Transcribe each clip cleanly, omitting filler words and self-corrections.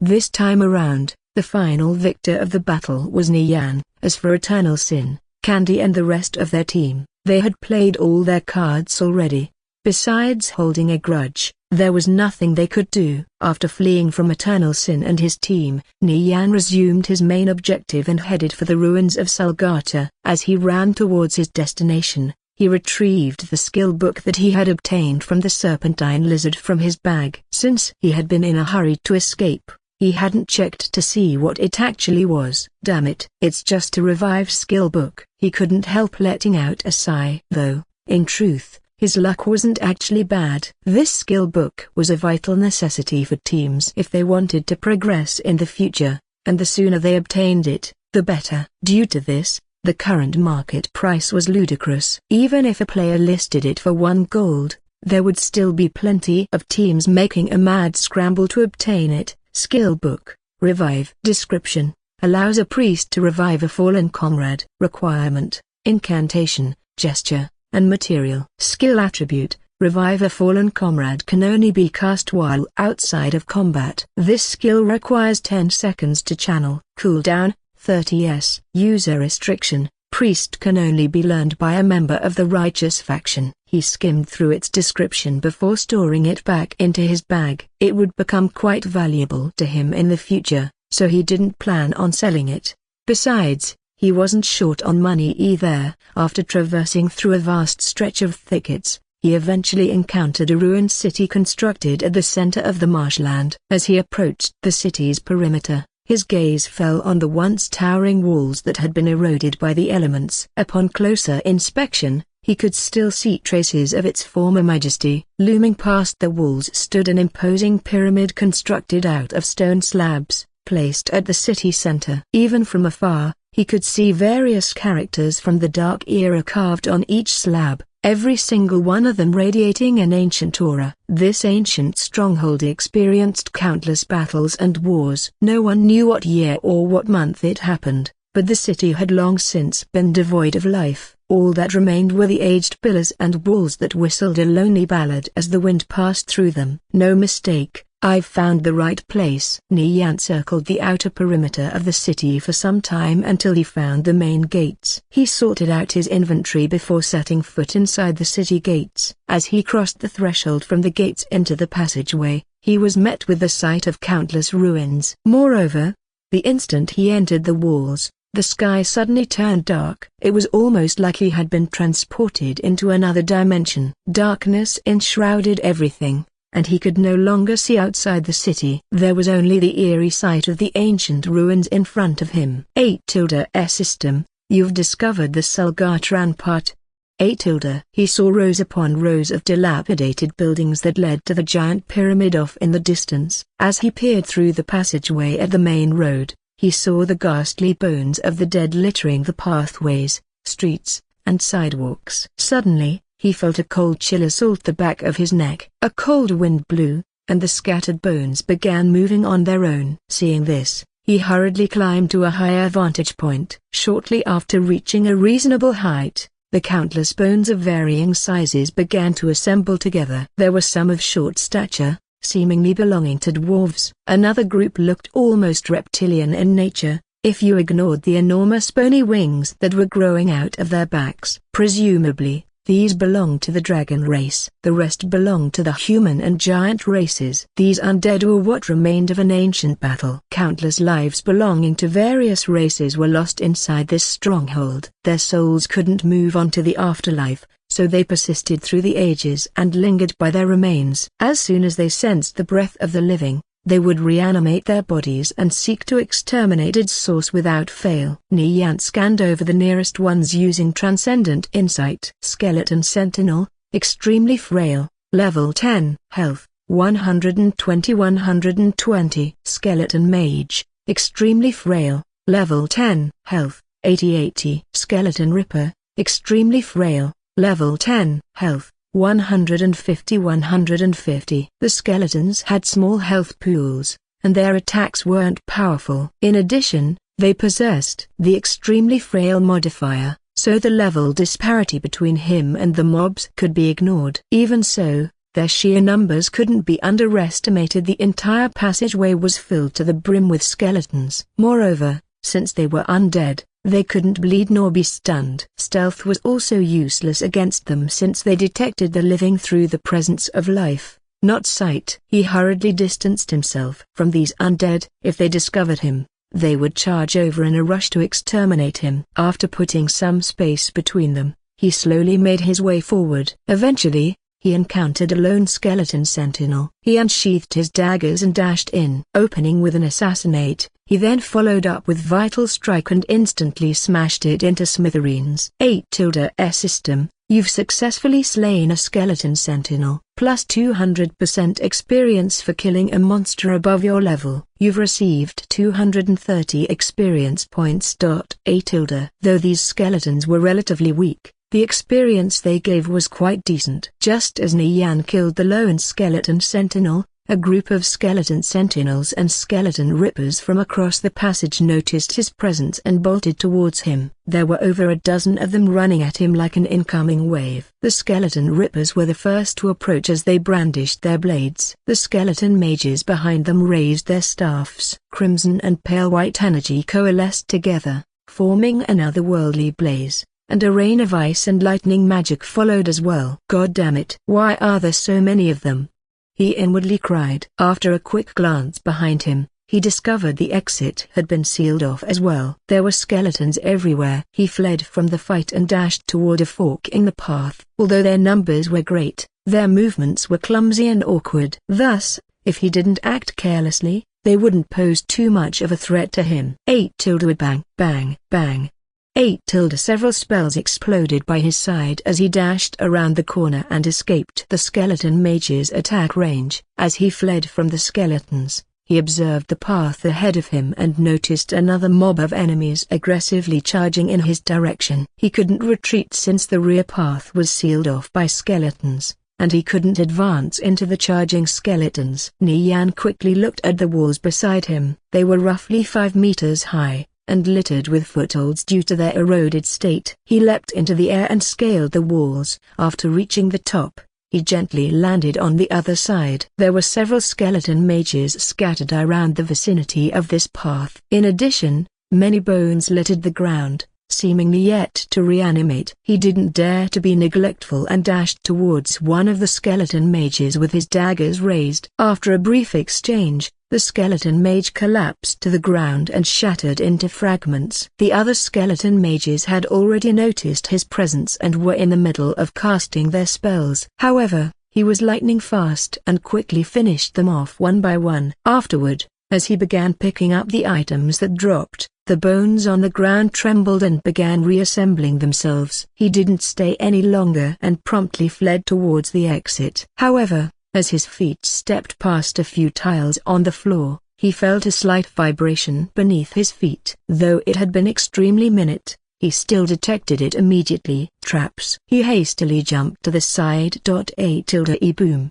This time around, the final victor of the battle was Nian. As for Eternal Sin, Candy and the rest of their team, they had played all their cards already. Besides holding a grudge, there was nothing they could do. After fleeing from Eternal Sin and his team, Nian resumed his main objective and headed for the ruins of Sulgata. As he ran towards his destination, he retrieved the skill book that he had obtained from the serpentine lizard from his bag. Since he had been in a hurry to escape, he hadn't checked to see what it actually was. Damn it, it's just a revive skill book. He couldn't help letting out a sigh. Though, in truth, his luck wasn't actually bad. This skill book was a vital necessity for teams if they wanted to progress in the future, and the sooner they obtained it, the better. Due to this, the current market price was ludicrous. Even if a player listed it for 1 gold, there would still be plenty of teams making a mad scramble to obtain it. Skill book, Revive. Description: allows a priest to revive a fallen comrade. Requirement: incantation, gesture, and material. Skill attribute: revive a fallen comrade can only be cast while outside of combat. This skill requires 10 seconds to channel. Cooldown: 30s. User restriction: priest can only be learned by a member of the righteous faction. He skimmed through its description before storing it back into his bag. It would become quite valuable to him in the future, so he didn't plan on selling it. Besides, he wasn't short on money either. After traversing through a vast stretch of thickets, he eventually encountered a ruined city constructed at the center of the marshland. As he approached the city's perimeter, his gaze fell on the once towering walls that had been eroded by the elements. Upon closer inspection, he could still see traces of its former majesty. Looming past the walls stood an imposing pyramid constructed out of stone slabs, placed at the city center. Even from afar, he could see various characters from the Dark Era carved on each slab, every single one of them radiating an ancient aura. This ancient stronghold experienced countless battles and wars. No one knew what year or what month it happened, but the city had long since been devoid of life. All that remained were the aged pillars and walls that whistled a lonely ballad as the wind passed through them. No mistake, I've found the right place. Nian circled the outer perimeter of the city for some time until he found the main gates. He sorted out his inventory before setting foot inside the city gates. As he crossed the threshold from the gates into the passageway, he was met with the sight of countless ruins. Moreover, the instant he entered the walls, the sky suddenly turned dark. It was almost like he had been transported into another dimension. Darkness enshrouded everything, and he could no longer see outside the city. There was only the eerie sight of the ancient ruins in front of him. 8S system, you've discovered the Sulgatran part. 8. He saw rows upon rows of dilapidated buildings that led to the giant pyramid off in the distance. As he peered through the passageway at the main road, he saw the ghastly bones of the dead littering the pathways, streets, and sidewalks. Suddenly, he felt a cold chill assault the back of his neck. A cold wind blew, and the scattered bones began moving on their own. Seeing this, he hurriedly climbed to a higher vantage point. Shortly after reaching a reasonable height, the countless bones of varying sizes began to assemble together. There were some of short stature, seemingly belonging to dwarves. Another group looked almost reptilian in nature, if you ignored the enormous bony wings that were growing out of their backs. Presumably, these belonged to the dragon race. The rest belonged to the human and giant races. These undead were what remained of an ancient battle. Countless lives belonging to various races were lost inside this stronghold. Their souls couldn't move on to the afterlife, so they persisted through the ages and lingered by their remains. As soon as they sensed the breath of the living, they would reanimate their bodies and seek to exterminate its source without fail. Nian scanned over the nearest ones using transcendent insight. Skeleton Sentinel, extremely frail, level 10, health, 120-120. Skeleton Mage, extremely frail, level 10, health, 80-80. Skeleton Ripper, extremely frail, level 10, health, 150-150. The skeletons had small health pools, and their attacks weren't powerful. In addition, they possessed the extremely frail modifier, so the level disparity between him and the mobs could be ignored. Even so, Their sheer numbers couldn't be underestimated. The entire passageway was filled to the brim with skeletons. Moreover, since they were undead, they couldn't bleed nor be stunned. Stealth was also useless against them since they detected the living through the presence of life, not sight. He hurriedly distanced himself from these undead. If they discovered him, they would charge over in a rush to exterminate him. After putting some space between them, he slowly made his way forward. Eventually, he encountered a lone skeleton sentinel. He unsheathed his daggers and dashed in. Opening with an assassinate, he then followed up with vital strike and instantly smashed it into smithereens. 8-S system, you've successfully slain a skeleton sentinel. Plus 200% experience for killing a monster above your level. You've received 230 experience points. 8. Though these skeletons were relatively weak, the experience they gave was quite decent. Just as Nian killed the lone skeleton sentinel, a group of skeleton sentinels and skeleton rippers from across the passage noticed his presence and bolted towards him. There were over a dozen of them running at him like an incoming wave. The skeleton rippers were the first to approach as they brandished their blades. The skeleton mages behind them raised their staffs. Crimson and pale white energy coalesced together, forming an otherworldly blaze, and a rain of ice and lightning magic followed as well. God damn it! Why are there so many of them? He inwardly cried. After a quick glance behind him, he discovered the exit had been sealed off as well. There were skeletons everywhere. He fled from the fight and dashed toward a fork in the path. Although their numbers were great, their movements were clumsy and awkward. Thus, if he didn't act carelessly, they wouldn't pose too much of a threat to him. 8. Bang, bang, bang. 8. Several spells exploded by his side as he dashed around the corner and escaped the skeleton mage's attack range. As he fled from the skeletons, he observed the path ahead of him and noticed another mob of enemies aggressively charging in his direction. He couldn't retreat since the rear path was sealed off by skeletons, and he couldn't advance into the charging skeletons. Nian quickly looked at the walls beside him. They were roughly 5 meters high, and littered with footholds due to their eroded state. He leapt into the air and scaled the walls. After reaching the top, he gently landed on the other side. There were several skeleton mages scattered around the vicinity of this path. In addition, many bones littered the ground, seemingly yet to reanimate. He didn't dare to be neglectful and dashed towards one of the skeleton mages with his daggers raised. After a brief exchange, the skeleton mage collapsed to the ground and shattered into fragments. The other skeleton mages had already noticed his presence and were in the middle of casting their spells. However, he was lightning fast and quickly finished them off one by one. Afterward, as he began picking up the items that dropped, the bones on the ground trembled and began reassembling themselves. He didn't stay any longer and promptly fled towards the exit. However, as his feet stepped past a few tiles on the floor, he felt a slight vibration beneath his feet. Though it had been extremely minute, he still detected it immediately. Traps. He hastily jumped to the side. Boom.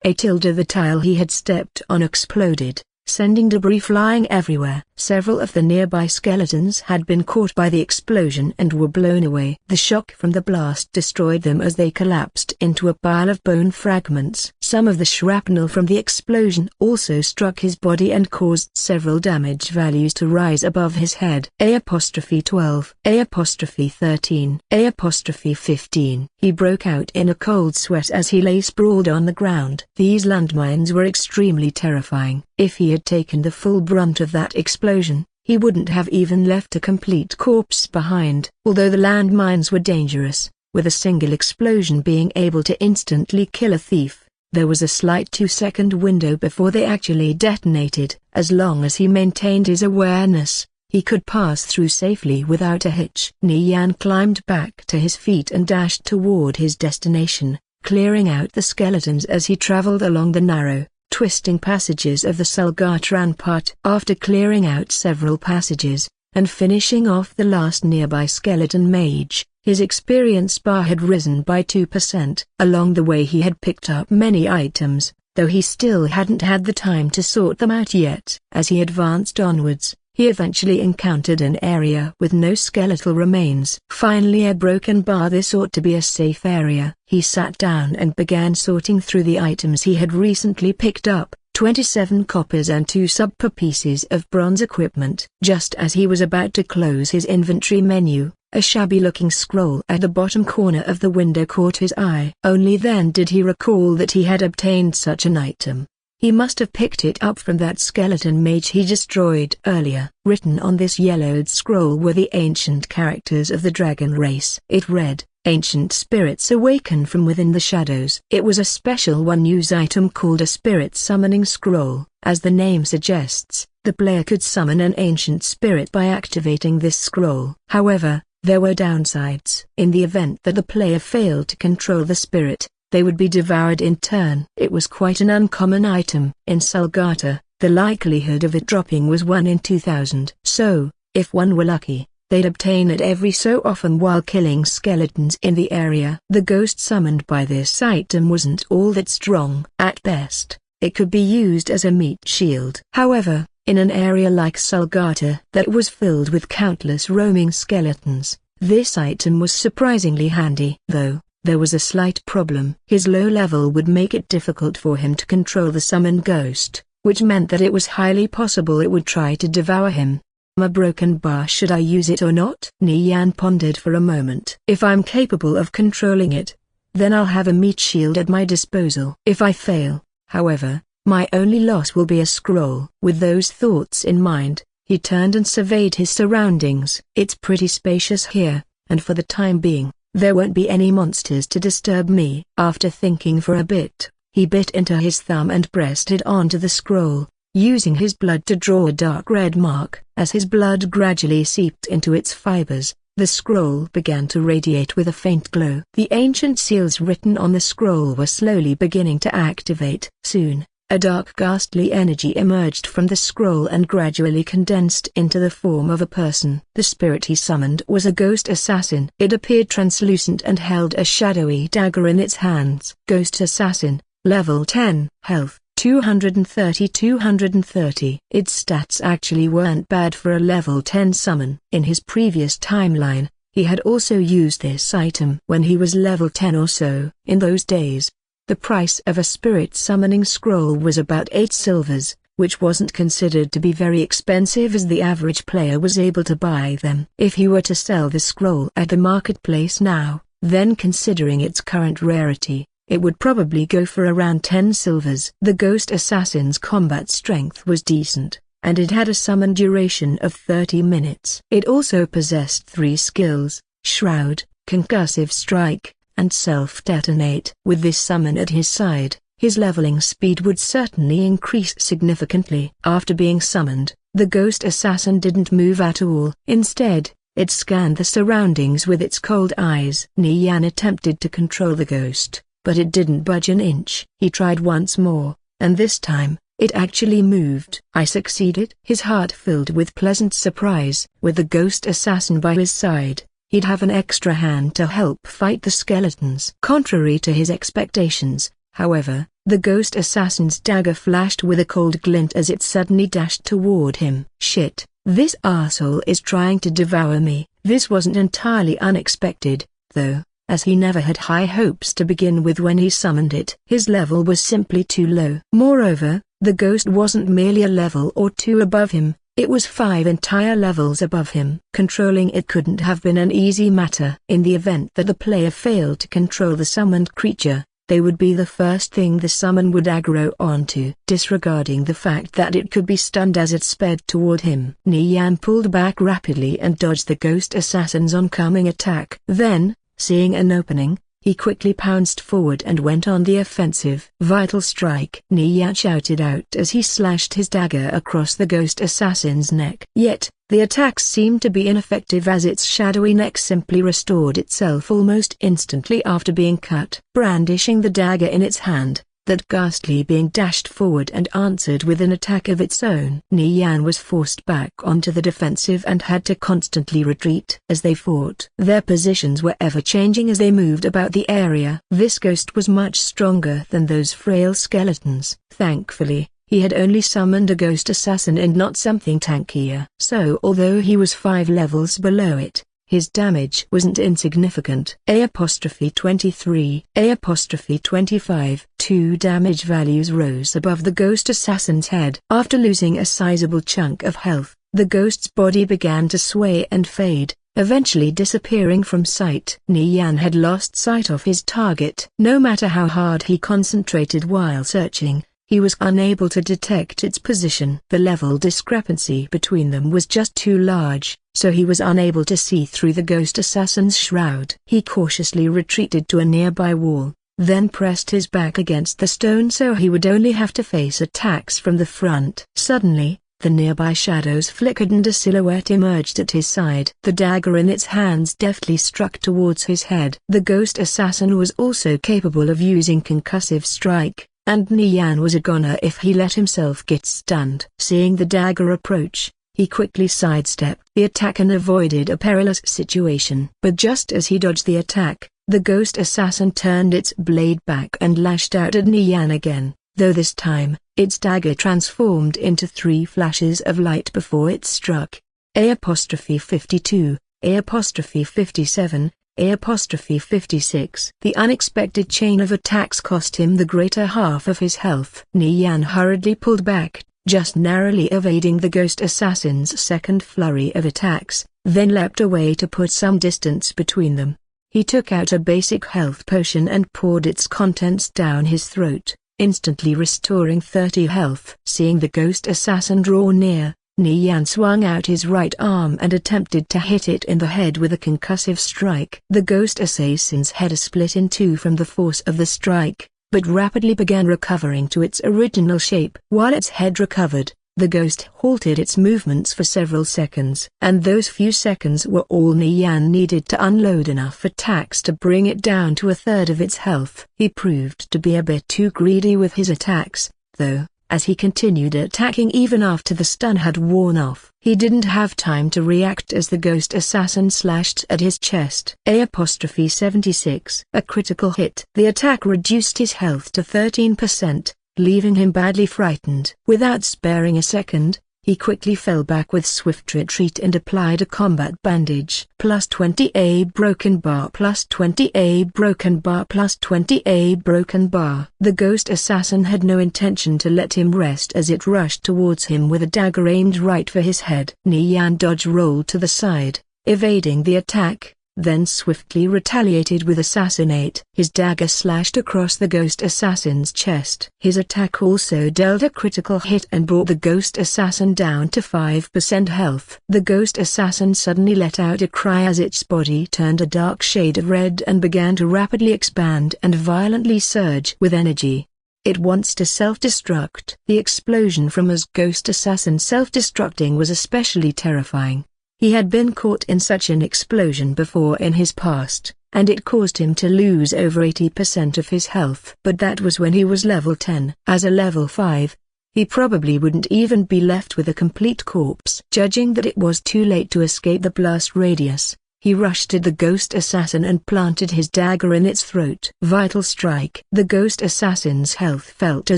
The tile he had stepped on exploded, sending debris flying everywhere. Several of the nearby skeletons had been caught by the explosion and were blown away. The shock from the blast destroyed them as they collapsed into a pile of bone fragments. Some of the shrapnel from the explosion also struck his body and caused several damage values to rise above his head. A'12, A'13, A'15. He broke out in a cold sweat as he lay sprawled on the ground. These landmines were extremely terrifying. If he had taken the full brunt of that explosion, he wouldn't have even left a complete corpse behind. Although the landmines were dangerous, with a single explosion being able to instantly kill a thief, there was a slight 2-second window before they actually detonated. As long as he maintained his awareness, he could pass through safely without a hitch. Nian climbed back to his feet and dashed toward his destination, clearing out the skeletons as he traveled along the narrow, twisting passages of the Sulgatran part. After clearing out several passages, and finishing off the last nearby skeleton mage, his experience bar had risen by 2%. Along the way he had picked up many items, though he still hadn't had the time to sort them out yet. As he advanced onwards, He eventually encountered an area with no skeletal remains. Finally, a broken bar. This ought to be a safe area. He sat down and began sorting through the items he had recently picked up. 27 coppers and 2 super pieces of bronze equipment. Just as he was about to close his inventory menu, a shabby-looking scroll at the bottom corner of the window caught his eye. Only then did he recall that he had obtained such an item. He must have picked it up from that skeleton mage he destroyed earlier. Written on this yellowed scroll were the ancient characters of the dragon race. It read, "Ancient spirits awaken from within the shadows." It was a special one-use item called a spirit summoning scroll. As the name suggests, the player could summon an ancient spirit by activating this scroll. However, there were downsides. In the event that the player failed to control the spirit, they would be devoured in turn. It was quite an uncommon item. In Sulgata, the likelihood of it dropping was 1 in 2,000. So, if one were lucky, they'd obtain it every so often while killing skeletons in the area. The ghost summoned by this item wasn't all that strong. At best, it could be used as a meat shield. However, in an area like Sulgata that was filled with countless roaming skeletons, this item was surprisingly handy. Though, there was a slight problem. His low level would make it difficult for him to control the summoned ghost, which meant that it was highly possible it would try to devour him. A broken bar, should I use it or not? Nian pondered for a moment. If I'm capable of controlling it, then I'll have a meat shield at my disposal. If I fail, however, my only loss will be a scroll. With those thoughts in mind, he turned and surveyed his surroundings. It's pretty spacious here, and for the time being, there won't be any monsters to disturb me. After thinking for a bit, he bit into his thumb and pressed it onto the scroll, using his blood to draw a dark red mark. As his blood gradually seeped into its fibers, the scroll began to radiate with a faint glow. The ancient seals written on the scroll were slowly beginning to activate. Soon, a dark ghastly energy emerged from the scroll and gradually condensed into the form of a person. The spirit he summoned was a ghost assassin. It appeared translucent and held a shadowy dagger in its hands. Ghost assassin, level 10. Health, 230. Its stats actually weren't bad for a level 10 summon. In his previous timeline, he had also used this item when he was level 10 or so. In those days, the price of a spirit summoning scroll was about 8 silvers, which wasn't considered to be very expensive as the average player was able to buy them. If he were to sell the scroll at the marketplace now, then considering its current rarity, it would probably go for around 10 silvers. The ghost assassin's combat strength was decent, and it had a summon duration of 30 minutes. It also possessed 3 skills: Shroud, Concussive Strike, and Self-Detonate. With this summon at his side, his leveling speed would certainly increase significantly. After being summoned, the ghost assassin didn't move at all. Instead, it scanned the surroundings with its cold eyes. Nian attempted to control the ghost, but it didn't budge an inch. He tried once more, and this time, it actually moved. I succeeded. His heart filled with pleasant surprise. With the ghost assassin by his side, he'd have an extra hand to help fight the skeletons. Contrary to his expectations, however, the ghost assassin's dagger flashed with a cold glint as it suddenly dashed toward him. Shit, this arsehole is trying to devour me. This wasn't entirely unexpected, though, as he never had high hopes to begin with when he summoned it. His level was simply too low. Moreover, the ghost wasn't merely a level or 2 above him. It was 5 entire levels above him. Controlling it couldn't have been an easy matter. In the event that the player failed to control the summoned creature, they would be the first thing the summon would aggro onto. Disregarding the fact that it could be stunned as it sped toward him, Nian pulled back rapidly and dodged the ghost assassin's oncoming attack. Then, seeing an opening, he quickly pounced forward and went on the offensive. Vital Strike! Nian shouted out as he slashed his dagger across the ghost assassin's neck. Yet, the attack seemed to be ineffective as its shadowy neck simply restored itself almost instantly after being cut. Brandishing the dagger in its hand, that ghastly being dashed forward and answered with an attack of its own. Nian was forced back onto the defensive and had to constantly retreat. As they fought, their positions were ever changing as they moved about the area. This ghost was much stronger than those frail skeletons. Thankfully, He had only summoned a ghost assassin and not something tankier. So although he was 5 levels below it, his damage wasn't insignificant. A'23, A'25, 2 damage values rose above the ghost assassin's head. After losing a sizable chunk of health, the ghost's body began to sway and fade, eventually disappearing from sight. Nian had lost sight of his target. No matter how hard he concentrated while searching, he was unable to detect its position. The level discrepancy between them was just too large, so he was unable to see through the ghost assassin's shroud. He cautiously retreated to a nearby wall, then pressed his back against the stone so he would only have to face attacks from the front. Suddenly, the nearby shadows flickered and a silhouette emerged at his side. The dagger in its hands deftly struck towards his head. The ghost assassin was also capable of using concussive strike, and Nian was a goner if he let himself get stunned. Seeing the dagger approach, he quickly sidestepped the attack and avoided a perilous situation. But just as he dodged the attack, the ghost assassin turned its blade back and lashed out at Nian again, though this time, its dagger transformed into 3 flashes of light before it struck. A'52, A'57, A'56. The unexpected chain of attacks cost him the greater half of his health. Nian hurriedly pulled back, just narrowly evading the ghost assassin's second flurry of attacks, then leapt away to put some distance between them. He took out a basic health potion and poured its contents down his throat, instantly restoring 30 health. Seeing the ghost assassin draw near, Nian swung out his right arm and attempted to hit it in the head with a concussive strike. The ghost assassin's head split in 2 from the force of the strike, but rapidly began recovering to its original shape. While its head recovered, the ghost halted its movements for several seconds. And those few seconds were all Nian needed to unload enough attacks to bring it down to 1/3 of its health. He proved to be a bit too greedy with his attacks, though, as he continued attacking even after the stun had worn off. He didn't have time to react as the ghost assassin slashed at his chest. A'76. A critical hit. The attack reduced his health to 13%, leaving him badly frightened. Without sparing a second, he quickly fell back with swift retreat and applied a combat bandage. +20 broken bar, +20 broken bar, +20 broken bar. The ghost assassin had no intention to let him rest as it rushed towards him with a dagger aimed right for his head. Nian dodge rolled to the side, evading the attack, then swiftly retaliated with assassinate. His dagger slashed across the ghost assassin's chest. His attack also dealt a critical hit and brought the ghost assassin down to 5% health. The ghost assassin suddenly let out a cry as its body turned a dark shade of red and began to rapidly expand and violently surge with energy. It wants to self-destruct. The explosion from his ghost assassin self-destructing was especially terrifying. He had been caught in such an explosion before in his past, and it caused him to lose over 80% of his health. But that was when he was level 10. As a level 5, he probably wouldn't even be left with a complete corpse. Judging that it was too late to escape the blast radius, he rushed at the ghost assassin and planted his dagger in its throat. Vital strike. The ghost assassin's health fell to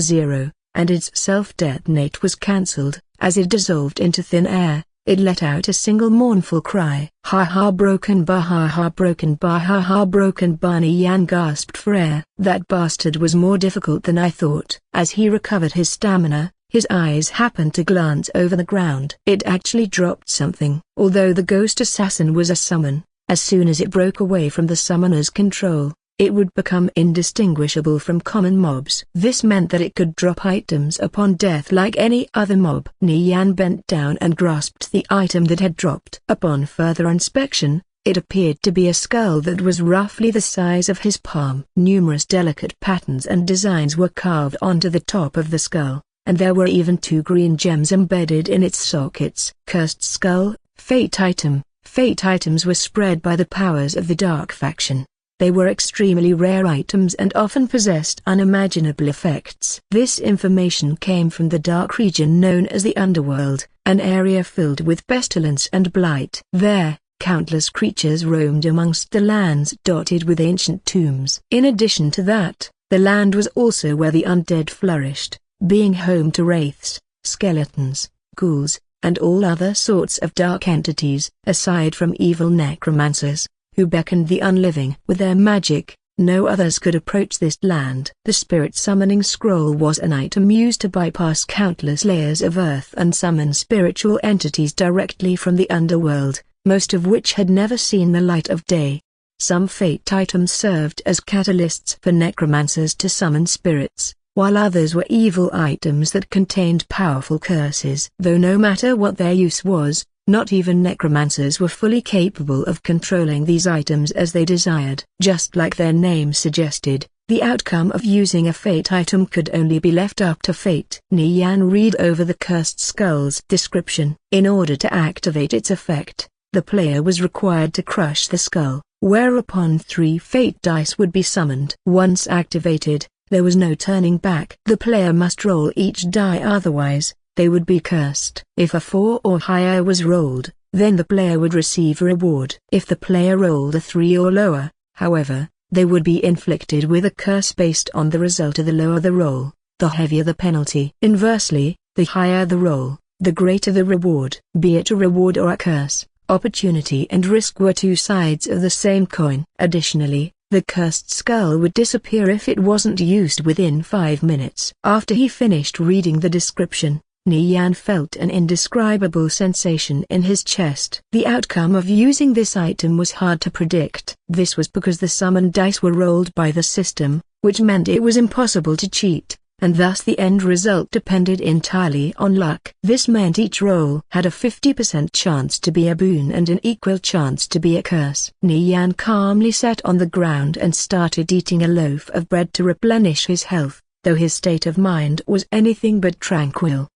0, and its self-detonate was cancelled. As it dissolved into thin air, it let out a single mournful cry. Ha ha broken bar, ha ha broken bar, ha ha broken bar. Nian gasped for air. That bastard was more difficult than I thought. As he recovered his stamina, his eyes happened to glance over the ground. It actually dropped something. Although the ghost assassin was a summon, as soon as it broke away from the summoner's control, it would become indistinguishable from common mobs. This meant that it could drop items upon death like any other mob. Nian bent down and grasped the item that had dropped. Upon further inspection, it appeared to be a skull that was roughly the size of his palm. Numerous delicate patterns and designs were carved onto the top of the skull, and there were even 2 green gems embedded in its sockets. Cursed skull, fate item. Fate items were spread by the powers of the Dark faction. They were extremely rare items and often possessed unimaginable effects. This information came from the dark region known as the Underworld, an area filled with pestilence and blight. There, countless creatures roamed amongst the lands dotted with ancient tombs. In addition to that, the land was also where the undead flourished. being home to wraiths, skeletons, ghouls, and all other sorts of dark entities. Aside from evil necromancers, who beckoned the unliving with their magic, no others could approach this land. The spirit summoning scroll was an item used to bypass countless layers of earth and summon spiritual entities directly from the underworld, most of which had never seen the light of day. Some fate items served as catalysts for necromancers to summon spirits, while others were evil items that contained powerful curses. Though no matter what their use was, not even necromancers were fully capable of controlling these items as they desired. Just like their name suggested, the outcome of using a fate item could only be left up to fate. Nian read over the cursed skull's description. In order to activate its effect, the player was required to crush the skull, whereupon 3 fate dice would be summoned. Once activated, there was no turning back. The player must roll each die, otherwise they would be cursed. If a 4 or higher was rolled, then the player would receive a reward. If the player rolled a 3 or lower, however, they would be inflicted with a curse based on the result. Of the lower the roll, the heavier the penalty. Inversely, the higher the roll, the greater the reward. Be it a reward or a curse, opportunity and risk were 2 sides of the same coin. Additionally, the cursed skull would disappear if it wasn't used within 5 minutes. After he finished reading the description, Nian felt an indescribable sensation in his chest. The outcome of using this item was hard to predict. This was because the summoned dice were rolled by the system, which meant it was impossible to cheat, and thus the end result depended entirely on luck. This meant each roll had a 50% chance to be a boon and an equal chance to be a curse. Nian calmly sat on the ground and started eating a loaf of bread to replenish his health, though his state of mind was anything but tranquil.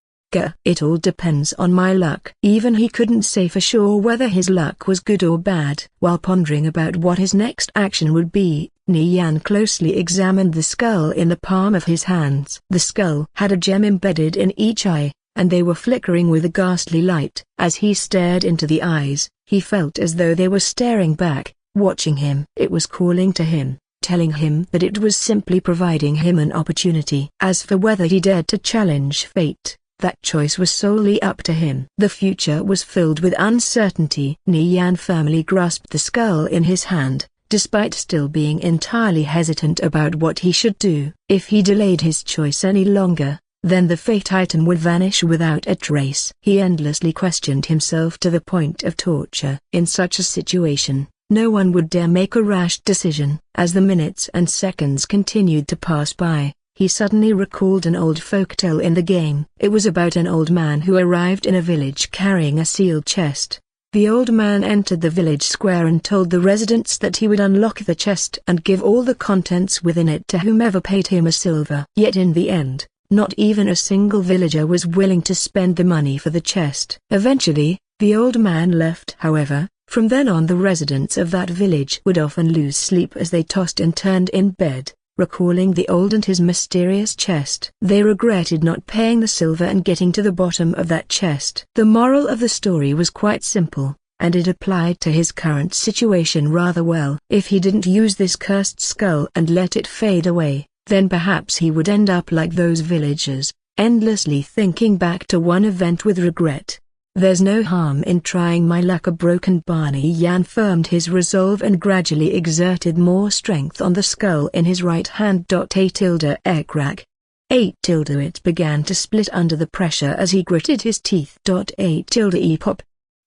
It all depends on my luck. Even he couldn't say for sure whether his luck was good or bad. While pondering about what his next action would be, Nian closely examined the skull in the palm of his hands. The skull had a gem embedded in each eye, and they were flickering with a ghastly light. As he stared into the eyes, he felt as though they were staring back, watching him. It was calling to him, telling him that it was simply providing him an opportunity. As for whether he dared to challenge fate, that choice was solely up to him. The future was filled with uncertainty. Nian firmly grasped the skull in his hand, despite still being entirely hesitant about what he should do. If he delayed his choice any longer, then the fate item would vanish without a trace. He endlessly questioned himself to the point of torture. In such a situation, no one would dare make a rash decision. As the minutes and seconds continued to pass by, he suddenly recalled an old folktale in the game. It was about an old man who arrived in a village carrying a sealed chest. The old man entered the village square and told the residents that he would unlock the chest and give all the contents within it to whomever paid him a silver. Yet in the end, not even a single villager was willing to spend the money for the chest. Eventually, the old man left. However, from then on the residents of that village would often lose sleep as they tossed and turned in bed, recalling the old and his mysterious chest. They regretted not paying the silver and getting to the bottom of that chest. The moral of the story was quite simple, and it applied to his current situation rather well. If he didn't use this cursed skull and let it fade away, then perhaps he would end up like those villagers, endlessly thinking back to one event with regret. There's no harm in trying my luck. A broken Barney Yan firmed his resolve and gradually exerted more strength on the skull in his right hand. A tilde it began to split under the pressure as he gritted his teeth. Pop.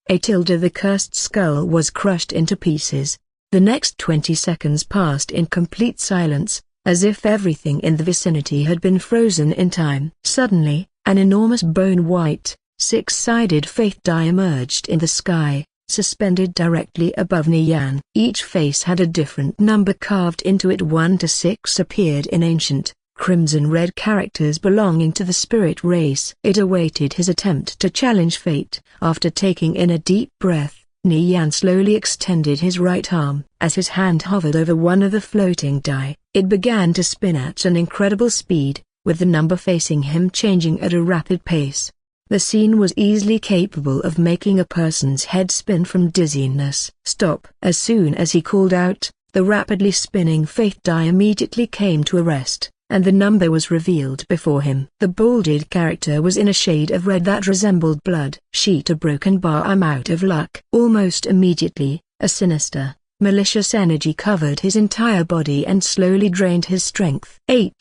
The cursed skull was crushed into pieces. The next 20 seconds passed in complete silence, as if everything in the vicinity had been frozen in time. Suddenly, an enormous bone-white, 6-sided fate die emerged in the sky, suspended directly above Nian. Each face had a different number carved into it. 1 to 6 appeared in ancient, crimson-red characters belonging to the spirit race. It awaited his attempt to challenge fate. After taking in a deep breath, Nian slowly extended his right arm. As his hand hovered over one of the floating die, it began to spin at an incredible speed, with the number facing him changing at a rapid pace. The scene was easily capable of making a person's head spin from dizziness. Stop! As soon as he called out, the rapidly spinning fate die immediately came to a rest, and the number was revealed before him. The bolded character was in a shade of red that resembled blood. "Sheet a broken bar, I'm out of luck." Almost immediately, a sinister, malicious energy covered his entire body and slowly drained his strength. 8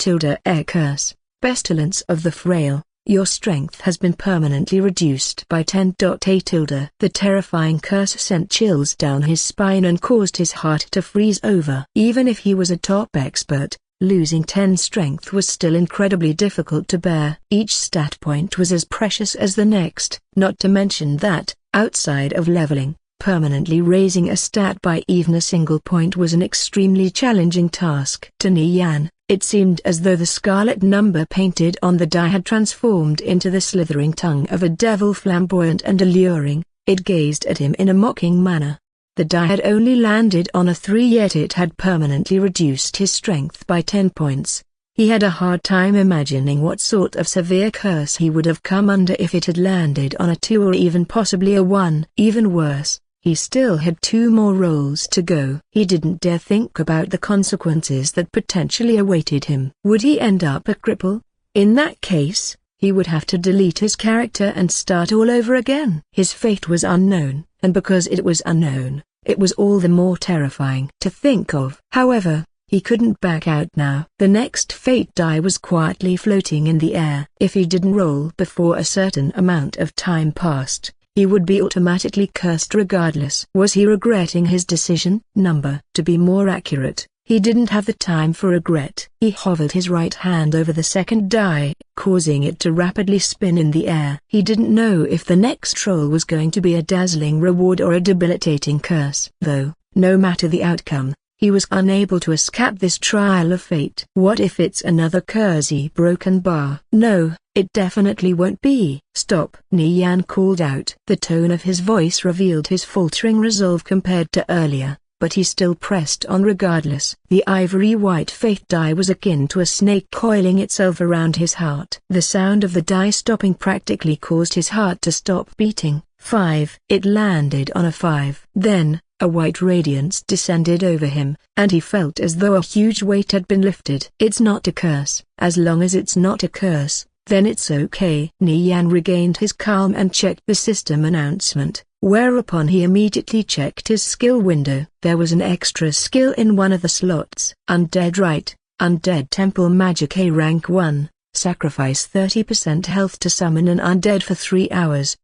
Air curse, pestilence of the frail. Your strength has been permanently reduced by 10. A. The terrifying curse sent chills down his spine and caused his heart to freeze over. Even if he was a top expert, losing 10 strength was still incredibly difficult to bear. Each stat point was as precious as the next, not to mention that, outside of leveling, permanently raising a stat by even a single point was an extremely challenging task. To Nian, it seemed as though the scarlet number painted on the die had transformed into the slithering tongue of a devil, flamboyant and alluring. It gazed at him in a mocking manner. The die had only landed on a 3, yet it had permanently reduced his strength by 10 points. He had a hard time imagining what sort of severe curse he would have come under if it had landed on a 2 or even possibly a 1. Even worse, he still had 2 more rolls to go. He didn't dare think about the consequences that potentially awaited him. Would he end up a cripple? In that case, he would have to delete his character and start all over again. His fate was unknown, and because it was unknown, it was all the more terrifying to think of. However, he couldn't back out now. The next fate die was quietly floating in the air. If he didn't roll before a certain amount of time passed, he would be automatically cursed regardless. Was he regretting his decision? To be more accurate, he didn't have the time for regret. He hovered his right hand over the second die, causing it to rapidly spin in the air. He didn't know if the next roll was going to be a dazzling reward or a debilitating curse. Though, no matter the outcome, he was unable to escape this trial of fate. What if it's another cursey broken bar? No, it definitely won't be. Stop! Nian called out. The tone of his voice revealed his faltering resolve compared to earlier, but he still pressed on regardless. The ivory-white fate die was akin to a snake coiling itself around his heart. The sound of the die stopping practically caused his heart to stop beating. 5. It landed on a 5. Then, a white radiance descended over him, and he felt as though a huge weight had been lifted. It's not a curse. As long as it's not a curse, then it's okay. Nian regained his calm and checked the system announcement, whereupon he immediately checked his skill window. There was an extra skill in one of the slots. Undead Rite, Undead Temple Magic A Rank 1, sacrifice 30% health to summon an undead for 3 hours.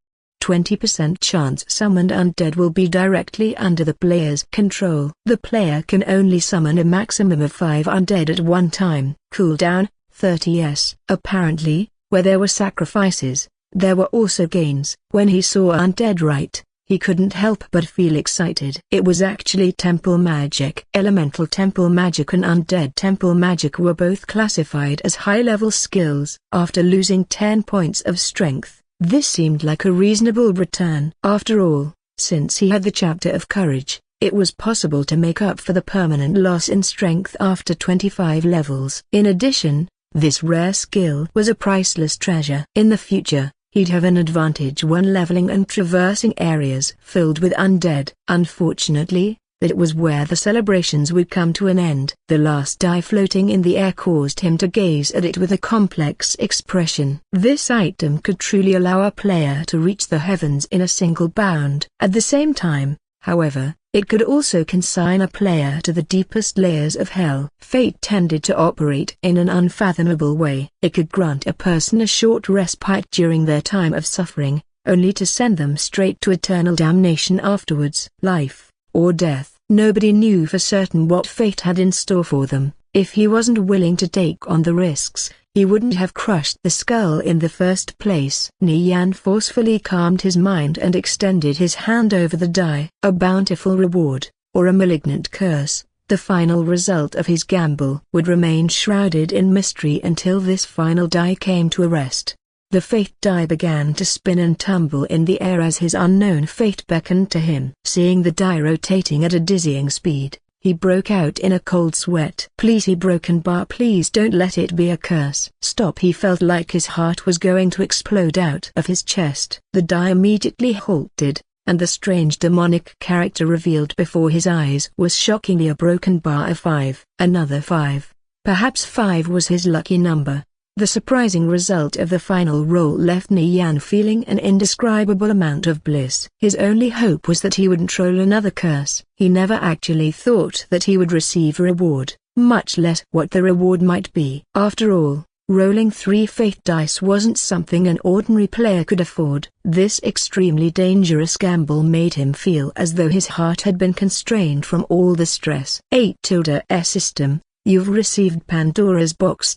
20% chance summoned undead will be directly under the player's control. The player can only summon a maximum of 5 undead at one time. Cooldown, 30s. Apparently, where there were sacrifices, there were also gains. When he saw Undead Rite, he couldn't help but feel excited. It was actually temple magic. Elemental temple magic and undead temple magic were both classified as high-level skills. After losing 10 points of strength, this seemed like a reasonable return. After all, since he had the chapter of courage, it was possible to make up for the permanent loss in strength after 25 levels. In addition, this rare skill was a priceless treasure. In the future, he'd have an advantage when leveling and traversing areas filled with undead. Unfortunately, that was where the celebrations would come to an end. The last die floating in the air caused him to gaze at it with a complex expression. This item could truly allow a player to reach the heavens in a single bound. At the same time, however, it could also consign a player to the deepest layers of hell. Fate tended to operate in an unfathomable way. It could grant a person a short respite during their time of suffering, only to send them straight to eternal damnation afterwards. Life or death. Nobody knew for certain what fate had in store for them. If he wasn't willing to take on the risks, he wouldn't have crushed the skull in the first place. Nian forcefully calmed his mind and extended his hand over the die. A bountiful reward, or a malignant curse, the final result of his gamble would remain shrouded in mystery until this final die came to a rest. The fate die began to spin and tumble in the air as his unknown fate beckoned to him. Seeing the die rotating at a dizzying speed, he broke out in a cold sweat. Please, he broken bar, please don't let it be a curse. Stop! He felt like his heart was going to explode out of his chest. The die immediately halted, and the strange demonic character revealed before his eyes was shockingly a broken bar of 5. Another 5. Perhaps 5 was his lucky number. The surprising result of the final roll left Nian feeling an indescribable amount of bliss. His only hope was that he wouldn't roll another curse. He never actually thought that he would receive a reward, much less what the reward might be. After all, rolling 3 fate dice wasn't something an ordinary player could afford. This extremely dangerous gamble made him feel as though his heart had been constrained from all the stress. 8 System. You've received Pandora's Box.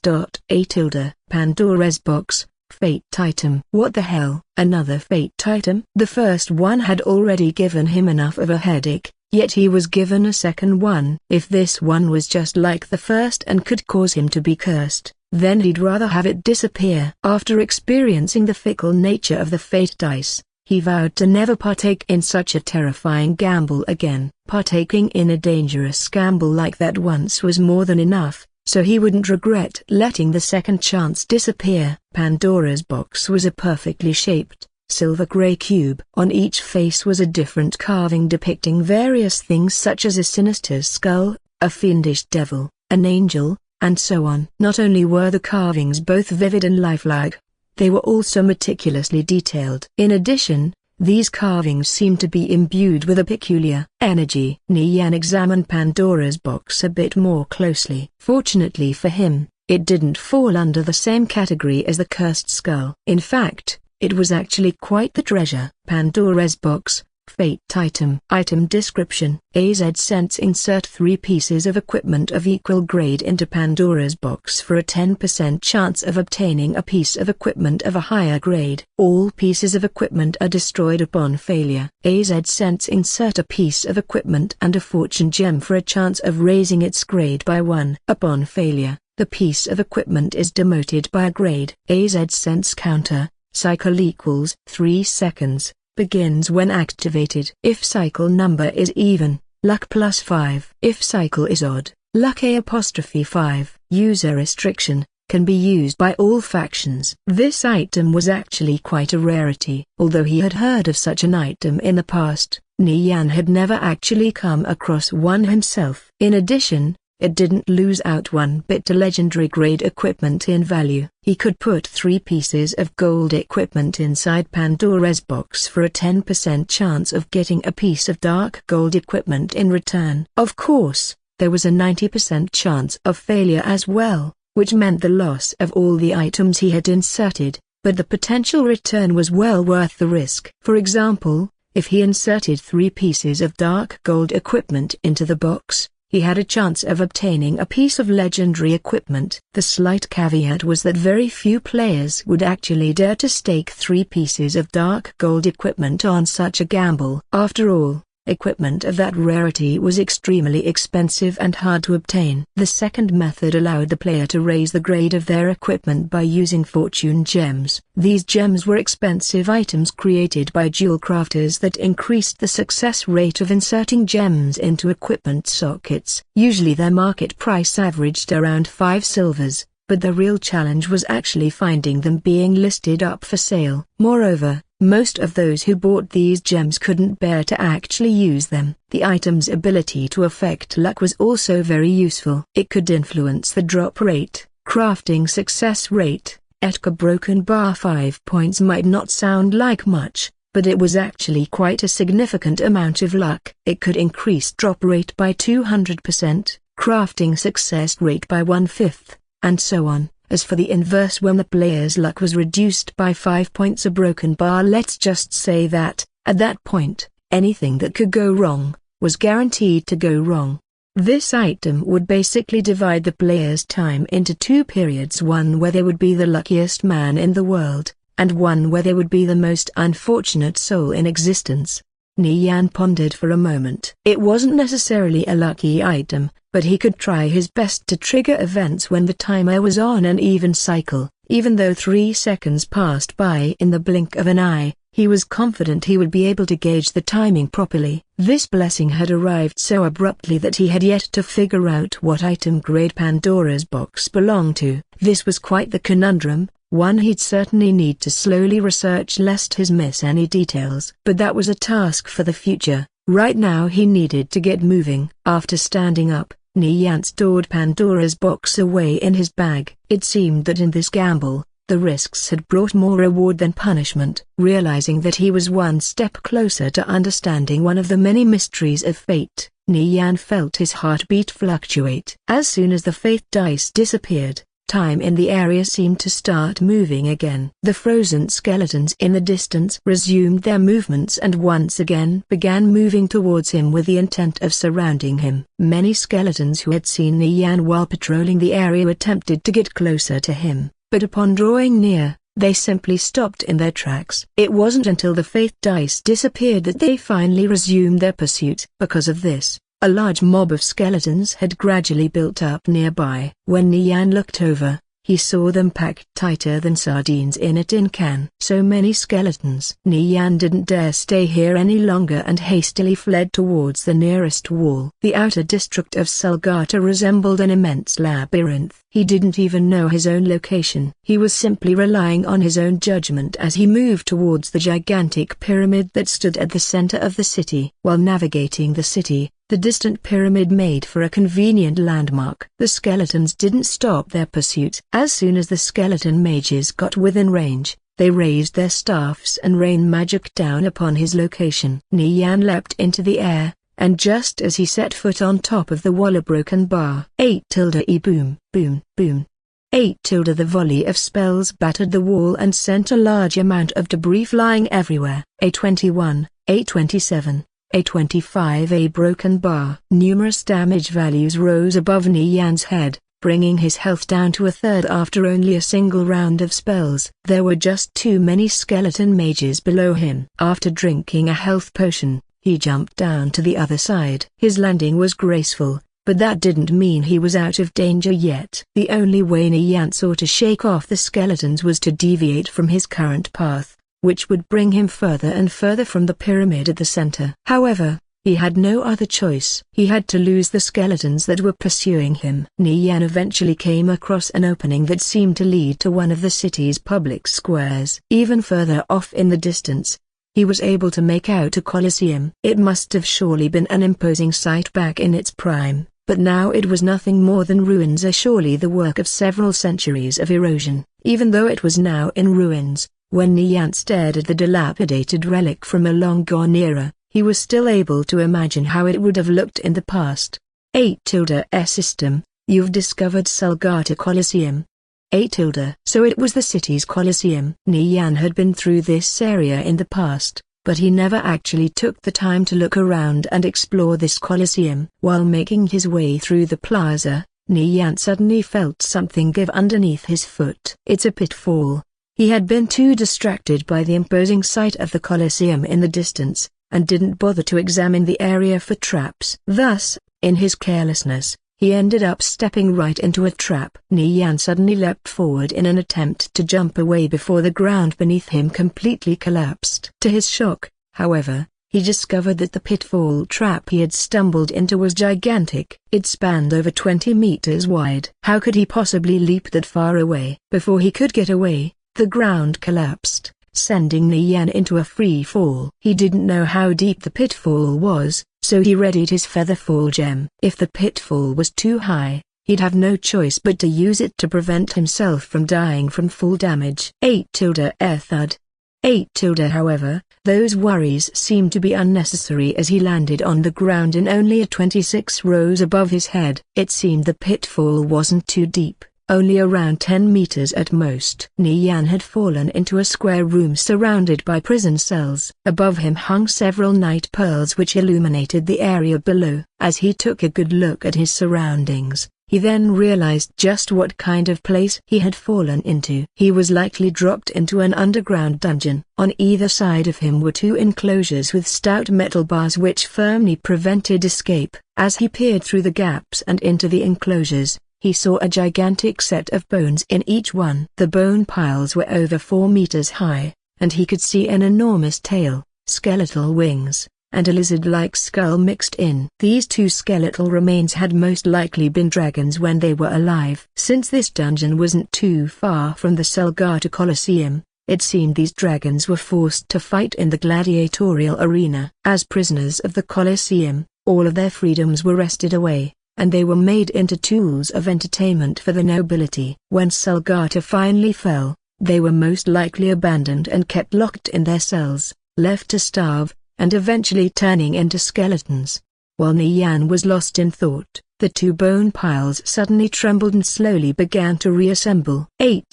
Pandora's Box, Fate item. What the hell? Another fate item? The first one had already given him enough of a headache, yet he was given a second one. If this one was just like the first and could cause him to be cursed, then he'd rather have it disappear. After experiencing the fickle nature of the fate dice, he vowed to never partake in such a terrifying gamble again. Partaking in a dangerous gamble like that once was more than enough, so he wouldn't regret letting the second chance disappear. Pandora's box was a perfectly shaped, silver-gray cube. On each face was a different carving depicting various things such as a sinister skull, a fiendish devil, an angel, and so on. Not only were the carvings both vivid and lifelike, they were also meticulously detailed. In addition, these carvings seemed to be imbued with a peculiar energy. Nian examined Pandora's box a bit more closely. Fortunately for him, it didn't fall under the same category as the cursed skull. In fact, it was actually quite the treasure. Pandora's box, fate item. Item description. AZ Sense insert 3 pieces of equipment of equal grade into Pandora's box for a 10% chance of obtaining a piece of equipment of a higher grade. All pieces of equipment are destroyed upon failure. AZ Sense insert a piece of equipment and a fortune gem for a chance of raising its grade by 1. Upon failure, the piece of equipment is demoted by a grade. AZ Sense counter, cycle equals 3 seconds. Begins when activated. If cycle number is even, luck +5. If cycle is odd, luck '5. User restriction, can be used by all factions. This item was actually quite a rarity. Although he had heard of such an item in the past, Nian had never actually come across one himself. In addition, it didn't lose out 1 bit to legendary grade equipment in value. He could put 3 pieces of gold equipment inside Pandora's box for a 10% chance of getting a piece of dark gold equipment in return. Of course, there was a 90% chance of failure as well, which meant the loss of all the items he had inserted, but the potential return was well worth the risk. For example, if he inserted 3 pieces of dark gold equipment into the box, he had a chance of obtaining a piece of legendary equipment. The slight caveat was that very few players would actually dare to stake 3 pieces of dark gold equipment on such a gamble. After all, equipment of that rarity was extremely expensive and hard to obtain. The second method allowed the player to raise the grade of their equipment by using fortune gems. These gems were expensive items created by jewel crafters that increased the success rate of inserting gems into equipment sockets. Usually their market price averaged around 5 silvers, but the real challenge was actually finding them being listed up for sale. Moreover, most of those who bought these gems couldn't bear to actually use them. The item's ability to affect luck was also very useful. It could influence the drop rate, crafting success rate, etc. Broken bar 5 points might not sound like much, but it was actually quite a significant amount of luck. It could increase drop rate by 200%, crafting success rate by 1/5, and so on. As for the inverse, when the player's luck was reduced by 5 points a broken bar, let's just say that, at that point, anything that could go wrong, was guaranteed to go wrong. This item would basically divide the player's time into 2 periods, one where they would be the luckiest man in the world, and one where they would be the most unfortunate soul in existence. Nian pondered for a moment. It wasn't necessarily a lucky item, but he could try his best to trigger events when the timer was on an even cycle. Even though 3 seconds passed by in the blink of an eye, he was confident he would be able to gauge the timing properly. This blessing had arrived so abruptly that he had yet to figure out what item grade Pandora's box belonged to. This was quite the conundrum, one he'd certainly need to slowly research lest he miss any details. But that was a task for the future. Right now he needed to get moving. After standing up, Nian stored Pandora's box away in his bag. It seemed that in this gamble, the risks had brought more reward than punishment. Realizing that he was one step closer to understanding one of the many mysteries of fate, Nian felt his heartbeat fluctuate. As soon as the fate dice disappeared, time in the area seemed to start moving again. The frozen skeletons in the distance resumed their movements and once again began moving towards him with the intent of surrounding him. Many skeletons who had seen Nian while patrolling the area attempted to get closer to him, but upon drawing near, they simply stopped in their tracks. It wasn't until the fate dice disappeared that they finally resumed their pursuit. Because of this, a large mob of skeletons had gradually built up nearby. When Nian looked over, he saw them packed tighter than sardines in a tin can. So many skeletons. Nian didn't dare stay here any longer and hastily fled towards the nearest wall. The outer district of Sulgata resembled an immense labyrinth. He didn't even know his own location. He was simply relying on his own judgment as he moved towards the gigantic pyramid that stood at the center of the city. While navigating the city, the distant pyramid made for a convenient landmark. The skeletons didn't stop their pursuit. As soon as the skeleton mages got within range, they raised their staffs and rained magic down upon his location. Nian leapt into the air, and just as he set foot on top of the wall, a broken bar. 8-E boom, boom, boom. 8-. The volley of spells battered the wall and sent a large amount of debris flying everywhere. A21, A27. A25. A broken bar. Numerous damage values rose above Nian's head, bringing his health down to a third after only a single round of spells. There were just too many skeleton mages below him. After drinking a health potion, he jumped down to the other side. His landing was graceful, but that didn't mean he was out of danger yet. The only way Nian saw to shake off the skeletons was to deviate from his current path, which would bring him further and further from the pyramid at the center. However, he had no other choice. He had to lose the skeletons that were pursuing him. Nian eventually came across an opening that seemed to lead to one of the city's public squares. Even further off in the distance, he was able to make out a coliseum. It must have surely been an imposing sight back in its prime, but now it was nothing more than ruins, surely the work of several centuries of erosion. Even though it was now in ruins, when Nian stared at the dilapidated relic from a long-gone era, he was still able to imagine how it would have looked in the past. 8-S system, you've discovered Sulgata Coliseum. 8-. So it was the city's Coliseum. Nian had been through this area in the past, but he never actually took the time to look around and explore this Coliseum. While making his way through the plaza, Nian suddenly felt something give underneath his foot. It's a pitfall. He had been too distracted by the imposing sight of the Colosseum in the distance, and didn't bother to examine the area for traps. Thus, in his carelessness, he ended up stepping right into a trap. Nian suddenly leapt forward in an attempt to jump away before the ground beneath him completely collapsed. To his shock, however, he discovered that the pitfall trap he had stumbled into was gigantic. It spanned over 20 meters wide. How could he possibly leap that far away? Before he could get away, the ground collapsed, sending Nian into a free fall. He didn't know how deep the pitfall was, so he readied his featherfall gem. If the pitfall was too high, he'd have no choice but to use it to prevent himself from dying from fall damage. 8-A thud. 8-. However, those worries seemed to be unnecessary as he landed on the ground in only a 26 rows above his head. It seemed the pitfall wasn't too deep, only around 10 meters at most. Nian had fallen into a square room surrounded by prison cells. Above him hung several night pearls which illuminated the area below. As he took a good look at his surroundings, he then realized just what kind of place he had fallen into. He was likely dropped into an underground dungeon. On either side of him were two enclosures with stout metal bars which firmly prevented escape. As he peered through the gaps and into the enclosures, he saw a gigantic set of bones in each one. The bone piles were over 4 meters high, and he could see an enormous tail, skeletal wings, and a lizard-like skull mixed in. These two skeletal remains had most likely been dragons when they were alive. Since this dungeon wasn't too far from the Sulgata Colosseum, it seemed these dragons were forced to fight in the gladiatorial arena. As prisoners of the Colosseum, all of their freedoms were wrested away, and they were made into tools of entertainment for the nobility. When Sulgata finally fell, they were most likely abandoned and kept locked in their cells, left to starve, and eventually turning into skeletons. While Nian was lost in thought, the two bone piles suddenly trembled and slowly began to reassemble. 8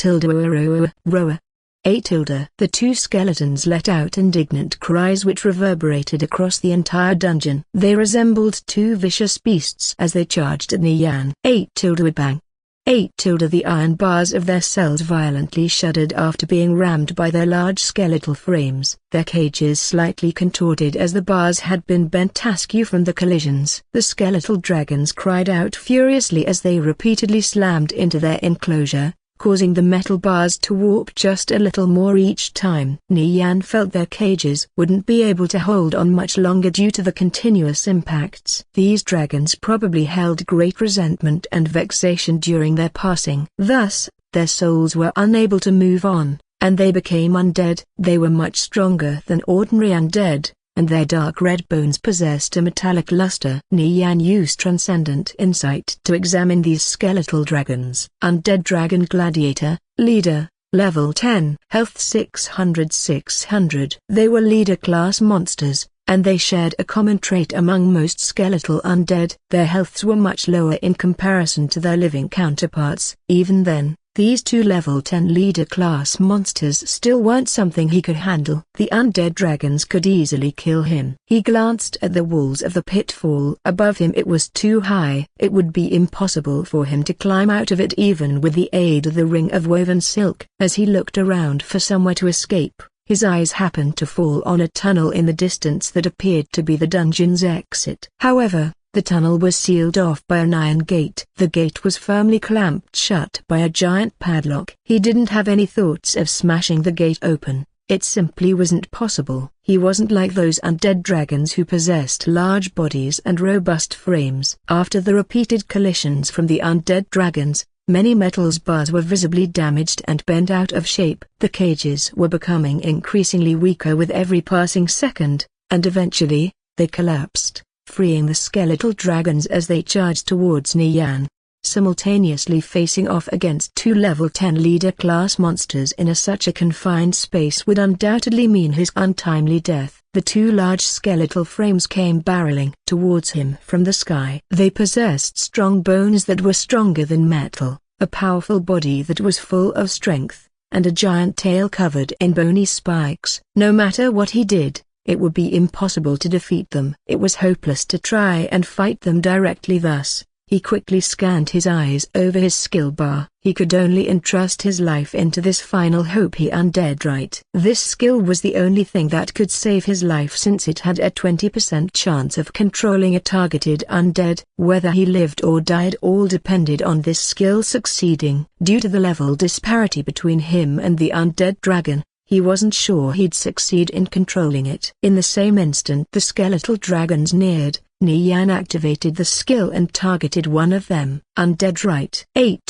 Roa. 8 The two skeletons let out indignant cries which reverberated across the entire dungeon. They resembled two vicious beasts as they charged at Nian. 8 Bang. 8 The iron bars of their cells violently shuddered after being rammed by their large skeletal frames. Their cages slightly contorted as the bars had been bent askew from the collisions. The skeletal dragons cried out furiously as they repeatedly slammed into their enclosure, causing the metal bars to warp just a little more each time. Nian felt their cages wouldn't be able to hold on much longer due to the continuous impacts. These dragons probably held great resentment and vexation during their passing. Thus, their souls were unable to move on, and they became undead. They were much stronger than ordinary undead, and their dark red bones possessed a metallic luster. Nian used transcendent insight to examine these skeletal dragons. Undead Dragon Gladiator, Leader, Level 10. Health 600. They were leader-class monsters, and they shared a common trait among most skeletal undead. Their healths were much lower in comparison to their living counterparts. Even then, these two level 10 leader-class monsters still weren't something he could handle. The undead dragons could easily kill him. He glanced at the walls of the pitfall above him. It was too high. It would be impossible for him to climb out of it even with the aid of the ring of woven silk. As he looked around for somewhere to escape, his eyes happened to fall on a tunnel in the distance that appeared to be the dungeon's exit. However, the tunnel was sealed off by an iron gate. The gate was firmly clamped shut by a giant padlock. He didn't have any thoughts of smashing the gate open. It simply wasn't possible. He wasn't like those undead dragons who possessed large bodies and robust frames. After the repeated collisions from the undead dragons, many metals bars were visibly damaged and bent out of shape. The cages were becoming increasingly weaker with every passing second, and eventually, they collapsed, freeing the skeletal dragons as they charged towards Nian. Simultaneously facing off against two level 10 leader-class monsters in such a confined space would undoubtedly mean his untimely death. The two large skeletal frames came barreling towards him from the sky. They possessed strong bones that were stronger than metal, a powerful body that was full of strength, and a giant tail covered in bony spikes. No matter what he did, it would be impossible to defeat them. It was hopeless to try and fight them directly. Thus, he quickly scanned his eyes over his skill bar. He could only entrust his life into this final hope. He undead right. This skill was the only thing that could save his life since it had a 20% chance of controlling a targeted undead. Whether he lived or died all depended on this skill succeeding. Due to the level disparity between him and the undead dragon, he wasn't sure he'd succeed in controlling it. In the same instant the skeletal dragons neared, Nian activated the skill and targeted one of them. Undead right. 8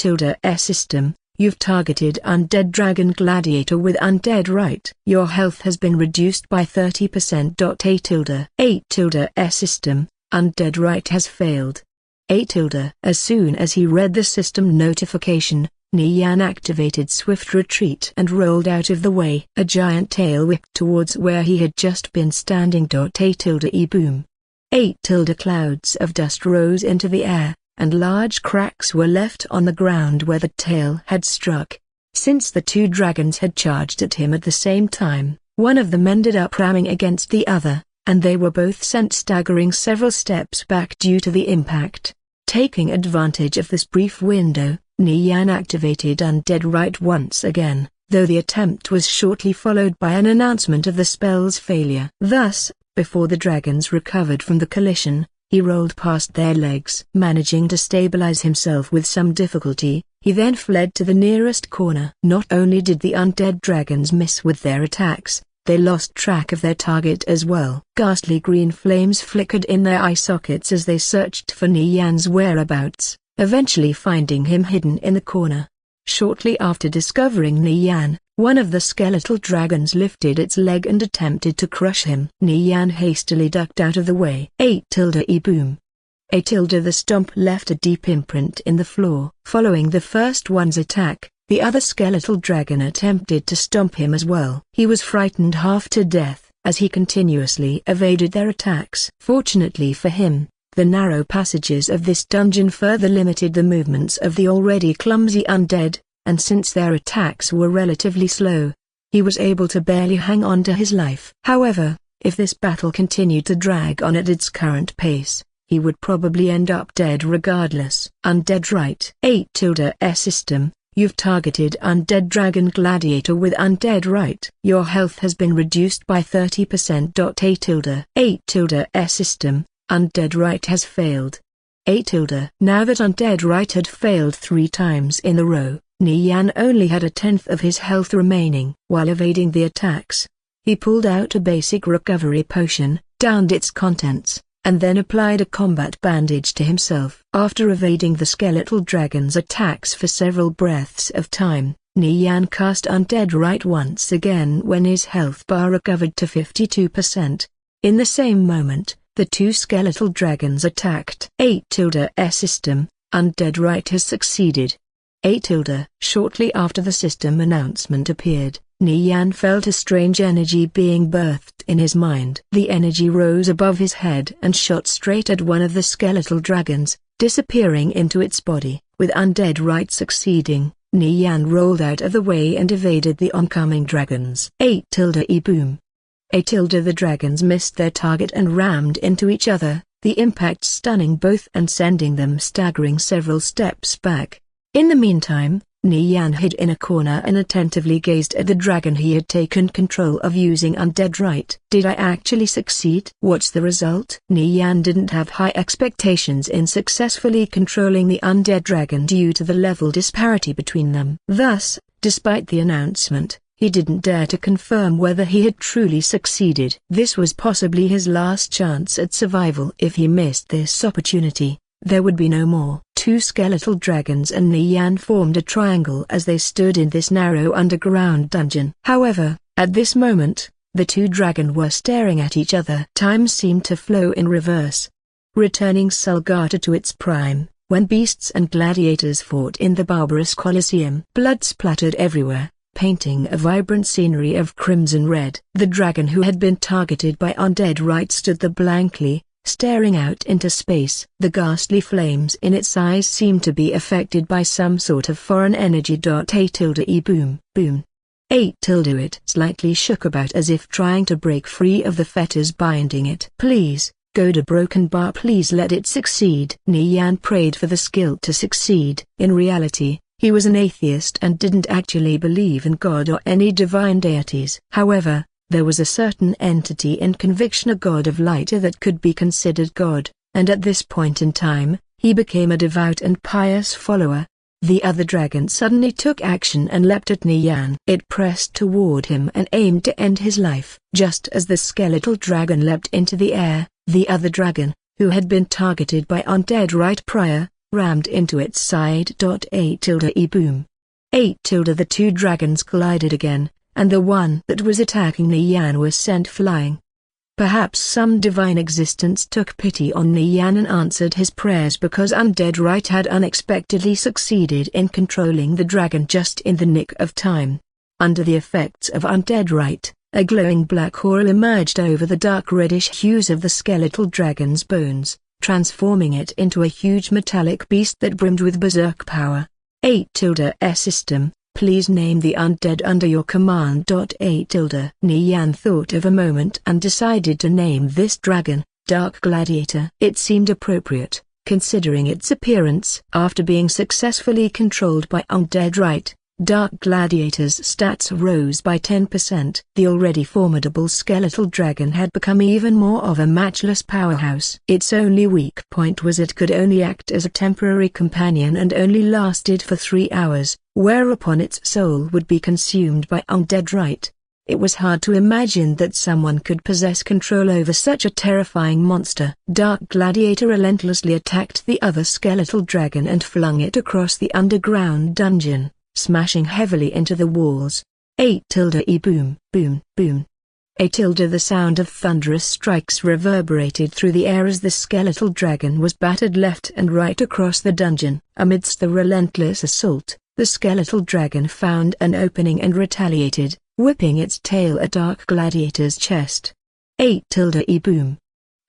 System, you've targeted Undead Dragon Gladiator with Undead right. Your health has been reduced by 30%. 8 System, Undead right has failed. 8 As soon as he read the system notification, Nian activated swift retreat and rolled out of the way. A giant tail whipped towards where he had just been standing. 8 boom. 8 Clouds of dust rose into the air, and large cracks were left on the ground where the tail had struck. Since the two dragons had charged at him at the same time, one of them ended up ramming against the other, and they were both sent staggering several steps back due to the impact. Taking advantage of this brief window, Nian activated Undead Right once again, though the attempt was shortly followed by an announcement of the spell's failure. Thus, before the dragons recovered from the collision, he rolled past their legs. Managing to stabilize himself with some difficulty, he then fled to the nearest corner. Not only did the undead dragons miss with their attacks, they lost track of their target as well. Ghastly green flames flickered in their eye sockets as they searched for Nian's whereabouts, eventually finding him hidden in the corner. Shortly after discovering Nian, one of the skeletal dragons lifted its leg and attempted to crush him. Nian hastily ducked out of the way. 8 boom. The stomp left a deep imprint in the floor. Following the first one's attack, the other skeletal dragon attempted to stomp him as well. He was frightened half to death, as he continuously evaded their attacks. Fortunately for him, the narrow passages of this dungeon further limited the movements of the already clumsy undead, and since their attacks were relatively slow, he was able to barely hang on to his life. However, if this battle continued to drag on at its current pace, he would probably end up dead regardless. Undead Right. 8 System. You've targeted Undead Dragon Gladiator with Undead Right. Your health has been reduced by 30%. 8 System. Undead Right has failed. 8 Now that Undead Right had failed 3 times in a row, Nian only had 1/10 of his health remaining. While evading the attacks, he pulled out a basic recovery potion, downed its contents, and then applied a combat bandage to himself. After evading the skeletal dragon's attacks for several breaths of time, Nian cast Undead Right once again when his health bar recovered to 52%. In the same moment, the 2 skeletal dragons attacked. 8 System. Undead Right has succeeded. 8 Shortly after the system announcement appeared, Nian felt a strange energy being birthed in his mind. The energy rose above his head and shot straight at one of the skeletal dragons, disappearing into its body. With Undead Right succeeding, Nian rolled out of the way and evaded the oncoming dragons. 8 Boom. 8 The dragons missed their target and rammed into each other, the impact stunning both and sending them staggering several steps back. In the meantime, Nian hid in a corner and attentively gazed at the dragon he had taken control of using Undead Right. Did I actually succeed? What's the result? Nian didn't have high expectations in successfully controlling the undead dragon due to the level disparity between them. Thus, despite the announcement, he didn't dare to confirm whether he had truly succeeded. This was possibly his last chance at survival. If he missed this opportunity, there would be no more. 2 skeletal dragons and Nian formed a triangle as they stood in this narrow underground dungeon. However, at this moment, the 2 dragons were staring at each other. Time seemed to flow in reverse, returning Sulgata to its prime, when beasts and gladiators fought in the barbarous Colosseum. Blood splattered everywhere, painting a vibrant scenery of crimson red. The dragon who had been targeted by Undead Right stood there blankly, staring out into space. The ghastly flames in its eyes seemed to be affected by some sort of foreign energy. 8 Boom. 8 It slightly shook about as if trying to break free of the fetters binding it. Please, go to Broken Bar, please let it succeed. Nian prayed for the skill to succeed. In reality, he was an atheist and didn't actually believe in God or any divine deities. However, there was a certain entity in conviction, a god of light that could be considered God, and at this point in time, he became a devout and pious follower. The other dragon suddenly took action and leapt at Nian. It pressed toward him and aimed to end his life. Just as the skeletal dragon leapt into the air, the other dragon, who had been targeted by Undead Right prior, rammed into its side. 8 Boom. 8 The 2 dragons collided again, and the one that was attacking Nian was sent flying. Perhaps some divine existence took pity on Nian and answered his prayers, because Undead Right had unexpectedly succeeded in controlling the dragon just in the nick of time. Under the effects of Undead Right, a glowing black aura emerged over the dark reddish hues of the skeletal dragon's bones, transforming it into a huge metallic beast that brimmed with berserk power. 8 System. Please name the undead under your command. 8 Nian thought of a moment and decided to name this dragon, Dark Gladiator. It seemed appropriate, considering its appearance. After being successfully controlled by Undead Right, Dark Gladiator's stats rose by 10%. The already formidable skeletal dragon had become even more of a matchless powerhouse. Its only weak point was it could only act as a temporary companion and only lasted for 3 hours, whereupon its soul would be consumed by Undead Right. It was hard to imagine that someone could possess control over such a terrifying monster. Dark Gladiator relentlessly attacked the other skeletal dragon and flung it across the underground dungeon, smashing heavily into the walls. 8 Boom. 8 The sound of thunderous strikes reverberated through the air as the skeletal dragon was battered left and right across the dungeon. Amidst the relentless assault, the skeletal dragon found an opening and retaliated, whipping its tail at Dark Gladiator's chest. 8-E boom.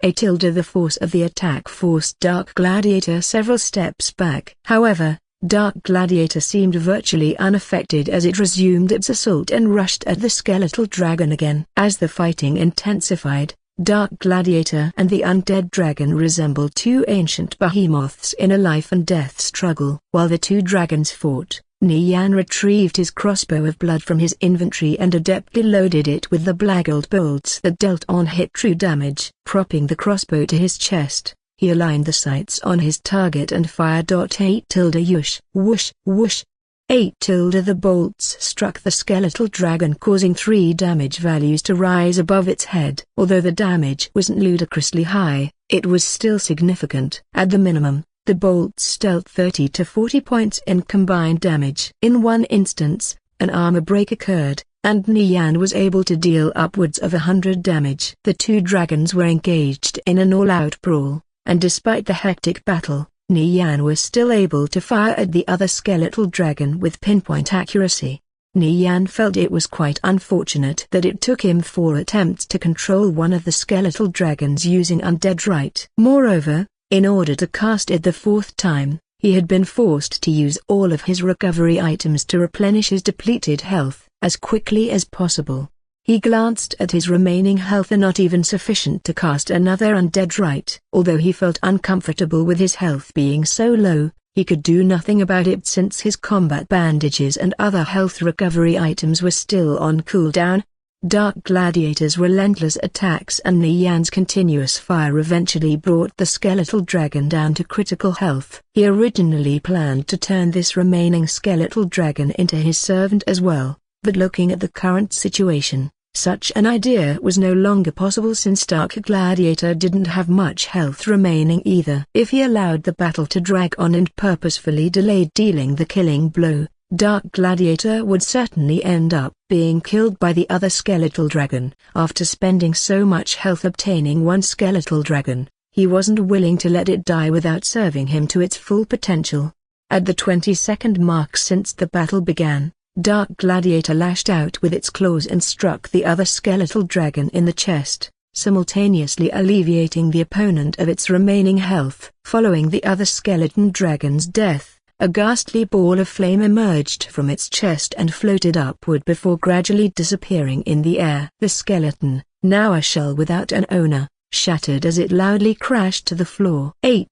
The force of the attack forced Dark Gladiator several steps back. However, Dark Gladiator seemed virtually unaffected as it resumed its assault and rushed at the skeletal dragon again. As the fighting intensified, Dark Gladiator and the undead dragon resembled two ancient behemoths in a life and death struggle. While the two dragons fought, Nian retrieved his crossbow of blood from his inventory and adeptly loaded it with the black-gold bolts that dealt on-hit true damage. Propping the crossbow to his chest, he aligned the sights on his target and fired. 8-Whoosh, whoosh, whoosh. 8-. The bolts struck the skeletal dragon, causing 3 damage values to rise above its head. Although the damage wasn't ludicrously high, it was still significant. At the minimum, the bolts dealt 30 to 40 points in combined damage. In one instance, an armor break occurred, and Nian was able to deal upwards of 100 damage. The two dragons were engaged in an all-out brawl, and despite the hectic battle, Nian was still able to fire at the other skeletal dragon with pinpoint accuracy. Nian felt it was quite unfortunate that it took him 4 attempts to control one of the skeletal dragons using undead right. Moreover, in order to cast it the 4th time, he had been forced to use all of his recovery items to replenish his depleted health as quickly as possible. He glanced at his remaining health, and not even sufficient to cast another undead rite. Although he felt uncomfortable with his health being so low, he could do nothing about it since his combat bandages and other health recovery items were still on cooldown. Dark Gladiator's relentless attacks and Nian's continuous fire eventually brought the skeletal dragon down to critical health. He originally planned to turn this remaining skeletal dragon into his servant as well, but looking at the current situation, such an idea was no longer possible since Dark Gladiator didn't have much health remaining either. If he allowed the battle to drag on and purposefully delayed dealing the killing blow, Dark Gladiator would certainly end up being killed by the other skeletal dragon. After spending so much health obtaining one skeletal dragon, he wasn't willing to let it die without serving him to its full potential. At the 20-second mark since the battle began, Dark Gladiator lashed out with its claws and struck the other skeletal dragon in the chest, simultaneously alleviating the opponent of its remaining health. Following the other skeleton dragon's death, a ghastly ball of flame emerged from its chest and floated upward before gradually disappearing in the air. The skeleton, now a shell without an owner, shattered as it loudly crashed to the floor. 8-.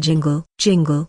Jingle, jingle.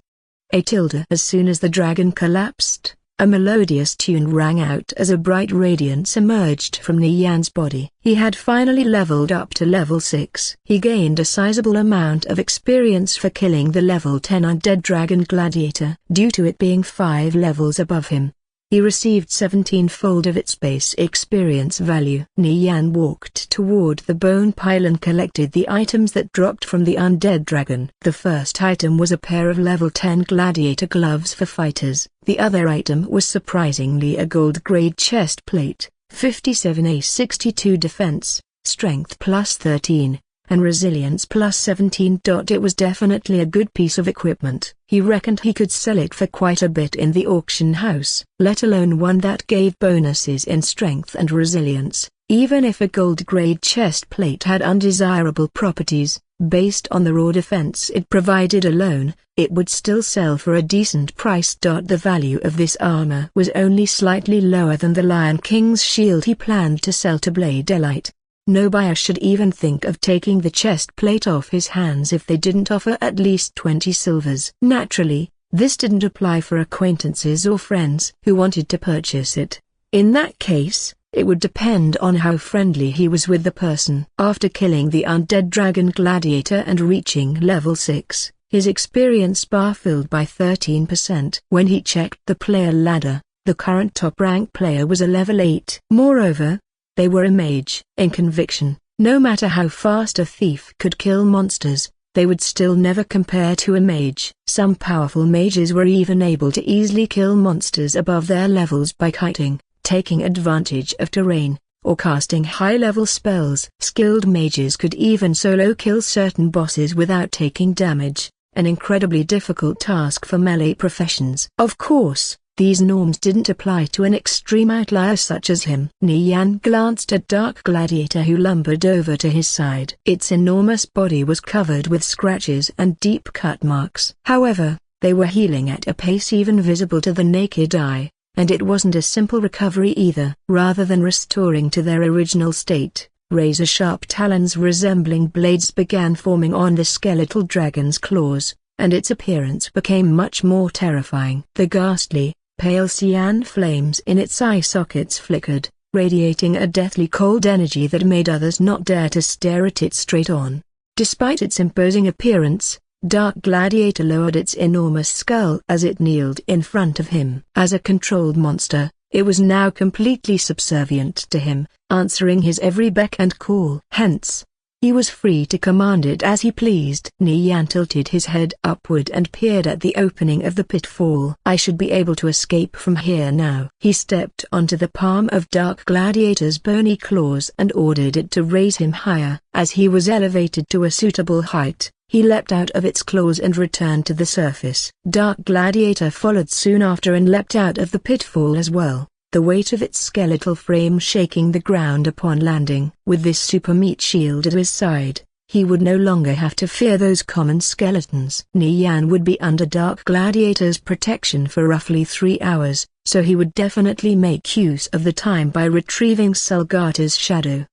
8-. As soon as the dragon collapsed, a melodious tune rang out as a bright radiance emerged from Nian's body. He had finally leveled up to level 6. He gained a sizable amount of experience for killing the level 10 undead dragon gladiator due to it being 5 levels above him. He received 17-fold of its base experience value. Nian walked toward the bone pile and collected the items that dropped from the undead dragon. The first item was a pair of level 10 gladiator gloves for fighters. The other item was surprisingly a gold-grade chest plate, 57 62 defense, strength plus 13, and resilience plus 17. It was definitely a good piece of equipment. He reckoned he could sell it for quite a bit in the auction house, let alone one that gave bonuses in strength and resilience. Even if a gold-grade chest plate had undesirable properties, based on the raw defense it provided alone, it would still sell for a decent price. The value of this armor was only slightly lower than the Lion King's shield he planned to sell to Blade Elite. No buyer should even think of taking the chest plate off his hands if they didn't offer at least 20 silvers. Naturally, this didn't apply for acquaintances or friends who wanted to purchase it. In that case, it would depend on how friendly he was with the person. After killing the undead dragon gladiator and reaching level 6, his experience bar filled by 13%. When he checked the player ladder, the current top-rank player was a level 8. Moreover, they were a mage. In conviction, no matter how fast a thief could kill monsters, they would still never compare to a mage. Some powerful mages were even able to easily kill monsters above their levels by kiting, taking advantage of terrain, or casting high-level spells. Skilled mages could even solo kill certain bosses without taking damage, an incredibly difficult task for melee professions. Of course, these norms didn't apply to an extreme outlier such as him. Nian glanced at Dark Gladiator, who lumbered over to his side. Its enormous body was covered with scratches and deep cut marks. However, they were healing at a pace even visible to the naked eye, and it wasn't a simple recovery either. Rather than restoring to their original state, razor-sharp talons resembling blades began forming on the skeletal dragon's claws, and its appearance became much more terrifying. The ghastly, pale cyan flames in its eye sockets flickered, radiating a deathly cold energy that made others not dare to stare at it straight on. Despite its imposing appearance, Dark Gladiator lowered its enormous skull as it kneeled in front of him. As a controlled monster, it was now completely subservient to him, answering his every beck and call. Hence, he was free to command it as he pleased. Nian tilted his head upward and peered at the opening of the pitfall. I should be able to escape from here now. He stepped onto the palm of Dark Gladiator's bony claws and ordered it to raise him higher. As he was elevated to a suitable height, he leapt out of its claws and returned to the surface. Dark Gladiator followed soon after and leapt out of the pitfall as well, the weight of its skeletal frame shaking the ground upon landing. With this super meat shield at his side, he would no longer have to fear those common skeletons. Nian would be under Dark Gladiator's protection for roughly 3 hours, so he would definitely make use of the time by retrieving Sulgata's shadow.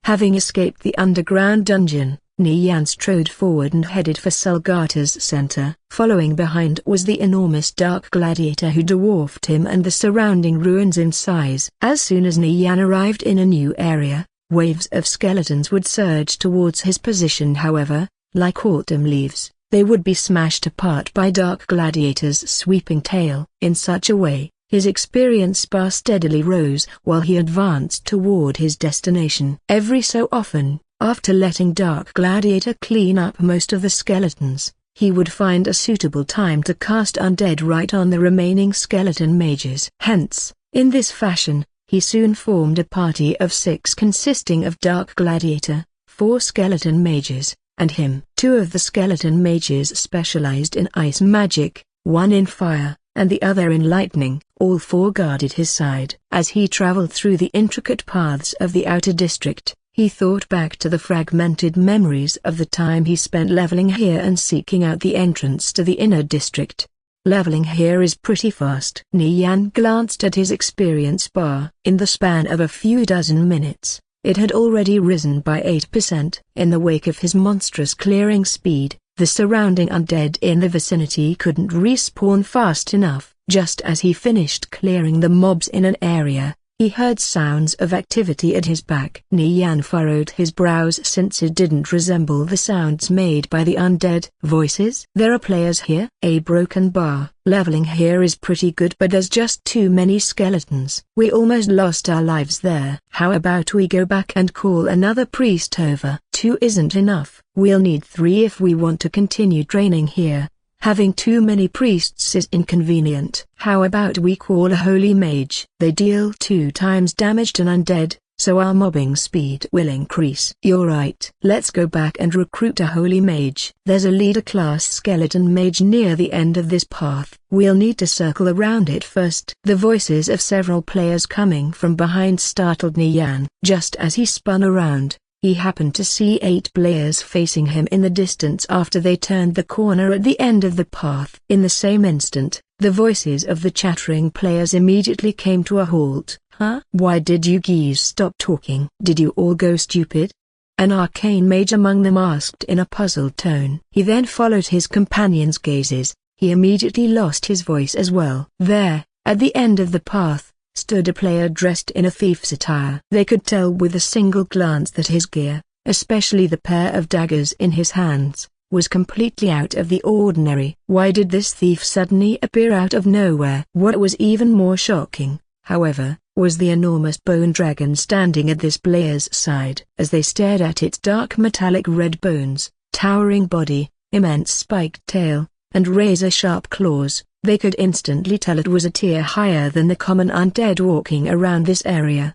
Having escaped the underground dungeon, Nian strode forward and headed for Sulgata's center. Following behind was the enormous Dark Gladiator, who dwarfed him and the surrounding ruins in size. As soon as Nian arrived in a new area, waves of skeletons would surge towards his position. However, like autumn leaves, they would be smashed apart by Dark Gladiator's sweeping tail. In such a way, his experience bar steadily rose while he advanced toward his destination. Every so often, after letting Dark Gladiator clean up most of the skeletons, he would find a suitable time to cast Undead right on the remaining skeleton mages. Hence, in this fashion, he soon formed a party of 6 consisting of Dark Gladiator, 4 skeleton mages, and him. 2 of the skeleton mages specialized in ice magic, 1 in fire, and the other in lightning. All 4 guarded his side. As he traveled through the intricate paths of the outer district, he thought back to the fragmented memories of the time he spent leveling here and seeking out the entrance to the inner district. Leveling here is pretty fast. Nian glanced at his experience bar. In the span of a few dozen minutes, it had already risen by 8%. In the wake of his monstrous clearing speed, the surrounding undead in the vicinity couldn't respawn fast enough. Just as he finished clearing the mobs in an area, he heard sounds of activity at his back. Nian furrowed his brows since it didn't resemble the sounds made by the undead. Voices? There are players here? A broken bar. Leveling here is pretty good, but there's just too many skeletons. We almost lost our lives there. How about we go back and call another priest over? 2 isn't enough. We'll need 3 if we want to continue training here. Having too many priests is inconvenient. How about we call a holy mage? They deal 2 times damage to undead, so our mobbing speed will increase. You're right. Let's go back and recruit a holy mage. There's a leader class skeleton mage near the end of this path. We'll need to circle around it first. The voices of several players coming from behind startled Nian. Just as he spun around, he happened to see 8 players facing him in the distance after they turned the corner at the end of the path. In the same instant, the voices of the chattering players immediately came to a halt. Huh? Why did you geese stop talking? Did you all go stupid? An arcane mage among them asked in a puzzled tone. He then followed his companion's gazes. He immediately lost his voice as well. There, at the end of the path, stood a player dressed in a thief's attire. They could tell with a single glance that his gear, especially the pair of daggers in his hands, was completely out of the ordinary. Why did this thief suddenly appear out of nowhere? What was even more shocking, however, was the enormous bone dragon standing at this player's side. As they stared at its dark metallic red bones, towering body, immense spiked tail, and razor-sharp claws, they could instantly tell it was a tier higher than the common undead walking around this area.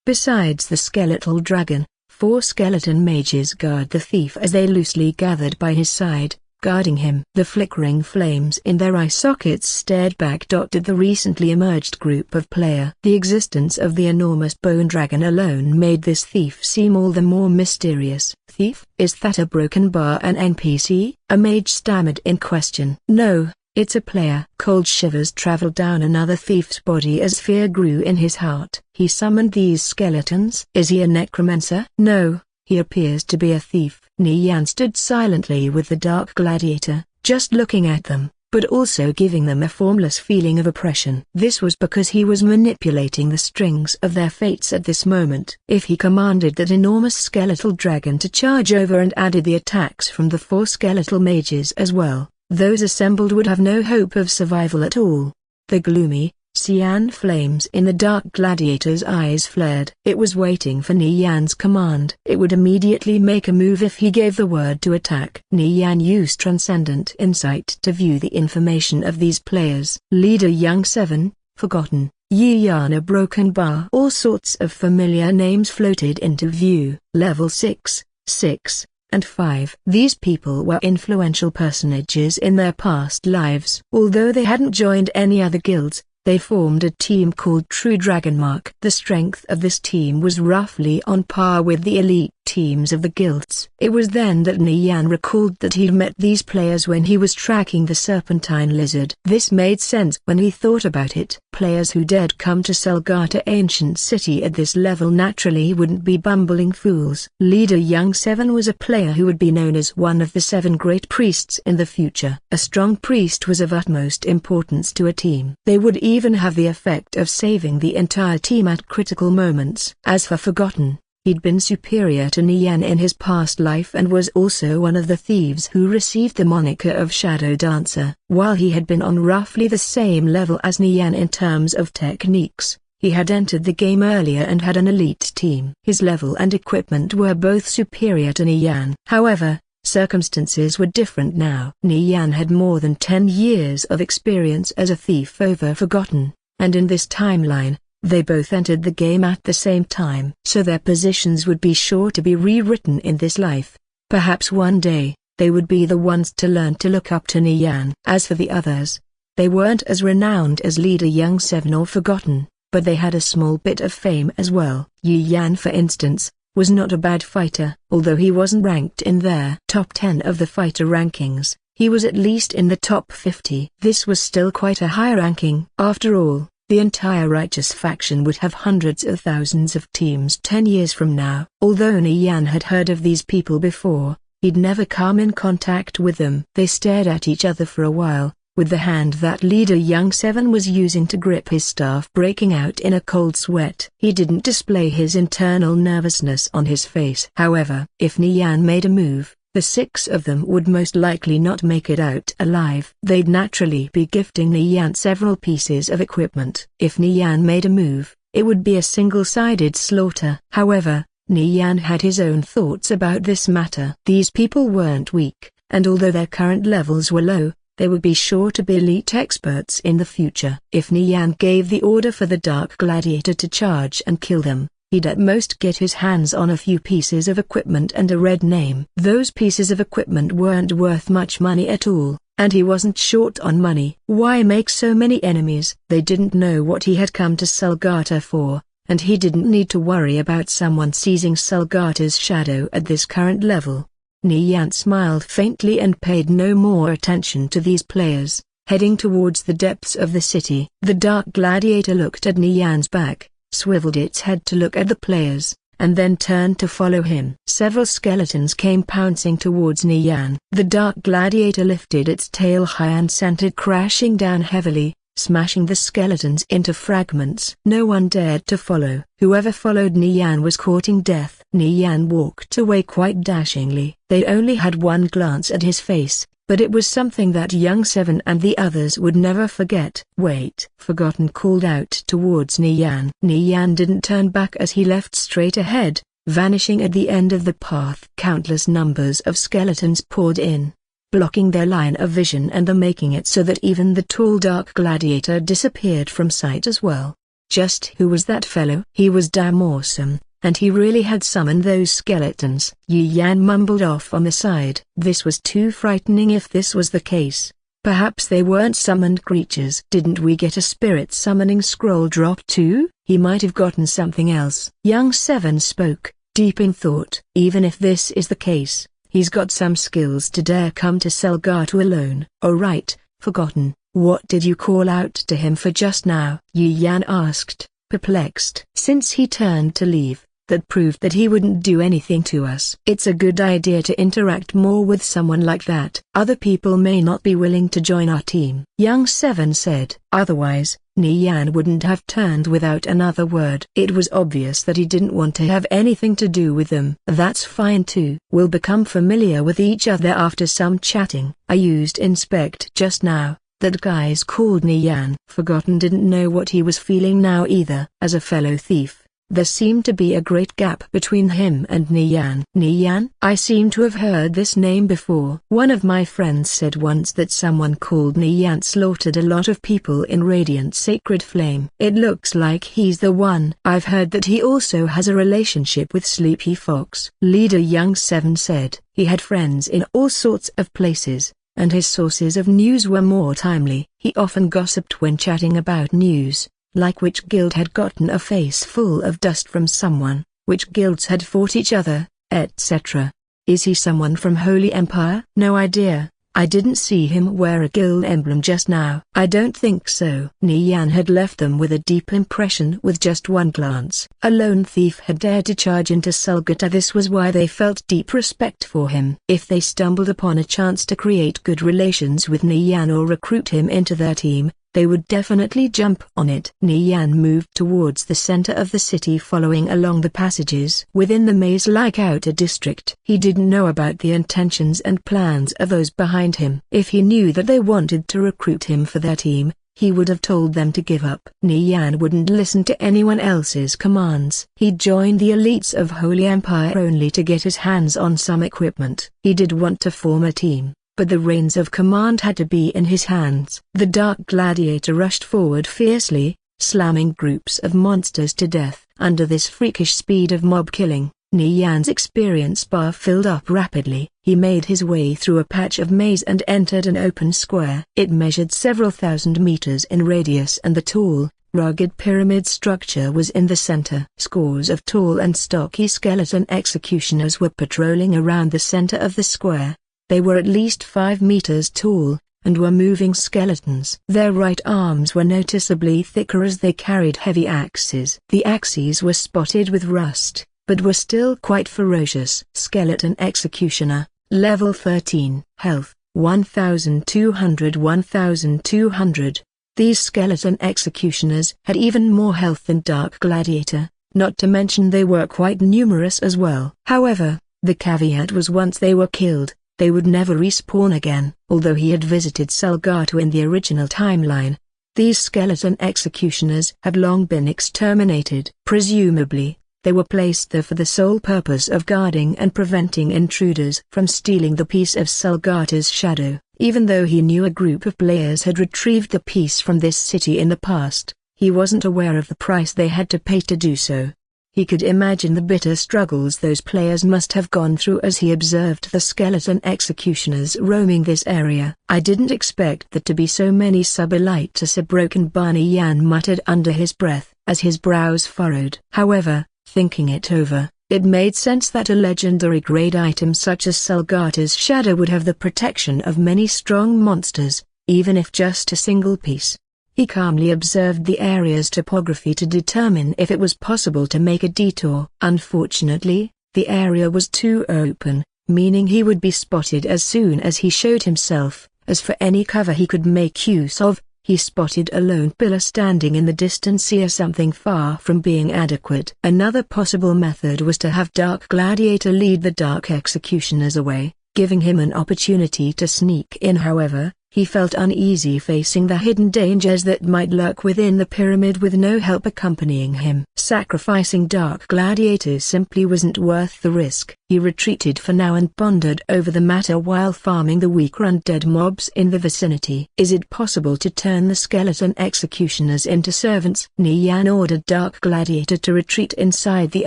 Besides the skeletal dragon, 4 skeleton mages guard the thief as they loosely gathered by his side, guarding him. The flickering flames in their eye sockets stared back at the recently emerged group of players. The existence of the enormous bone dragon alone made this thief seem all the more mysterious. "Thief, is that a broken bar, an NPC?" a mage stammered in question. "No, it's a player." Cold shivers traveled down another thief's body as fear grew in his heart. "He summoned these skeletons? Is he a necromancer?" "No, he appears to be a thief." Nian stood silently with the Dark Gladiator, just looking at them, but also giving them a formless feeling of oppression. This was because he was manipulating the strings of their fates at this moment. If he commanded that enormous skeletal dragon to charge over and added the attacks from the 4 skeletal mages as well, those assembled would have no hope of survival at all. The gloomy, cyan flames in the Dark Gladiator's eyes flared. It was waiting for Nian's command. It would immediately make a move if he gave the word to attack. Nian used transcendent insight to view the information of these players. Leader Young 7, Forgotten, Yi Yan, a broken bar. All sorts of familiar names floated into view. Level 6, 6, and 5. These people were influential personages in their past lives. Although they hadn't joined any other guilds, they formed a team called True Dragonmark. The strength of this team was roughly on par with the elite teams of the guilds. It was then that Nian recalled that he'd met these players when he was tracking the serpentine lizard. This made sense when he thought about it. Players who dared come to Selgata Ancient City at this level naturally wouldn't be bumbling fools. Leader Young 7 was a player who would be known as one of the 7 great priests in the future. A strong priest was of utmost importance to a team. They would even have the effect of saving the entire team at critical moments. As for Forgotten, he'd been superior to Nian in his past life and was also one of the thieves who received the moniker of Shadow Dancer. While he had been on roughly the same level as Nian in terms of techniques, he had entered the game earlier and had an elite team. His level and equipment were both superior to Nian. However, circumstances were different now. Nian had more than 10 years of experience as a thief over Forgotten, and in this timeline, they both entered the game at the same time. So their positions would be sure to be rewritten in this life. Perhaps one day, they would be the ones to learn to look up to Nian. As for the others, they weren't as renowned as Leader Young 7 or Forgotten, but they had a small bit of fame as well. Yi Yan, for instance, was not a bad fighter. Although he wasn't ranked in their top 10 of the fighter rankings, he was at least in the top 50. This was still quite a high ranking. After all, the entire Righteous faction would have hundreds of thousands of teams 10 years from now. Although Nian had heard of these people before, he'd never come in contact with them. They stared at each other for a while, with the hand that Leader Young 7 was using to grip his staff breaking out in a cold sweat. He didn't display his internal nervousness on his face. However, if Nian made a move, the 6 of them would most likely not make it out alive. They'd naturally be gifting Nian several pieces of equipment. If Nian made a move, it would be a single-sided slaughter. However, Nian had his own thoughts about this matter. These people weren't weak, and although their current levels were low, they would be sure to be elite experts in the future. If Nian gave the order for the Dark Gladiator to charge and kill them, he'd at most get his hands on a few pieces of equipment and a red name. Those pieces of equipment weren't worth much money at all, and he wasn't short on money. Why make so many enemies? They didn't know what he had come to Selgata for, and he didn't need to worry about someone seizing Selgata's shadow at this current level. Nian smiled faintly and paid no more attention to these players, heading towards the depths of the city. The Dark Gladiator looked at Nian's back, swiveled its head to look at the players, and then turned to follow him. Several skeletons came pouncing towards Nian. The Dark Gladiator lifted its tail high and sent it crashing down heavily, smashing the skeletons into fragments. No one dared to follow. Whoever followed Nian was courting death. Nian walked away quite dashingly. They only had one glance at his face, but it was something that Young 7 and the others would never forget. "Wait!" Forgotten called out towards Nian. Nian didn't turn back as he left straight ahead, vanishing at the end of the path. Countless numbers of skeletons poured in, blocking their line of vision and making it so that even the tall Dark Gladiator disappeared from sight as well. Just who was that fellow? He was damn awesome, and he really had summoned those skeletons. Yi Yan mumbled off on the side. This was too frightening if this was the case. Perhaps they weren't summoned creatures. Didn't we get a spirit summoning scroll drop too? He might have gotten something else. Young Seven spoke, deep in thought. Even if this is the case, he's got some skills to dare come to Selgatu alone. Oh right, forgotten. What did you call out to him for just now? Yi Yan asked, perplexed. Since he turned to leave, that proved that he wouldn't do anything to us. It's a good idea to interact more with someone like that. Other people may not be willing to join our team. Young Seven said. Otherwise, Nian wouldn't have turned without another word. It was obvious that he didn't want to have anything to do with them. That's fine too. We'll become familiar with each other after some chatting. I used inspect just now. That guy's called Nian. Forgotten didn't know what he was feeling now either. As a fellow thief, there seemed to be a great gap between him and Nian. Nian? I seem to have heard this name before. One of my friends said once that someone called Nian slaughtered a lot of people in Radiant Sacred Flame. It looks like he's the one. I've heard that he also has a relationship with Sleepy Fox. Leader Young Seven said he had friends in all sorts of places, and his sources of news were more timely. He often gossiped when chatting about news, like which guild had gotten a face full of dust from someone, which guilds had fought each other, etc. Is he someone from Holy Empire? No idea. I didn't see him wear a guild emblem just now. I don't think so. Nian had left them with a deep impression with just one glance. A lone thief had dared to charge into Sulgata. This was why they felt deep respect for him. If they stumbled upon a chance to create good relations with Nian or recruit him into their team, they would definitely jump on it. Nian moved towards the center of the city, following along the passages within the maze-like outer district. He didn't know about the intentions and plans of those behind him. If he knew that they wanted to recruit him for their team, he would have told them to give up. Nian wouldn't listen to anyone else's commands. He joined the elites of Holy Empire only to get his hands on some equipment. He did want to form a team, but the reins of command had to be in his hands. The Dark Gladiator rushed forward fiercely, slamming groups of monsters to death. Under this freakish speed of mob killing, Nian's experience bar filled up rapidly. He made his way through a patch of maze and entered an open square. It measured several thousand meters in radius, and the tall, rugged pyramid structure was in the center. Scores of tall and stocky skeleton executioners were patrolling around the center of the square. They were at least 5 meters tall, and were moving skeletons. Their right arms were noticeably thicker as they carried heavy axes. The axes were spotted with rust, but were still quite ferocious. Skeleton Executioner, Level 13. Health, 1200. 1200. These skeleton executioners had even more health than Dark Gladiator, not to mention they were quite numerous as well. However, the caveat was once they were killed, they would never respawn again. Although he had visited Sulgatu in the original timeline, these skeleton executioners had long been exterminated. Presumably, they were placed there for the sole purpose of guarding and preventing intruders from stealing the piece of Sulgata's shadow. Even though he knew a group of players had retrieved the piece from this city in the past, he wasn't aware of the price they had to pay to do so. He could imagine the bitter struggles those players must have gone through as he observed the skeleton executioners roaming this area. I didn't expect there to be so many sub-elites. A broken Barney Yan muttered under his breath, as his brows furrowed. However, thinking it over, it made sense that a legendary grade item such as Sulgata's shadow would have the protection of many strong monsters, even if just a single piece. He calmly observed the area's topography to determine if it was possible to make a detour. Unfortunately, the area was too open, meaning he would be spotted as soon as he showed himself. As for any cover he could make use of, he spotted a lone pillar standing in the distance here, something far from being adequate. Another possible method was to have Dark Gladiator lead the Dark Executioners away, giving him an opportunity to sneak in. However, He felt uneasy facing the hidden dangers that might lurk within the pyramid with no help accompanying him. Sacrificing Dark Gladiator simply wasn't worth the risk. He retreated for now and pondered over the matter while farming the weaker undead mobs in the vicinity. Is it possible to turn the skeleton executioners into servants? Nian ordered Dark Gladiator to retreat inside the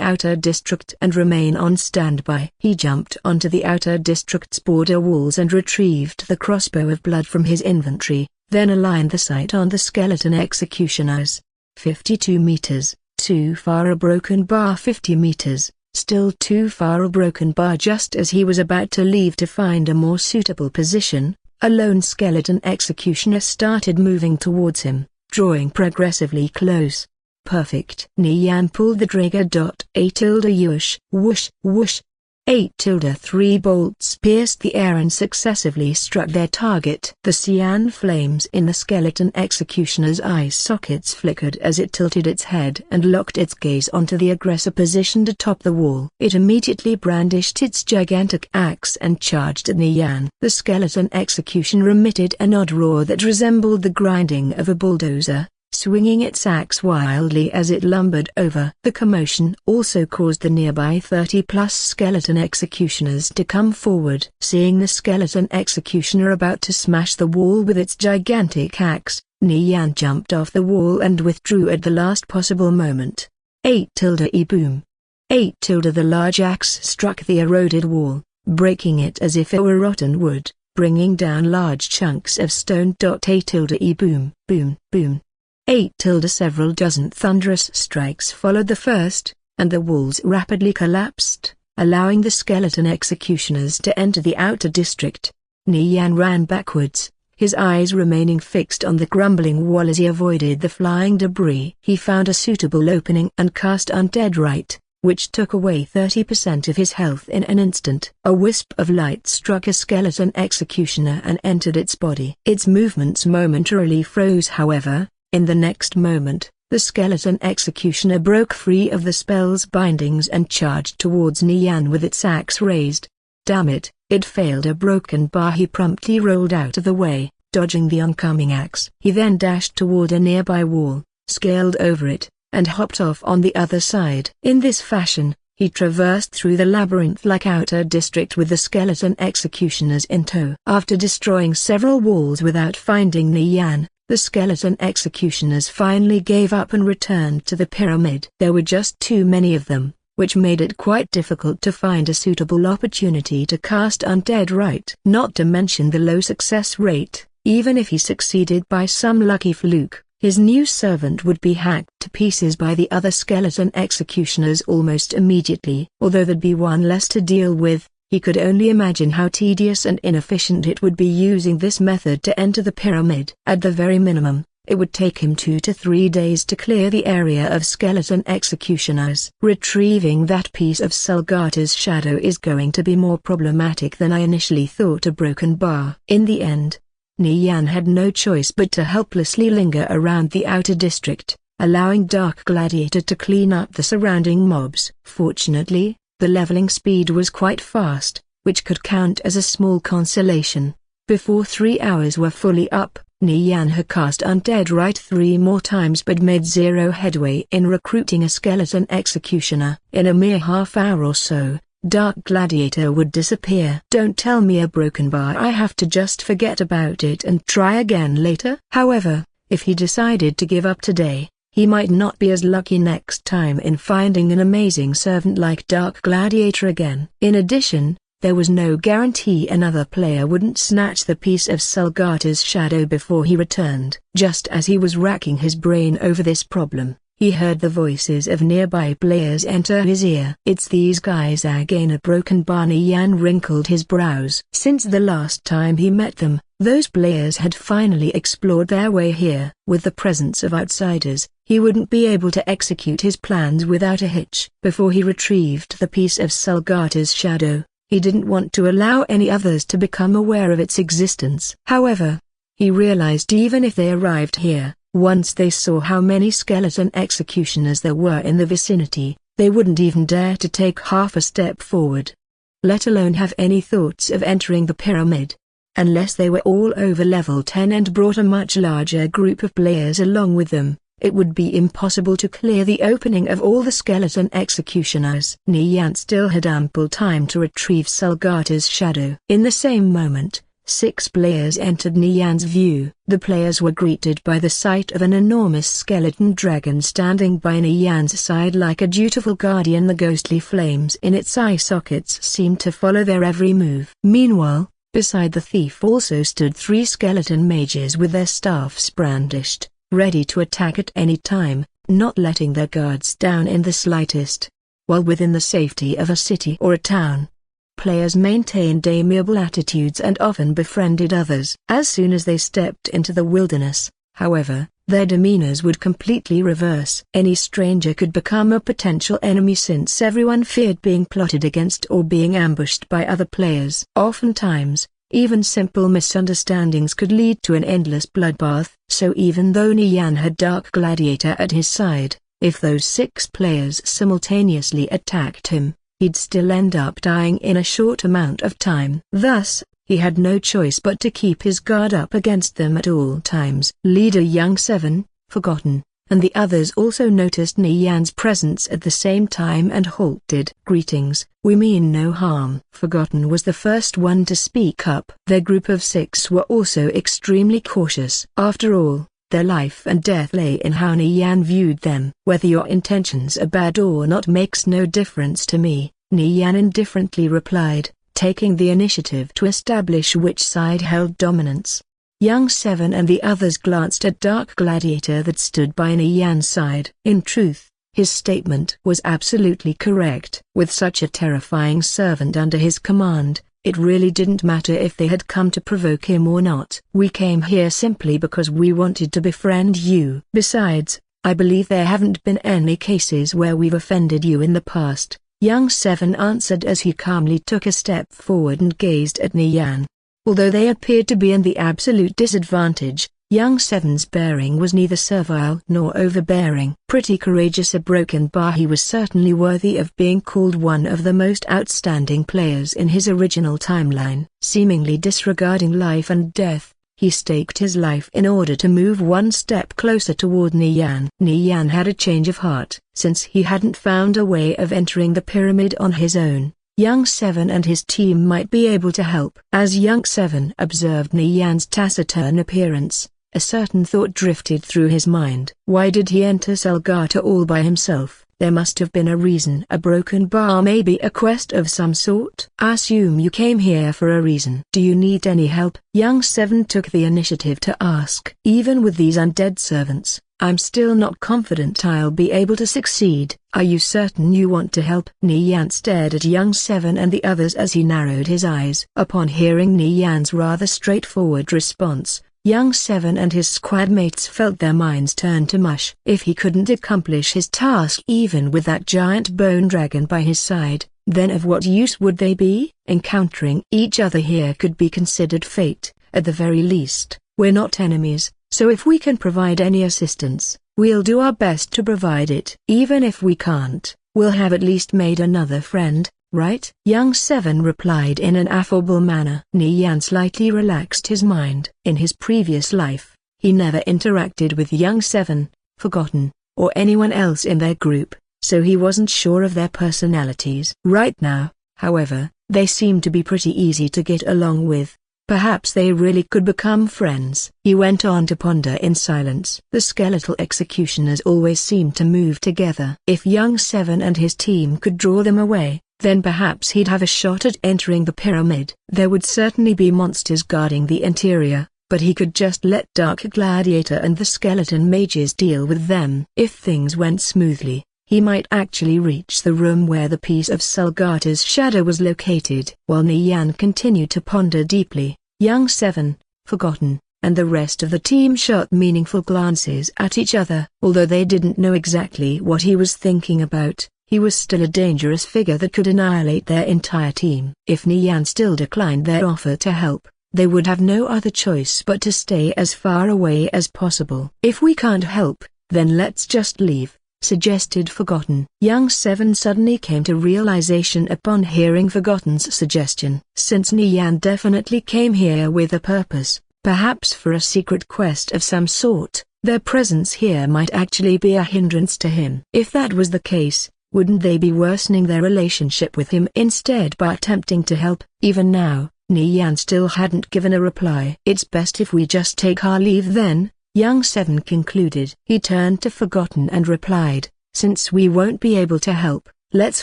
outer district and remain on standby. He jumped onto the outer district's border walls and retrieved the crossbow of blood from his inventory, then aligned the sight on the skeleton executioners. 52 meters, too far. A broken bar. 50 meters, still too far. A broken bar. Just as he was about to leave to find a more suitable position, a lone skeleton executioner started moving towards him, drawing progressively close. Perfect. Nian pulled the trigger. A tilde whoosh, whoosh, whoosh. 8 tilde 3 bolts pierced the air and successively struck their target. The cyan flames in the skeleton executioner's eye sockets flickered as it tilted its head and locked its gaze onto the aggressor positioned atop the wall. It immediately brandished its gigantic axe and charged at Nian. The skeleton executioner emitted an odd roar that resembled the grinding of a bulldozer, swinging its axe wildly as it lumbered over. The commotion also caused the nearby 30-plus skeleton executioners to come forward. Seeing the skeleton executioner about to smash the wall with its gigantic axe, Nian jumped off the wall and withdrew at the last possible moment. 8 tilde e boom. 8 tilde. The large axe struck the eroded wall, breaking it as if it were rotten wood, bringing down large chunks of stone. 8 tilde e boom, boom, boom. 8 tilde. Several dozen thunderous strikes followed the first, and the walls rapidly collapsed, allowing the skeleton executioners to enter the outer district. Nian ran backwards, his eyes remaining fixed on the crumbling wall as he avoided the flying debris. He found a suitable opening and cast Undead Rite, which took away 30% of his health in an instant. A wisp of light struck a skeleton executioner and entered its body. Its movements momentarily froze. However, in the next moment, the skeleton executioner broke free of the spell's bindings and charged towards Nian with its axe raised. Damn it, it failed. A broken bar. He promptly rolled out of the way, dodging the oncoming axe. He then dashed toward a nearby wall, scaled over it, and hopped off on the other side. In this fashion, he traversed through the labyrinth-like outer district with the skeleton executioners in tow. After destroying several walls without finding Nian, the skeleton executioners finally gave up and returned to the pyramid. There were just too many of them, which made it quite difficult to find a suitable opportunity to cast Undead Rite. Not to mention the low success rate. Even if he succeeded by some lucky fluke, his new servant would be hacked to pieces by the other skeleton executioners almost immediately. Although there'd be one less to deal with, he could only imagine how tedious and inefficient it would be using this method to enter the pyramid. At the very minimum, it would take him 2 to 3 days to clear the area of skeleton executioners. Retrieving that piece of Sulgata's shadow is going to be more problematic than I initially thought. A broken bar. In the end, Nian had no choice but to helplessly linger around the outer district, allowing Dark Gladiator to clean up the surrounding mobs. Fortunately, the leveling speed was quite fast, which could count as a small consolation. Before 3 hours were fully up, Nian had cast Undead Rite 3 more times but made zero headway in recruiting a skeleton executioner. In a mere half hour or so, Dark Gladiator would disappear. Don't tell me a broken bar. I have to just forget about it and try again later. However, if he decided to give up today, he might not be as lucky next time in finding an amazing servant like Dark Gladiator again. In addition, there was no guarantee another player wouldn't snatch the piece of Sulgata's shadow before he returned. Just as he was racking his brain over this problem, he heard the voices of nearby players enter his ear. It's these guys again. A broken bar. Nian wrinkled his brows. Since the last time he met them, those players had finally explored their way here. With the presence of outsiders, he wouldn't be able to execute his plans without a hitch. Before he retrieved the piece of Sulgata's shadow, he didn't want to allow any others to become aware of its existence. However, he realized even if they arrived here, once they saw how many skeleton executioners there were in the vicinity, they wouldn't even dare to take half a step forward, let alone have any thoughts of entering the pyramid. Unless they were all over level 10 and brought a much larger group of players along with them, it would be impossible to clear the opening of all the skeleton executioners. Nian still had ample time to retrieve Salgata's shadow. In the same moment, 6 players entered Nian's view. The players were greeted by the sight of an enormous skeleton dragon standing by Nian's side like a dutiful guardian. The ghostly flames in its eye sockets seemed to follow their every move. Meanwhile, beside the thief also stood 3 skeleton mages with their staffs brandished, ready to attack at any time, not letting their guards down in the slightest. While within the safety of a city or a town, players maintained amiable attitudes and often befriended others. As soon as they stepped into the wilderness, however, their demeanors would completely reverse. Any stranger could become a potential enemy since everyone feared being plotted against or being ambushed by other players. Oftentimes, even simple misunderstandings could lead to an endless bloodbath. So even though Nian had Dark Gladiator at his side, if those 6 players simultaneously attacked him, he'd still end up dying in a short amount of time. Thus, he had no choice but to keep his guard up against them at all times. Leader Young 7, Forgotten, and the others also noticed Nian's presence at the same time and halted. "Greetings, we mean no harm." Forgotten was the first one to speak up. Their group of 6 were also extremely cautious. After all, their life and death lay in how Nian viewed them. "Whether your intentions are bad or not makes no difference to me," Nian indifferently replied, taking the initiative to establish which side held dominance. Young 7 and the others glanced at Dark Gladiator that stood by Nian's side. In truth, his statement was absolutely correct. With such a terrifying servant under his command, it really didn't matter if they had come to provoke him or not. "We came here simply because we wanted to befriend you. Besides, I believe there haven't been any cases where we've offended you in the past," Young 7 answered as he calmly took a step forward and gazed at Nian. Although they appeared to be in the absolute disadvantage, Young 7's bearing was neither servile nor overbearing. Pretty courageous. A broken bar. He was certainly worthy of being called one of the most outstanding players in his original timeline. Seemingly disregarding life and death, he staked his life in order to move one step closer toward Nian. Nian had a change of heart. Since he hadn't found a way of entering the pyramid on his own, Young 7 and his team might be able to help. As Young 7 observed Nian's taciturn appearance, a certain thought drifted through his mind. Why did he enter Salgata all by himself? There must have been a reason. A broken bar, maybe a quest of some sort. "I assume you came here for a reason. Do you need any help?" Young 7 took the initiative to ask. "Even with these undead servants, I'm still not confident I'll be able to succeed." "Are you certain you want to help?" Nian stared at Young 7 and the others as he narrowed his eyes. Upon hearing Nian's rather straightforward response, Young 7 and his squad mates felt their minds turn to mush. If he couldn't accomplish his task even with that giant bone dragon by his side, then of what use would they be? Encountering each other here could be considered fate. At the very least, we're not enemies, so if we can provide any assistance, we'll do our best to provide it. Even if we can't, we'll have at least made another friend, right? Young 7 replied in an affable manner. Nian slightly relaxed his mind. In his previous life, he never interacted with Young 7, Forgotten, or anyone else in their group, so he wasn't sure of their personalities. Right now, however, they seemed to be pretty easy to get along with. Perhaps they really could become friends. He went on to ponder in silence. The skeletal executioners always seemed to move together. If Young 7 and his team could draw them away, then perhaps he'd have a shot at entering the pyramid. There would certainly be monsters guarding the interior, but he could just let Dark Gladiator and the skeleton mages deal with them. If things went smoothly, he might actually reach the room where the piece of Salgata's shadow was located. While Nian continued to ponder deeply, Young 7, Forgotten, and the rest of the team shot meaningful glances at each other. Although they didn't know exactly what he was thinking about, he was still a dangerous figure that could annihilate their entire team. If Nian still declined their offer to help, they would have no other choice but to stay as far away as possible. "If we can't help, then let's just leave," suggested Forgotten. Young Seven suddenly came to realization upon hearing Forgotten's suggestion. Since Nian definitely came here with a purpose, perhaps for a secret quest of some sort, their presence here might actually be a hindrance to him. If that was the case, wouldn't they be worsening their relationship with him instead by attempting to help? Even now, Nian still hadn't given a reply. It's best if we just take our leave then, Young Seven concluded. He turned to Forgotten and replied, since we won't be able to help, let's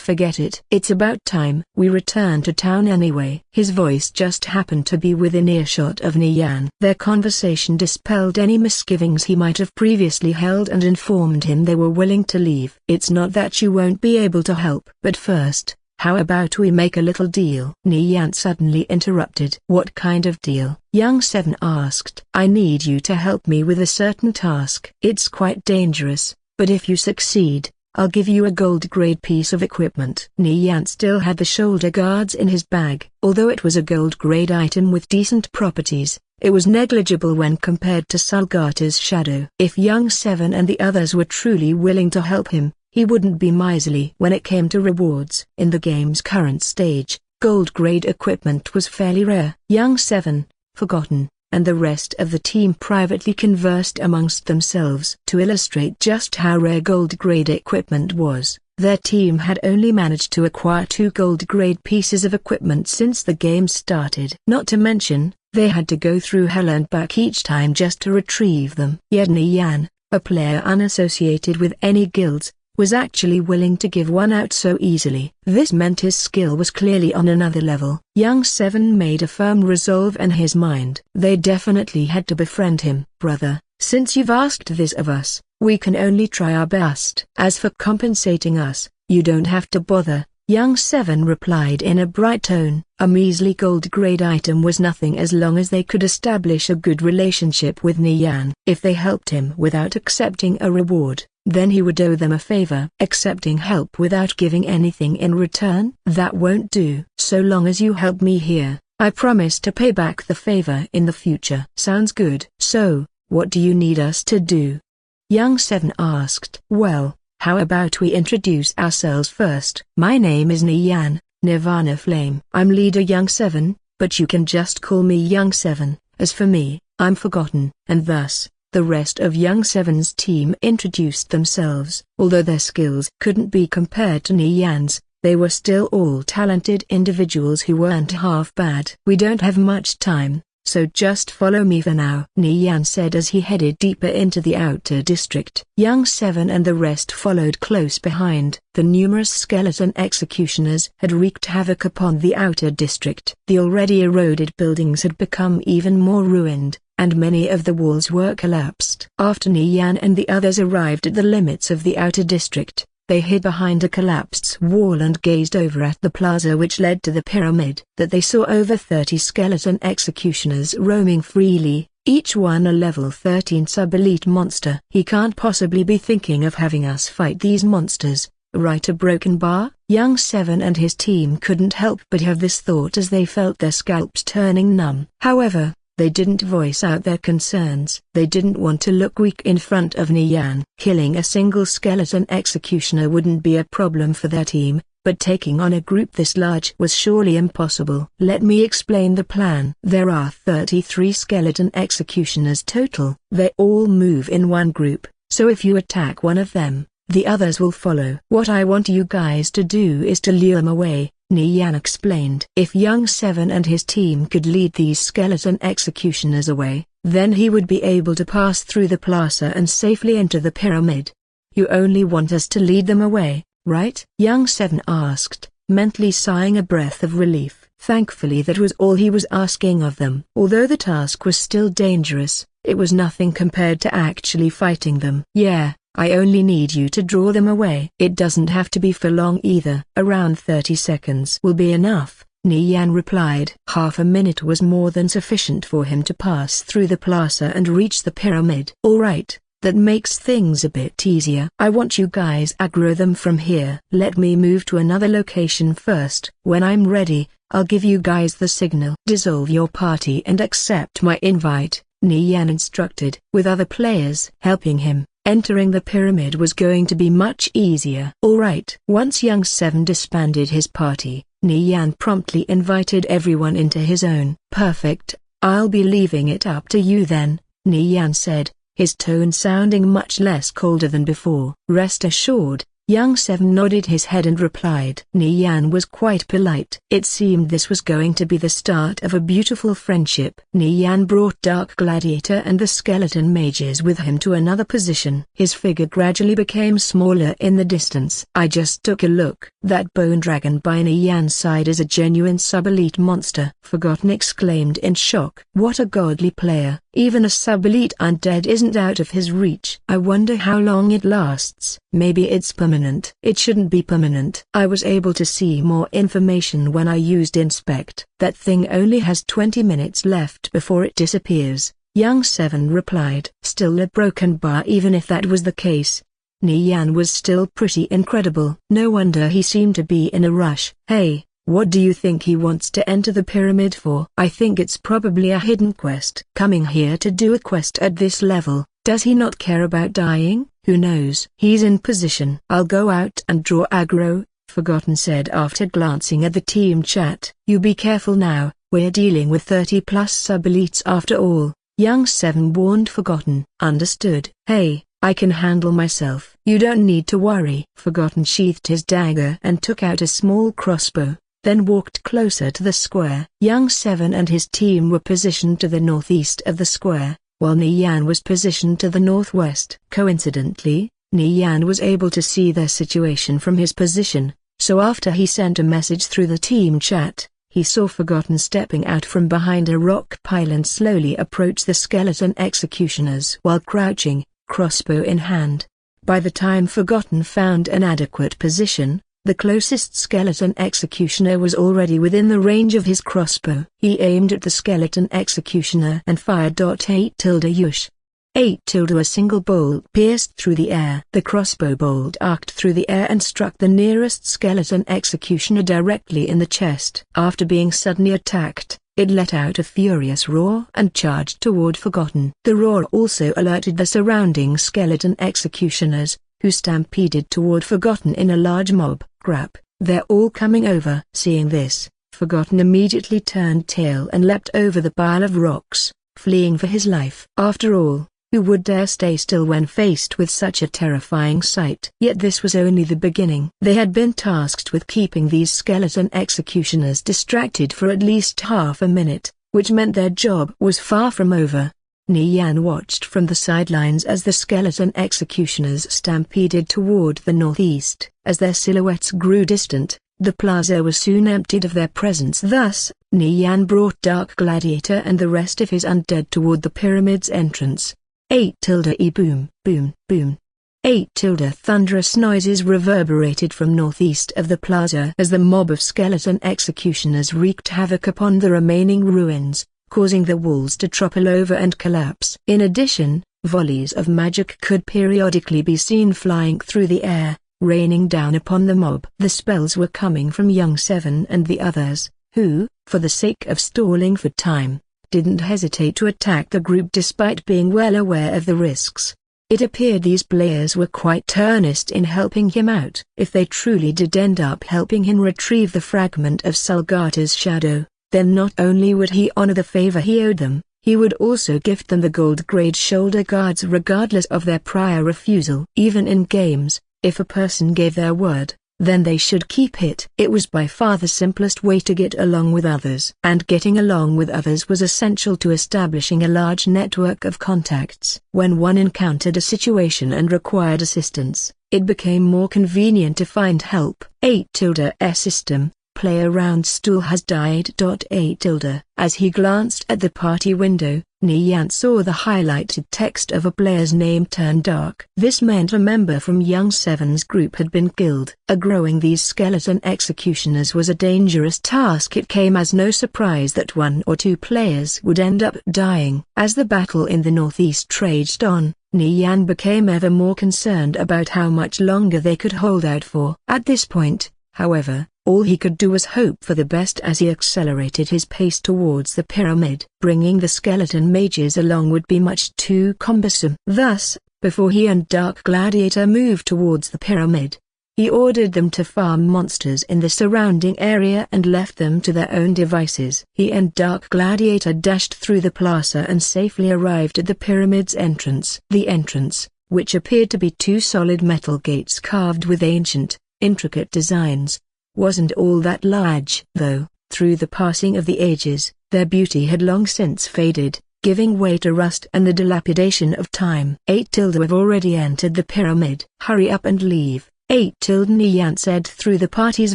forget it. It's about time we return to town anyway. His voice just happened to be within earshot of Nian. Their conversation dispelled any misgivings he might have previously held and informed him they were willing to leave. It's not that you won't be able to help. But first, how about we make a little deal? Nian suddenly interrupted. What kind of deal? Young Seven asked. I need you to help me with a certain task. It's quite dangerous, but if you succeed, I'll give you a gold-grade piece of equipment. Nian still had the shoulder guards in his bag. Although it was a gold-grade item with decent properties, it was negligible when compared to Sulgata's shadow. If Young Seven and the others were truly willing to help him, he wouldn't be miserly when it came to rewards. In the game's current stage, gold-grade equipment was fairly rare. Young Seven, Forgotten, and the rest of the team privately conversed amongst themselves. To illustrate just how rare gold-grade equipment was, their team had only managed to acquire 2 gold-grade pieces of equipment since the game started. Not to mention, they had to go through hell and back each time just to retrieve them. Yet Nian, a player unassociated with any guilds, was actually willing to give one out so easily. This meant his skill was clearly on another level. Young Seven made a firm resolve in his mind. They definitely had to befriend him. Brother, since you've asked this of us, we can only try our best. As for compensating us, you don't have to bother, Young Seven replied in a bright tone. A measly gold-grade item was nothing as long as they could establish a good relationship with Nian. If they helped him without accepting a reward, then he would owe them a favor. Accepting help without giving anything in return? That won't do. So long as you help me here, I promise to pay back the favor in the future. Sounds good. So, what do you need us to do? Young Seven asked. Well, how about we introduce ourselves first? My name is Nian, Nirvana Flame. I'm leader Young Seven, but you can just call me Young Seven. As for me, I'm Forgotten. And thus, the rest of Young Seven's team introduced themselves. Although their skills couldn't be compared to Nian's, they were still all talented individuals who weren't half bad. We don't have much time, so just follow me for now, Nian said as he headed deeper into the outer district. Young Seven and the rest followed close behind. The numerous skeleton executioners had wreaked havoc upon the outer district. The already eroded buildings had become even more ruined, and many of the walls were collapsed. After Nian and the others arrived at the limits of the outer district, they hid behind a collapsed wall and gazed over at the plaza which led to the pyramid. That they saw over 30 skeleton executioners roaming freely, each one a level 13 sub-elite monster. He can't possibly be thinking of having us fight these monsters, right? A broken bar? Young Seven and his team couldn't help but have this thought as they felt their scalps turning numb. However, they didn't voice out their concerns. They didn't want to look weak in front of Nian. Killing a single skeleton executioner wouldn't be a problem for their team, but taking on a group this large was surely impossible. Let me explain the plan. There are 33 skeleton executioners total. They all move in one group, so if you attack one of them, the others will follow. What I want you guys to do is to lure them away, Nian explained. If Young Seven and his team could lead these skeleton executioners away, then he would be able to pass through the plaza and safely enter the pyramid. You only want us to lead them away, right? Young Seven asked, mentally sighing a breath of relief. Thankfully that was all he was asking of them. Although the task was still dangerous, it was nothing compared to actually fighting them. Yeah, I only need you to draw them away. It doesn't have to be for long either. Around 30 seconds will be enough, Nian replied. Half a minute was more than sufficient for him to pass through the plaza and reach the pyramid. Alright, that makes things a bit easier. I want you guys aggro them from here. Let me move to another location first. When I'm ready, I'll give you guys the signal. Dissolve your party and accept my invite, Nian instructed. With other players helping him, Entering the pyramid was going to be much easier. Alright. Once Young 7 disbanded his party, Nian promptly invited everyone into his own. Perfect, I'll be leaving it up to you then, Nian said, his tone sounding much less colder than before. Rest assured, Young 7 nodded his head and replied. Nian was quite polite. It seemed this was going to be the start of a beautiful friendship. Nian brought Dark Gladiator and the skeleton mages with him to another position. His figure gradually became smaller in the distance. I just took a look. That bone dragon by Nian's side is a genuine sub-elite monster. Forgotten exclaimed in shock. What a godly player. Even a sub-elite undead isn't out of his reach. I wonder how long it lasts. Maybe it's permanent. It shouldn't be permanent. I was able to see more information when I used Inspect. That thing only has 20 minutes left before it disappears, Young 7 replied. Still a broken bar. Even if that was the case, Nian was still pretty incredible. No wonder he seemed to be in a rush. Hey, what do you think he wants to enter the pyramid for? I think it's probably a hidden quest. Coming here to do a quest at this level, does he not care about dying? Who knows? He's in position. I'll go out and draw aggro, Forgotten said after glancing at the team chat. You be careful now, we're dealing with 30+ sub-elites after all, Young 7 warned Forgotten. Understood. Hey, I can handle myself. You don't need to worry. Forgotten sheathed his dagger and took out a small crossbow, then walked closer to the square. Young 7 and his team were positioned to the northeast of the square, while Nian was positioned to the northwest. Coincidentally, Nian was able to see their situation from his position, so after he sent a message through the team chat, he saw Forgotten stepping out from behind a rock pile and slowly approach the skeleton executioners while crouching, crossbow in hand. By the time Forgotten found an adequate position, the closest skeleton executioner was already within the range of his crossbow. He aimed at the skeleton executioner and fired. 8 tilde yush. 8 tilde. A single bolt pierced through the air. The crossbow bolt arced through the air and struck the nearest skeleton executioner directly in the chest. After being suddenly attacked, it let out a furious roar and charged toward Forgotten. The roar also alerted the surrounding skeleton executioners, who stampeded toward Forgotten in a large mob. Crap, they're all coming over. Seeing this, Forgotten immediately turned tail and leapt over the pile of rocks, fleeing for his life. After all, who would dare stay still when faced with such a terrifying sight? Yet this was only the beginning. They had been tasked with keeping these skeleton executioners distracted for at least half a minute, which meant their job was far from over. Nian watched from the sidelines as the skeleton executioners stampeded toward the northeast. As their silhouettes grew distant, the plaza was soon emptied of their presence. Thus, Nian brought Dark Gladiator and the rest of his undead toward the pyramid's entrance. 8 tilde e boom, boom, boom. 8 tilde. Thunderous noises reverberated from northeast of the plaza as the mob of skeleton executioners wreaked havoc upon the remaining ruins, causing the walls to topple over and collapse. In addition, volleys of magic could periodically be seen flying through the air, raining down upon the mob. The spells were coming from Young 7 and the others, who, for the sake of stalling for time, didn't hesitate to attack the group despite being well aware of the risks. It appeared these players were quite earnest in helping him out. If they truly did end up helping him retrieve the fragment of Sulgata's shadow, then not only would he honor the favor he owed them, he would also gift them the gold-grade shoulder guards regardless of their prior refusal. Even in games, if a person gave their word, then they should keep it. It was by far the simplest way to get along with others. And getting along with others was essential to establishing a large network of contacts. When one encountered a situation and required assistance, it became more convenient to find help. 8 tilde. System. Player round stool has died. 8 tilde. As he glanced at the party window, Nian saw the highlighted text of a player's name turn dark. This meant a member from Young 7's group had been killed. Aggrowing these skeleton executioners was a dangerous task. It came as no surprise that 1 or 2 players would end up dying. As the battle in the northeast raged on, Nian became ever more concerned about how much longer they could hold out for. At this point, however, all he could do was hope for the best as he accelerated his pace towards the pyramid. Bringing the skeleton mages along would be much too cumbersome. Thus, before he and Dark Gladiator moved towards the pyramid. He ordered them to farm monsters in the surrounding area and left them to their own devices. He and Dark Gladiator dashed through the plaza and safely arrived at the pyramid's entrance. The entrance, which appeared to be two solid metal gates carved with ancient, intricate designs, wasn't all that large. Though, through the passing of the ages, their beauty had long since faded, giving way to rust and the dilapidation of time. 8 have already entered the pyramid. Hurry up and leave, 8 Nian said through the party's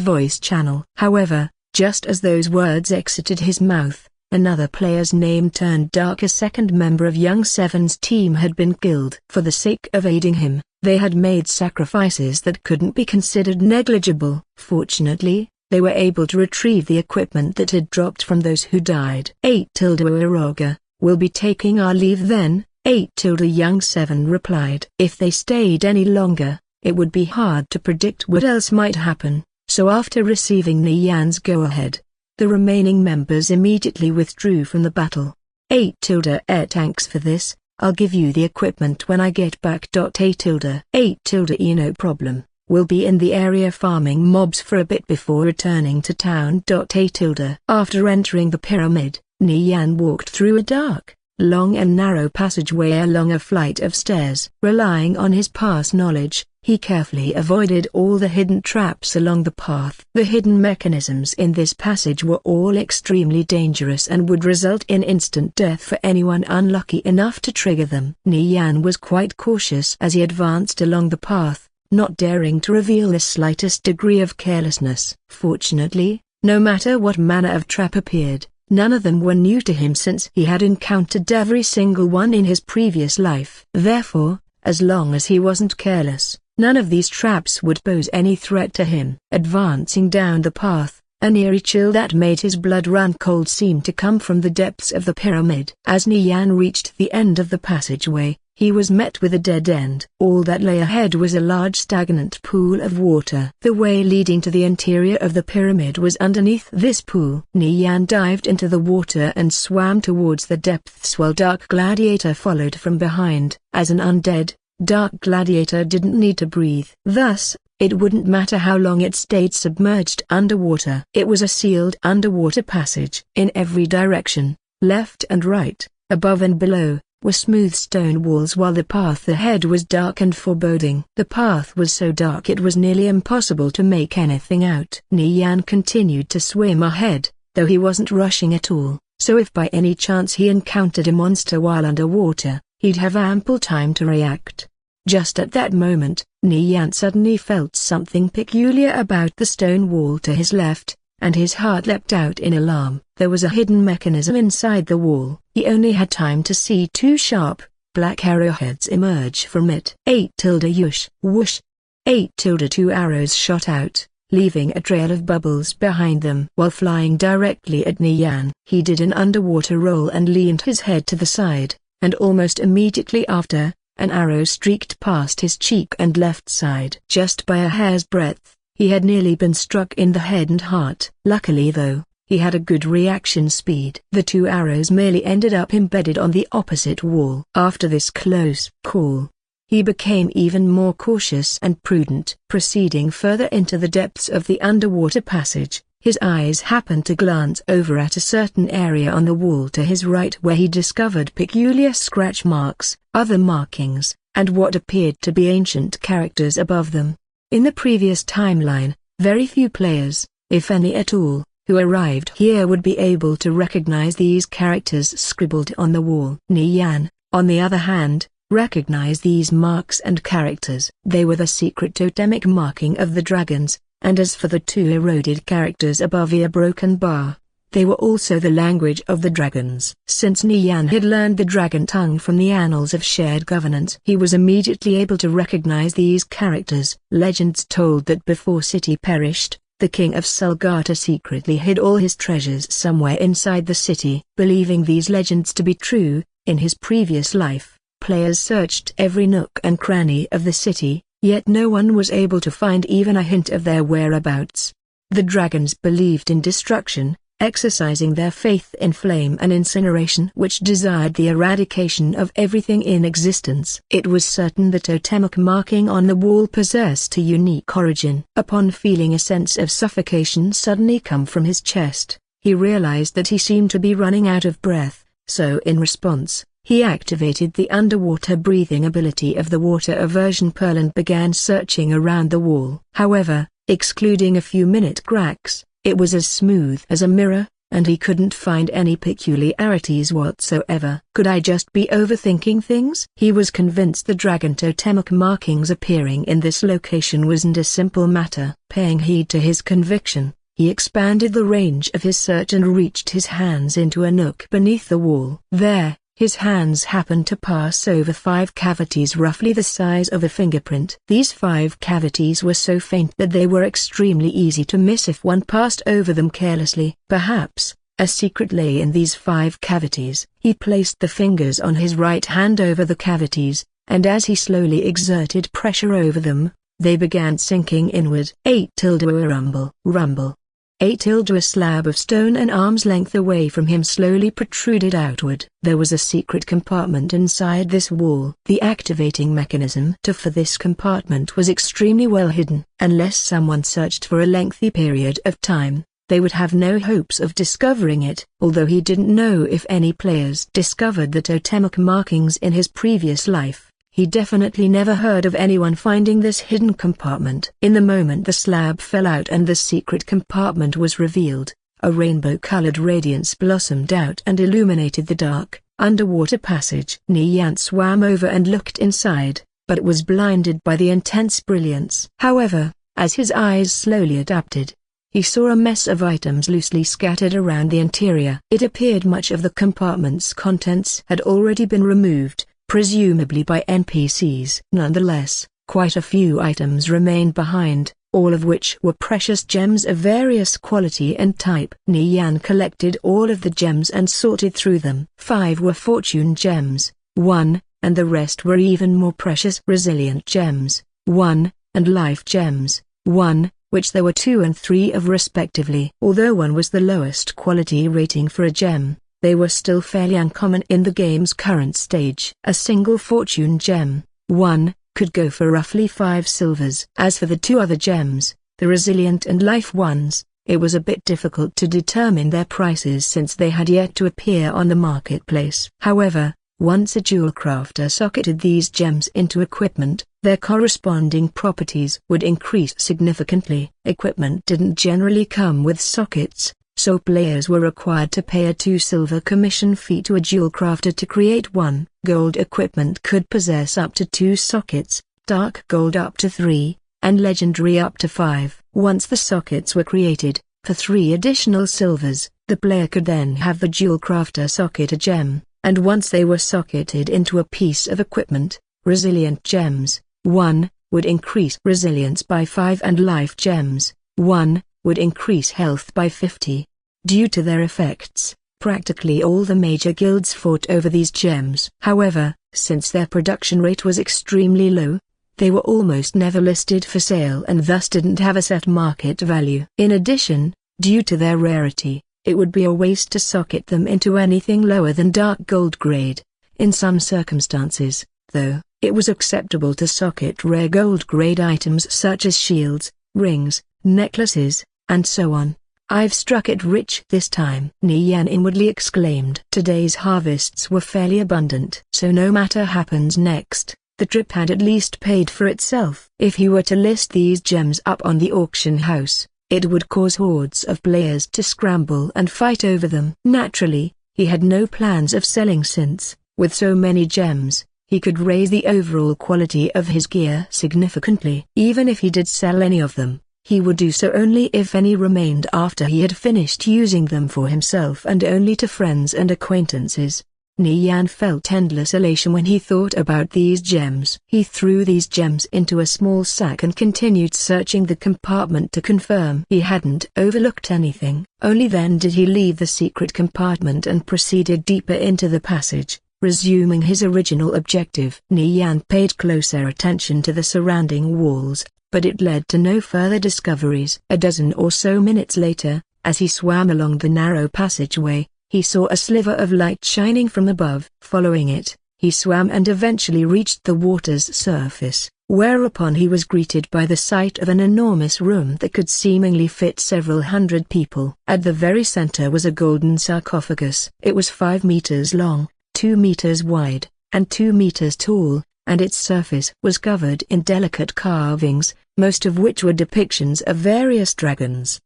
voice channel. However, just as those words exited his mouth, another player's name turned dark. A second member of Young Seven's team had been killed. For the sake of aiding him, they had made sacrifices that couldn't be considered negligible. Fortunately, they were able to retrieve the equipment that had dropped from those who died. 8 Iroga, we'll be taking our leave then, 8 Young Seven replied. If they stayed any longer, it would be hard to predict what else might happen, so after receiving Nian's go-ahead, the remaining members immediately withdrew from the battle. 8 Thanks for this, I'll give you the equipment when I get back. 8 No problem, we'll be in the area farming mobs for a bit before returning to town. 8 After entering the pyramid, Nian walked through a dark, long and narrow passageway along a flight of stairs. Relying on his past knowledge, he carefully avoided all the hidden traps along the path. The hidden mechanisms in this passage were all extremely dangerous and would result in instant death for anyone unlucky enough to trigger them. Nian was quite cautious as he advanced along the path, not daring to reveal the slightest degree of carelessness. Fortunately, no matter what manner of trap appeared, none of them were new to him since he had encountered every single one in his previous life. Therefore, as long as he wasn't careless, none of these traps would pose any threat to him. Advancing down the path, an eerie chill that made his blood run cold seemed to come from the depths of the pyramid. As Nian reached the end of the passageway, he was met with a dead end. All that lay ahead was a large stagnant pool of water. The way leading to the interior of the pyramid was underneath this pool. Nian dived into the water and swam towards the depths while Dark Gladiator followed from behind. As an undead, Dark Gladiator didn't need to breathe. Thus, it wouldn't matter how long it stayed submerged underwater. It was a sealed underwater passage. In every direction, left and right, above and below, were smooth stone walls while the path ahead was dark and foreboding. The path was so dark it was nearly impossible to make anything out. Nian continued to swim ahead, though he wasn't rushing at all, so if by any chance he encountered a monster while underwater, he'd have ample time to react. Just at that moment, Nian suddenly felt something peculiar about the stone wall to his left, and his heart leapt out in alarm. There was a hidden mechanism inside the wall. He only had time to see two sharp, black arrowheads emerge from it. 8 Yush, whoosh. 8 2 arrows shot out, leaving a trail of bubbles behind them. While flying directly at Nian, he did an underwater roll and leaned his head to the side, and almost immediately after, an arrow streaked past his cheek and left side. Just by a hair's breadth, he had nearly been struck in the head and heart. Luckily though, he had a good reaction speed. The two arrows merely ended up embedded on the opposite wall. After this close call, he became even more cautious and prudent. Proceeding further into the depths of the underwater passage, his eyes happened to glance over at a certain area on the wall to his right where he discovered peculiar scratch marks, other markings, and what appeared to be ancient characters above them. In the previous timeline, very few players, if any at all, who arrived here would be able to recognize these characters scribbled on the wall. Nian, on the other hand, recognized these marks and characters. They were the secret totemic marking of the dragons, and as for the two eroded characters above a broken bar, they were also the language of the dragons. Since Nian had learned the dragon tongue from the annals of shared governance, he was immediately able to recognize these characters. Legends told that before City perished, the king of Sulgata secretly hid all his treasures somewhere inside the city. Believing these legends to be true, in his previous life, players searched every nook and cranny of the city, yet no one was able to find even a hint of their whereabouts. The dragons believed in destruction, exercising their faith in flame and incineration which desired the eradication of everything in existence. It was certain the totemic marking on the wall possessed a unique origin. Upon feeling a sense of suffocation suddenly come from his chest, he realized that he seemed to be running out of breath, so in response, he activated the underwater breathing ability of the water aversion pearl and began searching around the wall. However, excluding a few minute cracks, it was as smooth as a mirror, and he couldn't find any peculiarities whatsoever. Could I just be overthinking things? He was convinced the dragon totemic markings appearing in this location wasn't a simple matter. Paying heed to his conviction, he expanded the range of his search and reached his hands into a nook beneath the wall. There, his hands happened to pass over 5 cavities roughly the size of a fingerprint. These 5 cavities were so faint that they were extremely easy to miss if one passed over them carelessly. Perhaps a secret lay in these 5 cavities. He placed the fingers on his right hand over the cavities, and as he slowly exerted pressure over them, they began sinking inward. 8 rumble. Rumble. 8 a slab of stone an arm's length away from him slowly protruded outward. There was a secret compartment inside this wall. The activating mechanism for this compartment was extremely well hidden. Unless someone searched for a lengthy period of time, they would have no hopes of discovering it. Although he didn't know if any players discovered the totemic markings in his previous life, he definitely never heard of anyone finding this hidden compartment. In the moment the slab fell out and the secret compartment was revealed, a rainbow-colored radiance blossomed out and illuminated the dark, underwater passage. Nian swam over and looked inside, but was blinded by the intense brilliance. However, as his eyes slowly adapted, he saw a mess of items loosely scattered around the interior. It appeared much of the compartment's contents had already been removed, presumably by NPCs. Nonetheless, quite a few items remained behind, all of which were precious gems of various quality and type. Nian collected all of the gems and sorted through them. 5 were fortune gems, 1, and the rest were even more precious resilient gems, 1, and life gems, 1, which there were 2 and 3 of respectively. Although 1 was the lowest quality rating for a gem, they were still fairly uncommon in the game's current stage. A single fortune gem, 1, could go for roughly 5 silvers. As for the 2 other gems, the resilient and life ones, it was a bit difficult to determine their prices since they had yet to appear on the marketplace. However, once a jewel crafter socketed these gems into equipment, their corresponding properties would increase significantly. Equipment didn't generally come with sockets, so players were required to pay a 2 silver commission fee to a jewel crafter to create one. Gold equipment could possess up to 2 sockets, dark gold up to 3, and legendary up to 5. Once the sockets were created, for 3 additional silvers, the player could then have the jewel crafter socket a gem, and once they were socketed into a piece of equipment, resilient gems, 1, would increase resilience by 5 and life gems, 1, would increase health by 50. Due to their effects, practically all the major guilds fought over these gems. However, since their production rate was extremely low, they were almost never listed for sale and thus didn't have a set market value. In addition, due to their rarity, it would be a waste to socket them into anything lower than dark gold grade. In some circumstances, though, it was acceptable to socket rare gold grade items such as shields, rings, necklaces, and so on. I've struck it rich this time, Nian inwardly exclaimed. Today's harvests were fairly abundant. So no matter happens next, the trip had at least paid for itself. If he were to list these gems up on the auction house, it would cause hordes of players to scramble and fight over them. Naturally, he had no plans of selling since, with so many gems, he could raise the overall quality of his gear significantly. Even if he did sell any of them, he would do so only if any remained after he had finished using them for himself and only to friends and acquaintances. Nian felt endless elation when he thought about these gems. He threw these gems into a small sack and continued searching the compartment to confirm he hadn't overlooked anything. Only then did he leave the secret compartment and proceeded deeper into the passage, resuming his original objective. Nian paid closer attention to the surrounding walls, but it led to no further discoveries. A dozen or so minutes later, As he swam along the narrow passageway, he saw a sliver of light shining from above. Following it, he swam and eventually reached the water's surface, whereupon he was greeted by the sight of an enormous room that could seemingly fit several hundred people. At the very center was a golden sarcophagus. It was 5 meters long, 2 meters wide, and 2 meters tall, and its surface was covered in delicate carvings, most of which were depictions of various dragons.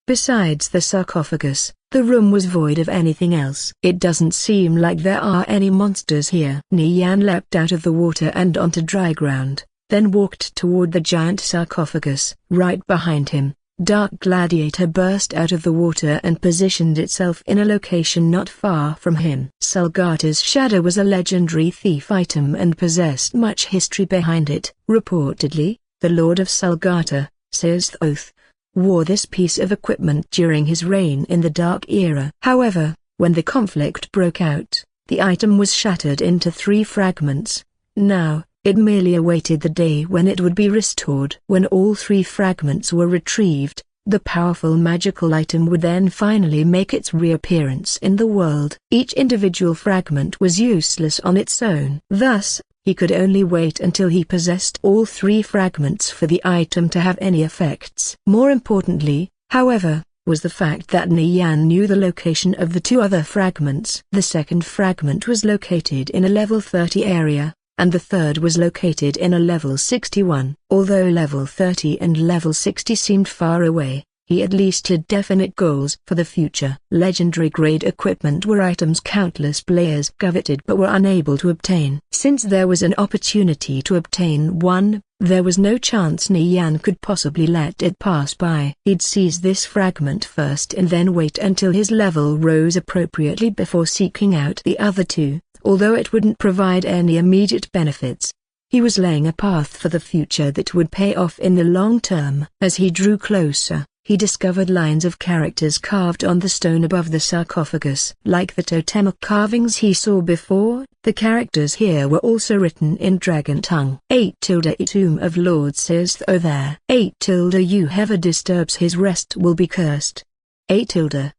Besides the sarcophagus, the room was void of anything else. It doesn't seem like there are any monsters here. Nian leapt out of the water and onto dry ground, then walked toward the giant sarcophagus. Right behind him, Dark Gladiator burst out of the water and positioned itself in a location not far from him. Salgata's shadow was a legendary thief item and possessed much history behind it. Reportedly, the Lord of Salgata, says Thoth, wore this piece of equipment during his reign in the Dark Era. However, when the conflict broke out, the item was shattered into 3 fragments. Now, it merely awaited the day when it would be restored. When all 3 fragments were retrieved, the powerful magical item would then finally make its reappearance in the world. Each individual fragment was useless on its own. Thus, he could only wait until he possessed all 3 fragments for the item to have any effects. More importantly, however, was the fact that Nian knew the location of the 2 other fragments. The second fragment was located in a level 30 area, and the third was located in a level 61. Although level 30 and level 60 seemed far away, he at least had definite goals for the future. Legendary grade equipment were items countless players coveted but were unable to obtain. Since there was an opportunity to obtain one, there was no chance Nian could possibly let it pass by. He'd seize this fragment first and then wait until his level rose appropriately before seeking out the other 2. Although it wouldn't provide any immediate benefits, he was laying a path for the future that would pay off in the long term. As he drew closer, he discovered lines of characters carved on the stone above the sarcophagus. Like the totemic carvings he saw before, the characters here were also written in dragon tongue. 8 Tomb of Lord says Thoth there. 8 Whoever disturbs his rest will be cursed. 8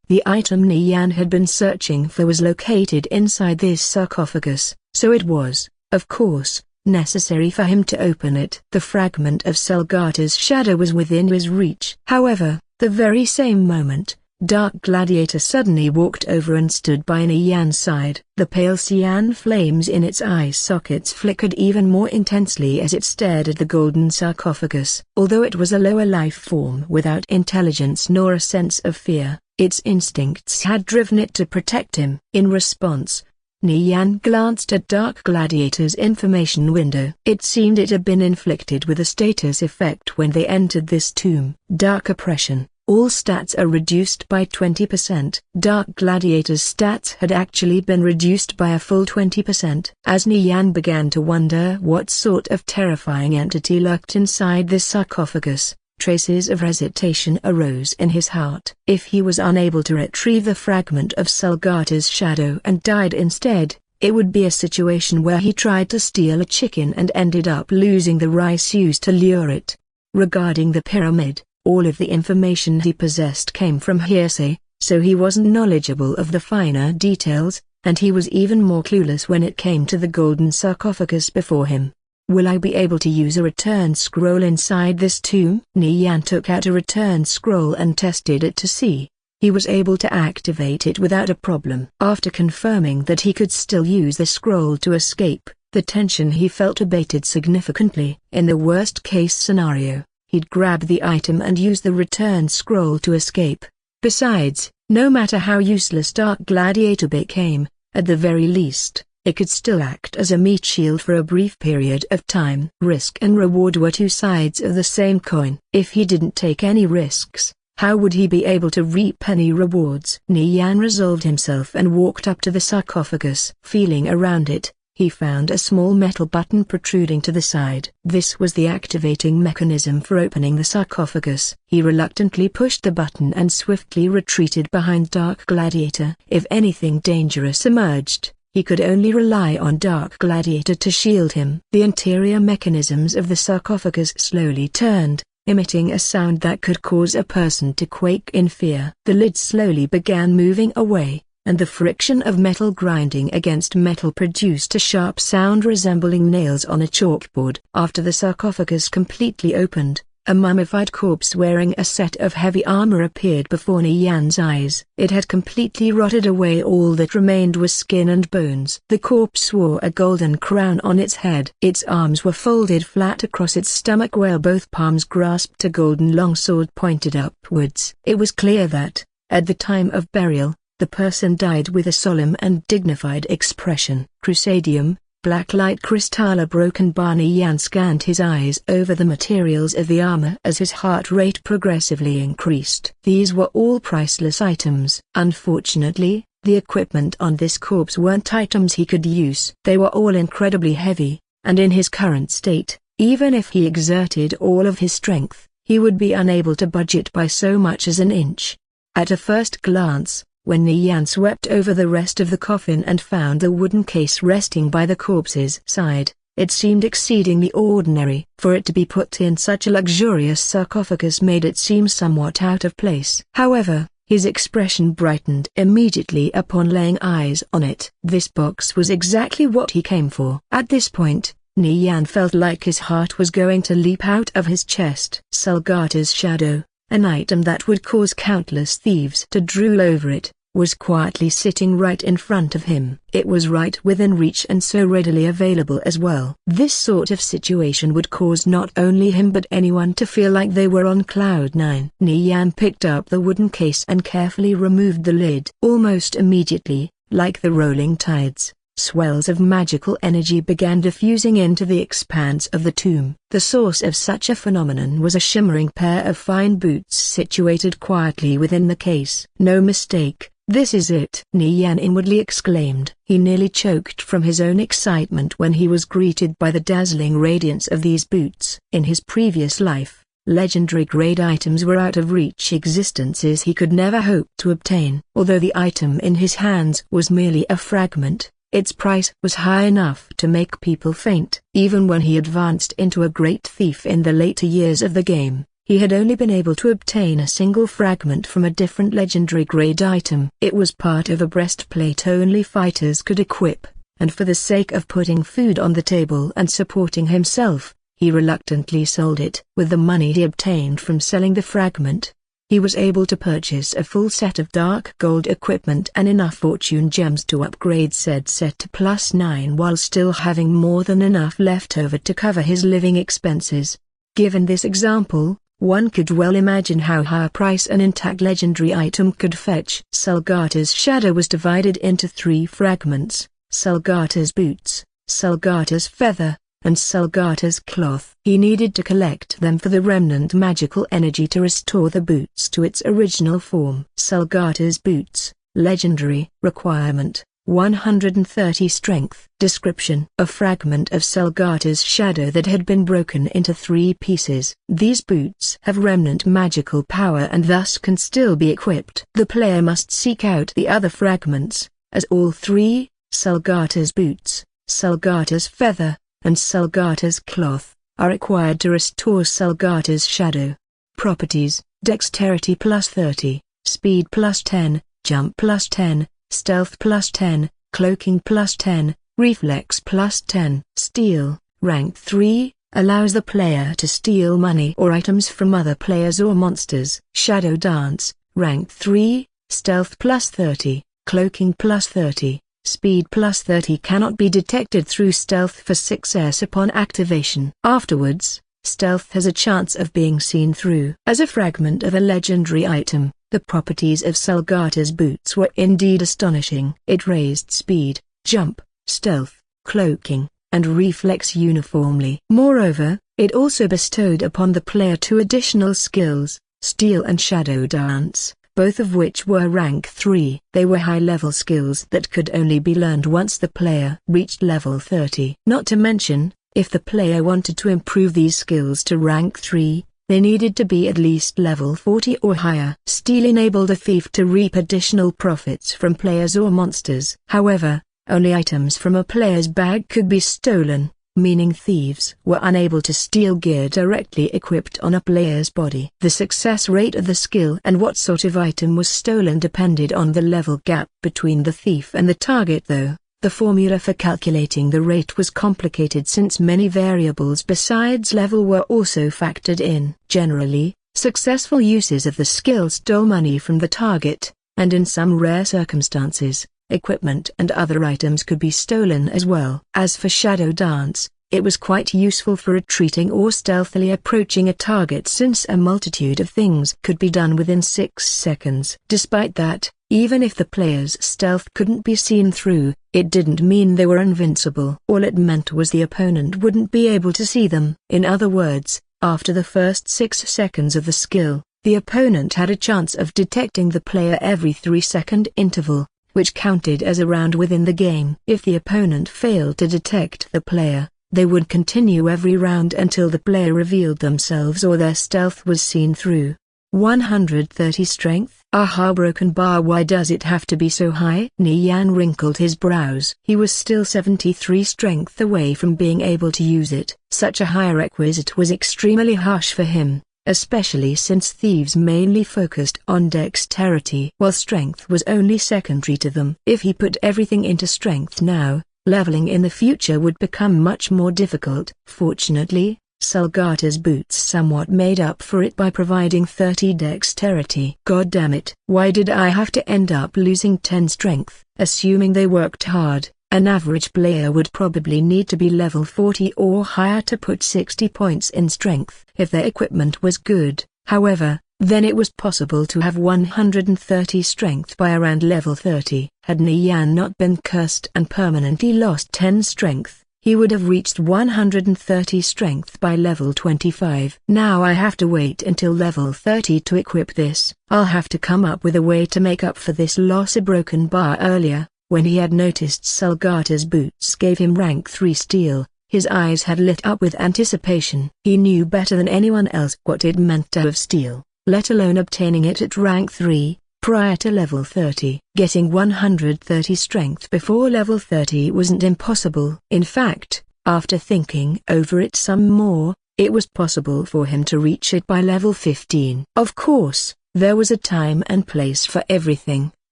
The item Nian had been searching for was located inside this sarcophagus, so it was, of course, necessary for him to open it. The fragment of Salgata's shadow was within his reach. However, the very same moment, Dark Gladiator suddenly walked over and stood by Nian's side. The pale cyan flames in its eye sockets flickered even more intensely as it stared at the golden sarcophagus. Although it was a lower life form without intelligence nor a sense of fear, its instincts had driven it to protect him. In response, Nian glanced at Dark Gladiator's information window. It seemed it had been inflicted with a status effect when they entered this tomb. Dark Oppression. All stats are reduced by 20%. Dark Gladiator's stats had actually been reduced by a full 20%. As Nian began to wonder what sort of terrifying entity lurked inside this sarcophagus, traces of hesitation arose in his heart. If he was unable to retrieve the fragment of Salgata's shadow and died instead, it would be a situation where he tried to steal a chicken and ended up losing the rice used to lure it. Regarding the pyramid, all of the information he possessed came from hearsay, so he wasn't knowledgeable of the finer details, and he was even more clueless when it came to the golden sarcophagus before him. Will I be able to use a return scroll inside this tomb? Nian took out a return scroll and tested it to see. He was able to activate it without a problem. After confirming that he could still use the scroll to escape, the tension he felt abated significantly. In the worst-case scenario, he'd grab the item and use the return scroll to escape. Besides, no matter how useless Dark Gladiator became, at the very least, it could still act as a meat shield for a brief period of time. Risk and reward were 2 sides of the same coin. If he didn't take any risks, how would he be able to reap any rewards? Nian resolved himself and walked up to the sarcophagus. Feeling around it, he found a small metal button protruding to the side. This was the activating mechanism for opening the sarcophagus. He reluctantly pushed the button and swiftly retreated behind Dark Gladiator. If anything dangerous emerged, he could only rely on Dark Gladiator to shield him. The interior mechanisms of the sarcophagus slowly turned, emitting a sound that could cause a person to quake in fear. The lid slowly began moving away, and the friction of metal grinding against metal produced a sharp sound resembling nails on a chalkboard. After the sarcophagus completely opened, a mummified corpse wearing a set of heavy armor appeared before Nian's eyes. It had completely rotted away. All that remained was skin and bones. The corpse wore a golden crown on its head. Its arms were folded flat across its stomach while both palms grasped a golden longsword pointed upwards. It was clear that, at the time of burial, the person died with a solemn and dignified expression. Crucidium, black light crystal. A broken bar. Nian scanned his eyes over the materials of the armor as his heart rate progressively increased. These were all priceless items. Unfortunately, the equipment on this corpse weren't items he could use. They were all incredibly heavy, and in his current state, even if he exerted all of his strength, he would be unable to budge it by so much as an inch. At a first glance, when Nian swept over the rest of the coffin and found the wooden case resting by the corpse's side, it seemed exceedingly ordinary. For it to be put in such a luxurious sarcophagus made it seem somewhat out of place. However, his expression brightened immediately upon laying eyes on it. This box was exactly what he came for. At this point, Nian felt like his heart was going to leap out of his chest. Sulgata's shadow, an item that would cause countless thieves to drool over it, was quietly sitting right in front of him. It was right within reach and so readily available as well. This sort of situation would cause not only him but anyone to feel like they were on cloud nine. Nian picked up the wooden case and carefully removed the lid. Almost immediately, like the rolling tides, swells of magical energy began diffusing into the expanse of the tomb. The source of such a phenomenon was a shimmering pair of fine boots situated quietly within the case. No mistake, this is it, Nian inwardly exclaimed. He nearly choked from his own excitement when he was greeted by the dazzling radiance of these boots. In his previous life, legendary grade items were out of reach, existences he could never hope to obtain. Although the item in his hands was merely a fragment, its price was high enough to make people faint. Even when he advanced into a great thief in the later years of the game, he had only been able to obtain a single fragment from a different legendary grade item. It was part of a breastplate only fighters could equip, and for the sake of putting food on the table and supporting himself, he reluctantly sold it. With the money he obtained from selling the fragment, he was able to purchase a full set of dark gold equipment and enough fortune gems to upgrade said set to +9 while still having more than enough left over to cover his living expenses. Given this example, one could well imagine how high a price an intact legendary item could fetch. Sulgata's shadow was divided into 3 fragments: Sulgata's boots, Sulgata's feather, and Sulgata's cloth. He needed to collect them for the remnant magical energy to restore the boots to its original form. Sulgata's boots, legendary. Requirement: 130 strength. Description: a fragment of Sulgata's shadow that had been broken into 3 pieces. These boots have remnant magical power and thus can still be equipped. The player must seek out the other fragments, as all 3, Sulgata's boots, Sulgata's feather, and Sulgata's cloth, are required to restore Sulgata's shadow. Properties: dexterity +30, speed +10, jump +10, stealth +10, cloaking +10, reflex +10. Steal, rank 3, allows the player to steal money or items from other players or monsters. Shadow dance, rank 3, stealth +30, cloaking +30. Speed +30 cannot be detected through stealth for 6s upon activation. Afterwards, stealth has a chance of being seen through. As a fragment of a legendary item, the properties of Sulgata's boots were indeed astonishing. It raised speed, jump, stealth, cloaking, and reflex uniformly. Moreover, it also bestowed upon the player 2 additional skills, steal and shadow dance, both of which were rank 3. They were high-level skills that could only be learned once the player reached level 30. Not to mention, if the player wanted to improve these skills to rank 3, they needed to be at least level 40 or higher. Steal enabled a thief to reap additional profits from players or monsters. However, only items from a player's bag could be stolen, meaning thieves were unable to steal gear directly equipped on a player's body. The success rate of the skill and what sort of item was stolen depended on the level gap between the thief and the target, though. The formula for calculating the rate was complicated since many variables besides level were also factored in. Generally, successful uses of the skill stole money from the target, and in some rare circumstances, equipment and other items could be stolen as well. As for shadow dance, it was quite useful for retreating or stealthily approaching a target since a multitude of things could be done within 6 seconds. Despite that, even if the player's stealth couldn't be seen through, it didn't mean they were invincible. All it meant was the opponent wouldn't be able to see them. In other words, after the first 6 seconds of the skill, the opponent had a chance of detecting the player every 3-second interval, which counted as a round within the game. If the opponent failed to detect the player, they would continue every round until the player revealed themselves or their stealth was seen through. 130 strength? Aha, broken bar, why does it have to be so high? Nian wrinkled his brows. He was still 73 strength away from being able to use it. Such a high requisite was extremely harsh for him, especially since thieves mainly focused on dexterity while strength was only secondary to them. If he put everything into strength now, leveling in the future would become much more difficult. Fortunately, Salgata's boots somewhat made up for it by providing 30 dexterity. God damn it. Why did I have to end up losing 10 strength? Assuming they worked hard, an average player would probably need to be level 40 or higher to put 60 points in strength. If their equipment was good, however, then it was possible to have 130 strength by around level 30. Had Nian not been cursed and permanently lost 10 strength, he would have reached 130 strength by level 25. Now I have to wait until level 30 to equip this. I'll have to come up with a way to make up for this loss. A broken bar earlier, when he had noticed Salgata's boots gave him rank 3 steel, his eyes had lit up with anticipation. He knew better than anyone else what it meant to have steel, let alone obtaining it at rank 3. Prior to level 30, getting 130 strength before level 30 wasn't impossible. In fact, after thinking over it some more, it was possible for him to reach it by level 15. Of course, there was a time and place for everything,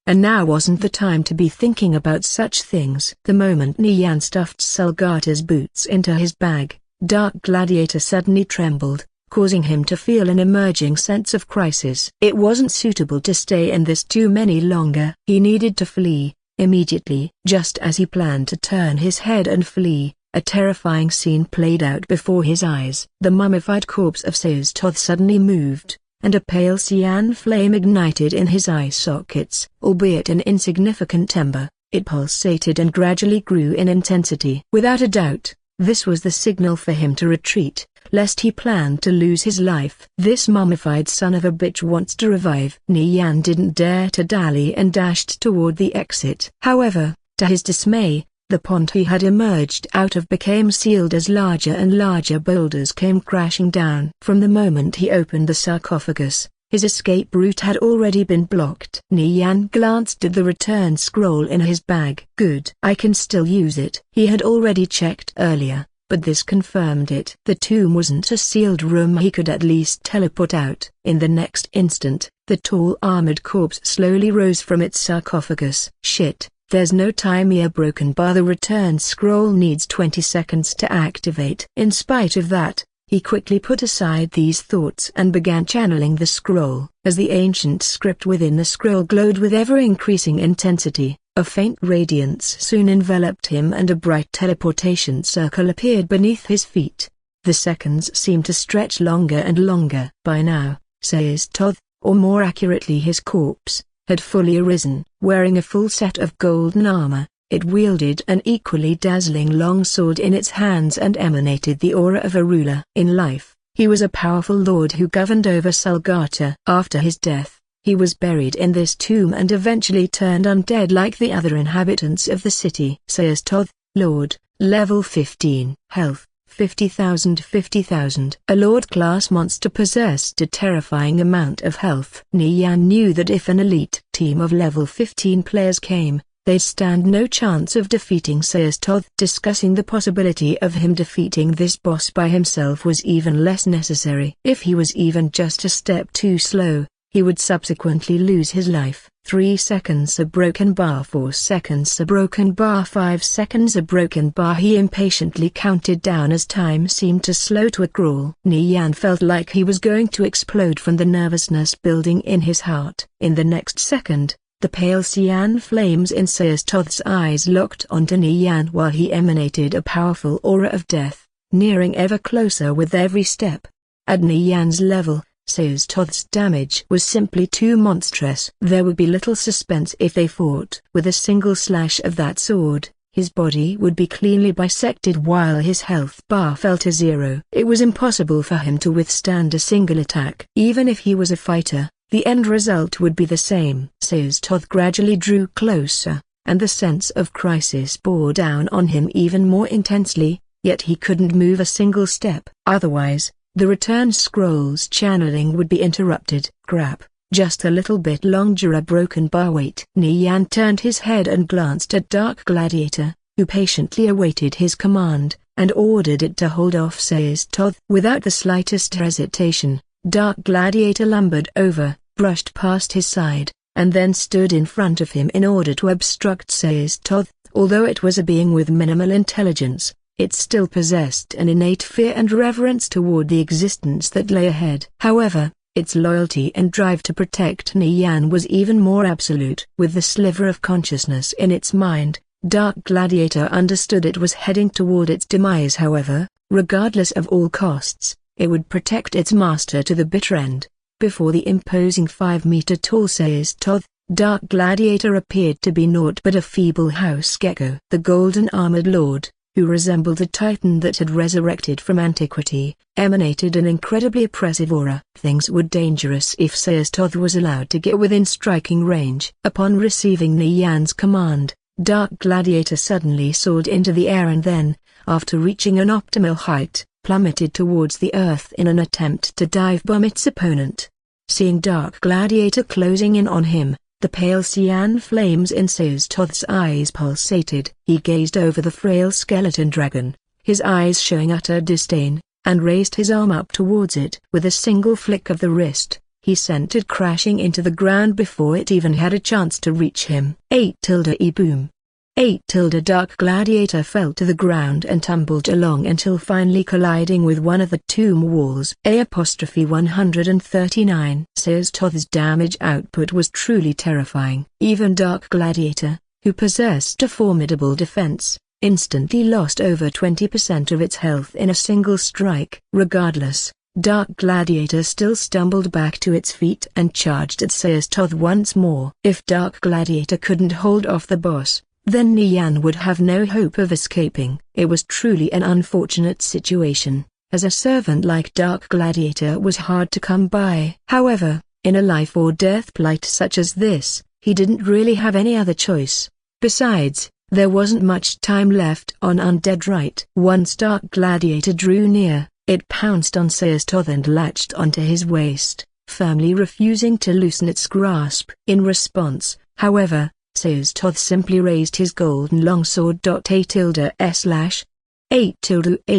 and now wasn't the time to be thinking about such things. The moment Nian stuffed Salgata's boots into his bag, Dark Gladiator suddenly trembled, causing him to feel an emerging sense of crisis. It wasn't suitable to stay in this too many longer. He needed to flee, immediately. Just as he planned to turn his head and flee, a terrifying scene played out before his eyes. The mummified corpse of Seostoth suddenly moved, and a pale cyan flame ignited in his eye sockets. Albeit an insignificant ember, it pulsated and gradually grew in intensity. Without a doubt, this was the signal for him to retreat, lest he planned to lose his life. This mummified son of a bitch wants to revive. Nian didn't dare to dally and dashed toward the exit. However, to his dismay, the pond he had emerged out of became sealed as larger and larger boulders came crashing down. From the moment he opened the sarcophagus, his escape route had already been blocked. Nian glanced at the return scroll in his bag. Good. I can still use it. He had already checked earlier, but this confirmed it. The tomb wasn't a sealed room he could at least teleport out. In the next instant, the tall armored corpse slowly rose from its sarcophagus. Shit, there's no time here. Broken bar. The return scroll needs 20 seconds to activate. In spite of that, he quickly put aside these thoughts and began channeling the scroll. As the ancient script within the scroll glowed with ever-increasing intensity, a faint radiance soon enveloped him and a bright teleportation circle appeared beneath his feet. The seconds seemed to stretch longer and longer. By now, Seostoth, or more accurately his corpse, had fully arisen. Wearing a full set of golden armor, it wielded an equally dazzling long sword in its hands and emanated the aura of a ruler. In life, he was a powerful lord who governed over Salgata. After his death, he was buried in this tomb and eventually turned undead like the other inhabitants of the city. Seostoth, Lord, level 15. Health, 50,000. 50,000. A Lord-class monster possessed a terrifying amount of health. Nian knew that if an elite team of level 15 players came, they'd stand no chance of defeating Seostoth. Discussing the possibility of him defeating this boss by himself was even less necessary. If he was even just a step too slow, he would subsequently lose his life. 3 seconds a broken bar, 4 seconds a broken bar, 5 seconds a broken bar. He impatiently counted down as time seemed to slow to a crawl. Nian felt like he was going to explode from the nervousness building in his heart. In the next second, the pale cyan flames in Seostoth's eyes locked onto Nian while he emanated a powerful aura of death, nearing ever closer with every step. At Nian's level, Seostoth's damage was simply too monstrous. There would be little suspense if they fought. With a single slash of that sword, his body would be cleanly bisected while his health bar fell to 0. It was impossible for him to withstand a single attack. Even if he was a fighter, the end result would be the same. Seostoth gradually drew closer, and the sense of crisis bore down on him even more intensely, yet he couldn't move a single step. Otherwise, the return scroll's channeling would be interrupted. Crap, just a little bit longer. A broken bar. Wait. Nian turned his head and glanced at Dark Gladiator, who patiently awaited his command, and ordered it to hold off Seostoth. Without the slightest hesitation, Dark Gladiator lumbered over, brushed past his side, and then stood in front of him in order to obstruct Seostoth. Although it was a being with minimal intelligence, it still possessed an innate fear and reverence toward the existence that lay ahead. However, its loyalty and drive to protect Nian was even more absolute. With the sliver of consciousness in its mind, Dark Gladiator understood it was heading toward its demise. However, regardless of all costs, it would protect its master to the bitter end. Before the imposing 5-meter-tall Seostoth, Dark Gladiator appeared to be naught but a feeble house gecko. The golden armored lord, who resembled a titan that had resurrected from antiquity, emanated an incredibly oppressive aura. Things were dangerous if Seostoth was allowed to get within striking range. Upon receiving Nian's command, Dark Gladiator suddenly soared into the air and then, after reaching an optimal height, plummeted towards the earth in an attempt to dive bomb its opponent. Seeing Dark Gladiator closing in on him, the pale cyan flames in Seostoth's eyes pulsated. He gazed over the frail skeleton dragon, his eyes showing utter disdain, and raised his arm up towards it. With a single flick of the wrist, he sent it crashing into the ground before it even had a chance to reach him. 8-E boom. 8 Dark Gladiator fell to the ground and tumbled along until finally colliding with one of the tomb walls. A'139. Seostoth's damage output was truly terrifying. Even Dark Gladiator, who possessed a formidable defense, instantly lost over 20% of its health in a single strike. Regardless, Dark Gladiator still stumbled back to its feet and charged at Seostoth once more. If Dark Gladiator couldn't hold off the boss, then Nian would have no hope of escaping. It was truly an unfortunate situation, as a servant like Dark Gladiator was hard to come by. However, in a life-or-death plight such as this, he didn't really have any other choice. Besides, there wasn't much time left on Undead Right. Once Dark Gladiator drew near, it pounced on Seostoth and latched onto his waist, firmly refusing to loosen its grasp. In response, however, Seostoth simply raised his golden longsword. A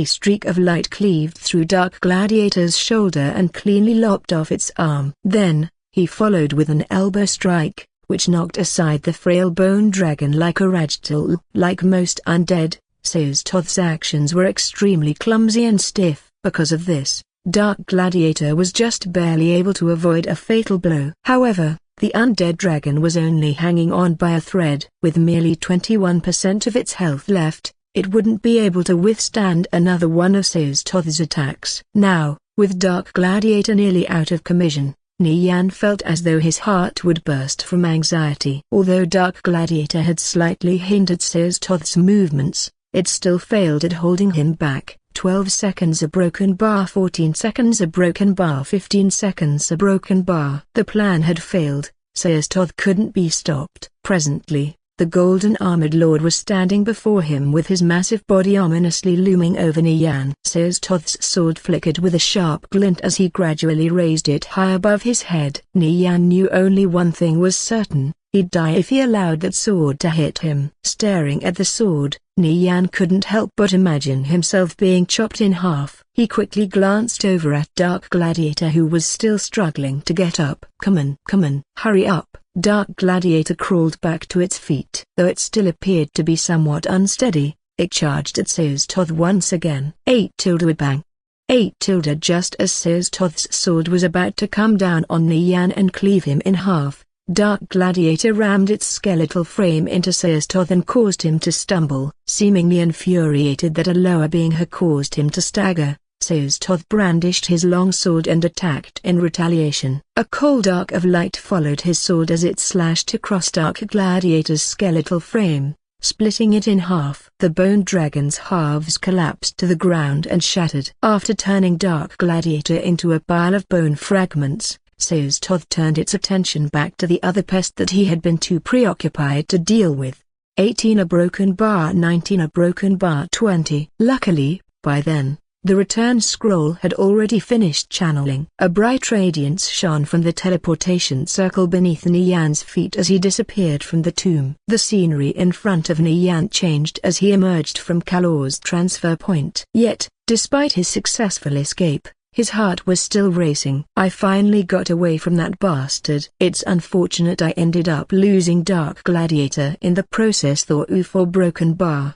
streak of light cleaved through Dark Gladiator's shoulder and cleanly lopped off its arm. Then, he followed with an elbow strike, which knocked aside the frail bone dragon like a ragdoll. Like most undead, Seostoth's actions were extremely clumsy and stiff. Because of this, Dark Gladiator was just barely able to avoid a fatal blow. However, the undead dragon was only hanging on by a thread. With merely 21% of its health left, it wouldn't be able to withstand another one of Seostoth's attacks. Now, with Dark Gladiator nearly out of commission, Nian felt as though his heart would burst from anxiety. Although Dark Gladiator had slightly hindered Seostoth's movements, it still failed at holding him back. 12 seconds a broken bar, 14 seconds a broken bar, 15 seconds a broken bar. The plan had failed. Seostoth couldn't be stopped. Presently, the golden armored lord was standing before him with his massive body ominously looming over Nian. Seostoth's sword flickered with a sharp glint as he gradually raised it high above his head. Nian knew only one thing was certain: He'd die if he allowed that sword to hit him. Staring at the sword, Nian couldn't help but imagine himself being chopped in half. He quickly glanced over at Dark Gladiator, who was still struggling to get up. Come on, hurry up. Dark Gladiator crawled back to its feet. Though it still appeared to be somewhat unsteady, it charged at Seostoth once again. 8 tilde bang. 8 tilde. Just as Seostoth's sword was about to come down on Nian and cleave him in half, Dark Gladiator rammed its skeletal frame into Seostoth and caused him to stumble. Seemingly infuriated that a lower being had caused him to stagger, Seostoth brandished his long sword and attacked in retaliation. A cold arc of light followed his sword as it slashed across Dark Gladiator's skeletal frame, splitting it in half. The bone dragon's halves collapsed to the ground and shattered. After turning Dark Gladiator into a pile of bone fragments, Seostoth turned its attention back to the other pest that he had been too preoccupied to deal with. 18 a broken bar, 19 a broken bar, 20. Luckily, by then, the return scroll had already finished channeling. A bright radiance shone from the teleportation circle beneath Nian's feet as he disappeared from the tomb. The scenery in front of Nian changed as he emerged from Kalor's transfer point. Yet, despite his successful escape, his heart was still racing. I finally got away from that bastard. It's unfortunate I ended up losing Dark Gladiator in the process, thought for broken bar.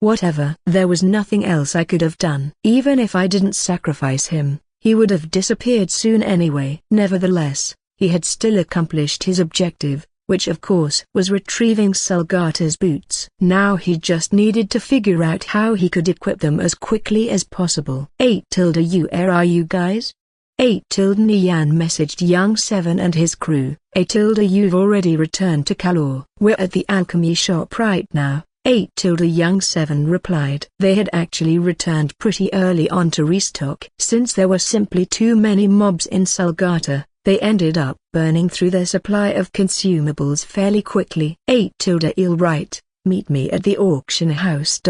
Whatever. There was nothing else I could have done. Even if I didn't sacrifice him, he would have disappeared soon anyway. Nevertheless, he had still accomplished his objective, which of course was retrieving Sulgata's boots. Now he just needed to figure out how he could equip them as quickly as possible. 8 tilde. Where are you guys? 8 tilde. Nian messaged Young 7 and his crew. 8 tilde. You've already returned to Kalor. We're at the alchemy shop right now. 8 tilde. Young 7 replied. They had actually returned pretty early on to restock. Since there were simply too many mobs in Sulgata, they ended up burning through their supply of consumables fairly quickly. 8 tilde. You'll right, meet me at the auction house.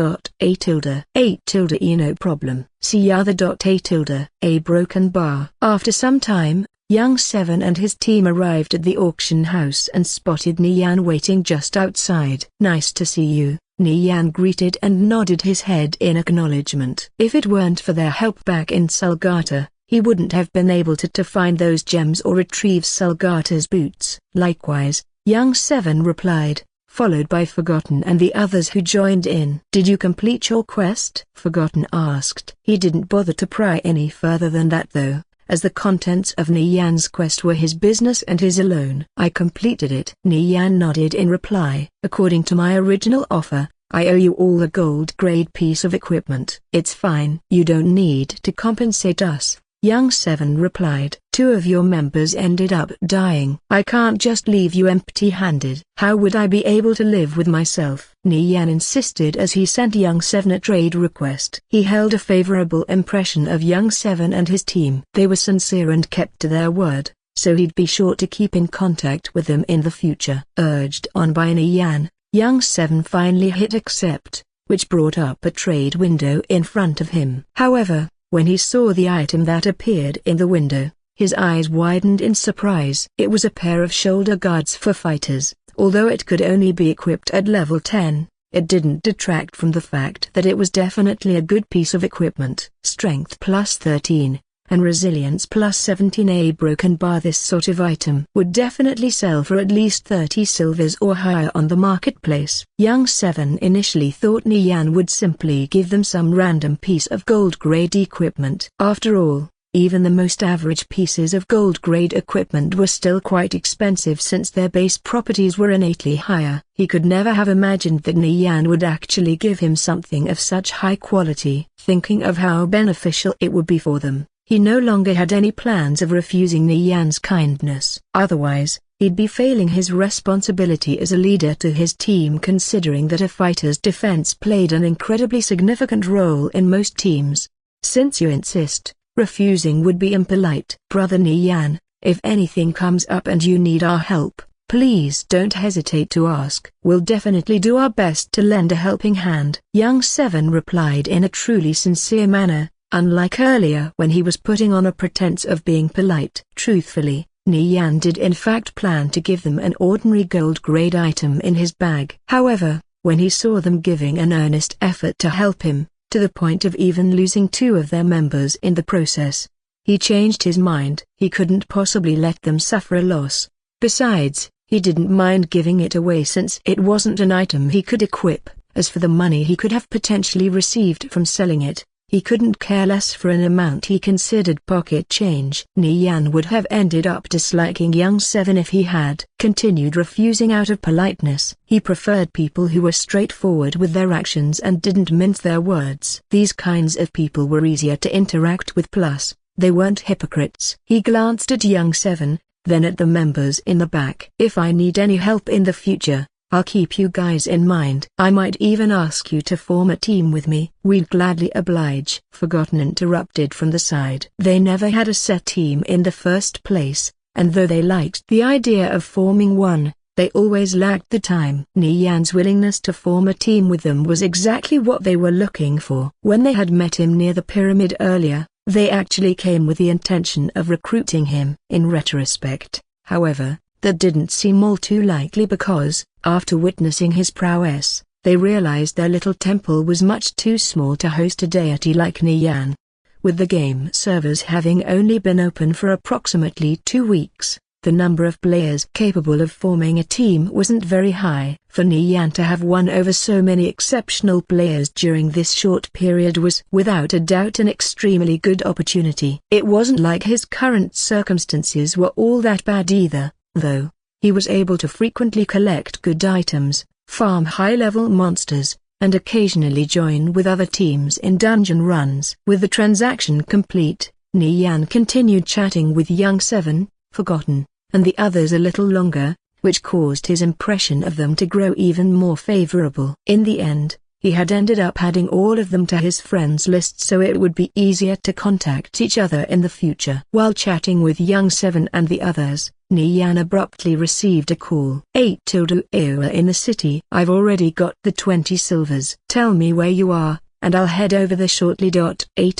8 tilde. 8 tilde. No problem. See other. 8 tilde. A broken bar. After some time, Young 7 and his team arrived at the auction house and spotted Nian waiting just outside. Nice to see you, Nian greeted and nodded his head in acknowledgement. If it weren't for their help back in Sulgata, he wouldn't have been able to find those gems or retrieve Sulgata's boots. Likewise, Young 7 replied, followed by Forgotten and the others who joined in. Did you complete your quest? Forgotten asked. He didn't bother to pry any further than that though, as the contents of Nian's quest were his business and his alone. I completed it. Nian nodded in reply. According to my original offer, I owe you all a gold-grade piece of equipment. It's fine. You don't need to compensate us, Young 7 replied. 2 of your members ended up dying. I can't just leave you empty-handed. How would I be able to live with myself? Nian insisted as he sent Young 7 a trade request. He held a favorable impression of Young 7 and his team. They were sincere and kept to their word, so he'd be sure to keep in contact with them in the future. Urged on by Nian, Young 7 finally hit accept, which brought up a trade window in front of him. However, when he saw the item that appeared in the window, his eyes widened in surprise. It was a pair of shoulder guards for fighters. Although it could only be equipped at level 10, it didn't detract from the fact that it was definitely a good piece of equipment. Strength plus 13, and resilience plus 17. A broken bar. This sort of item would definitely sell for at least 30 silvers or higher on the marketplace. Young 7 initially thought Nian would simply give them some random piece of gold-grade equipment. After all, even the most average pieces of gold-grade equipment were still quite expensive since their base properties were innately higher. He could never have imagined that Nian would actually give him something of such high quality. Thinking of how beneficial it would be for them, he no longer had any plans of refusing Nian's kindness. Otherwise, he'd be failing his responsibility as a leader to his team, considering that a fighter's defense played an incredibly significant role in most teams. Since you insist, refusing would be impolite. Brother Nian, if anything comes up and you need our help, please don't hesitate to ask. We'll definitely do our best to lend a helping hand. Young 7 replied in a truly sincere manner, unlike earlier when he was putting on a pretense of being polite. Truthfully, Nian did in fact plan to give them an ordinary gold-grade item in his bag. However, when he saw them giving an earnest effort to help him, to the point of even losing 2 of their members in the process, he changed his mind. He couldn't possibly let them suffer a loss. Besides, he didn't mind giving it away since it wasn't an item he could equip. As for the money he could have potentially received from selling it, he couldn't care less for an amount he considered pocket change. Nian would have ended up disliking Young Seven if he had continued refusing out of politeness. He preferred people who were straightforward with their actions and didn't mince their words. These kinds of people were easier to interact with, plus, they weren't hypocrites. He glanced at Young Seven, then at the members in the back. "If I need any help in the future, I'll keep you guys in mind. I might even ask you to form a team with me." "We'd gladly oblige." Forgotten interrupted from the side. They never had a set team in the first place, and though they liked the idea of forming one, they always lacked the time. Nian's willingness to form a team with them was exactly what they were looking for. When they had met him near the pyramid earlier, they actually came with the intention of recruiting him. In retrospect, however, that didn't seem all too likely because, after witnessing his prowess, they realized their little temple was much too small to host a deity like Nian. With the game servers having only been open for approximately 2 weeks, the number of players capable of forming a team wasn't very high. For Nian to have won over so many exceptional players during this short period was without a doubt an extremely good opportunity. It wasn't like his current circumstances were all that bad either, though. He was able to frequently collect good items, farm high-level monsters, and occasionally join with other teams in dungeon runs. With the transaction complete, Nian continued chatting with Young Seven, Forgotten, and the others a little longer, which caused his impression of them to grow even more favorable. In the end, he had ended up adding all of them to his friends list so it would be easier to contact each other in the future. While chatting with Young Seven and the others, Nian abruptly received a call. 8 in the city. "I've already got the 20 silvers. Tell me where you are, and I'll head over there shortly. A.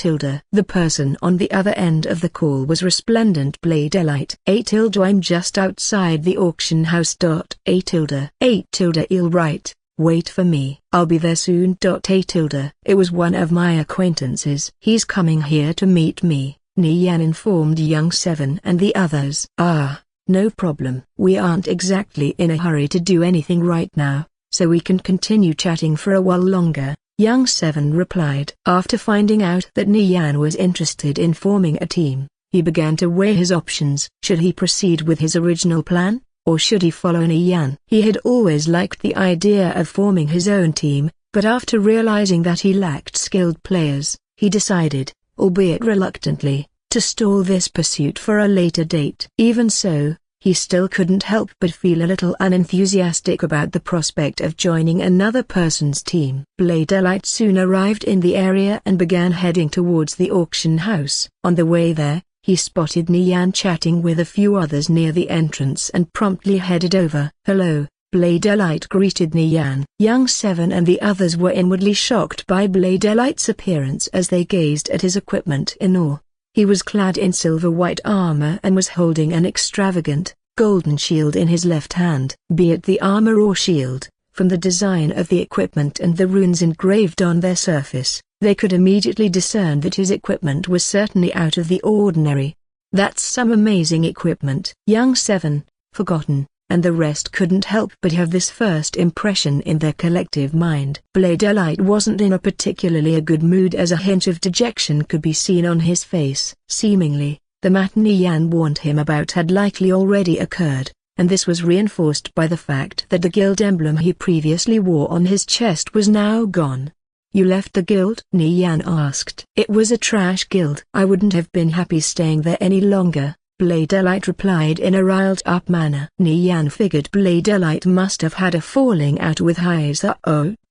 The person on the other end of the call was resplendent Blade Elite. A. I'm just outside the auction house. A. You'll right. Wait for me. I'll be there soon. A. It was one of my acquaintances. He's coming here to meet me," Nian informed Young Seven and the others. "Ah, no problem. We aren't exactly in a hurry to do anything right now, so we can continue chatting for a while longer," Young Seven replied. After finding out that Nian was interested in forming a team, he began to weigh his options. Should he proceed with his original plan, or should he follow Nian? He had always liked the idea of forming his own team, but after realizing that he lacked skilled players, he decided, albeit reluctantly, to stall this pursuit for a later date. Even so, he still couldn't help but feel a little unenthusiastic about the prospect of joining another person's team. Blade Elite soon arrived in the area and began heading towards the auction house. On the way there, he spotted Nian chatting with a few others near the entrance and promptly headed over. "Hello," Blade Elite greeted Nian. Young Seven and the others were inwardly shocked by Blade Elite's appearance as they gazed at his equipment in awe. He was clad in silver-white armor and was holding an extravagant, golden shield in his left hand. Be it the armor or shield, from the design of the equipment and the runes engraved on their surface, they could immediately discern that his equipment was certainly out of the ordinary. "That's some amazing equipment." Young Seven, Forgotten, and the rest couldn't help but have this first impression in their collective mind. Blade Elite wasn't in a particularly a good mood as a hint of dejection could be seen on his face. Seemingly, the matter Nian warned him about had likely already occurred, and this was reinforced by the fact that the guild emblem he previously wore on his chest was now gone. "You left the guild?" Nian asked. "It was a trash guild. I wouldn't have been happy staying there any longer," Blade Elite replied in a riled-up manner. Nian figured Blade Elite must have had a falling out with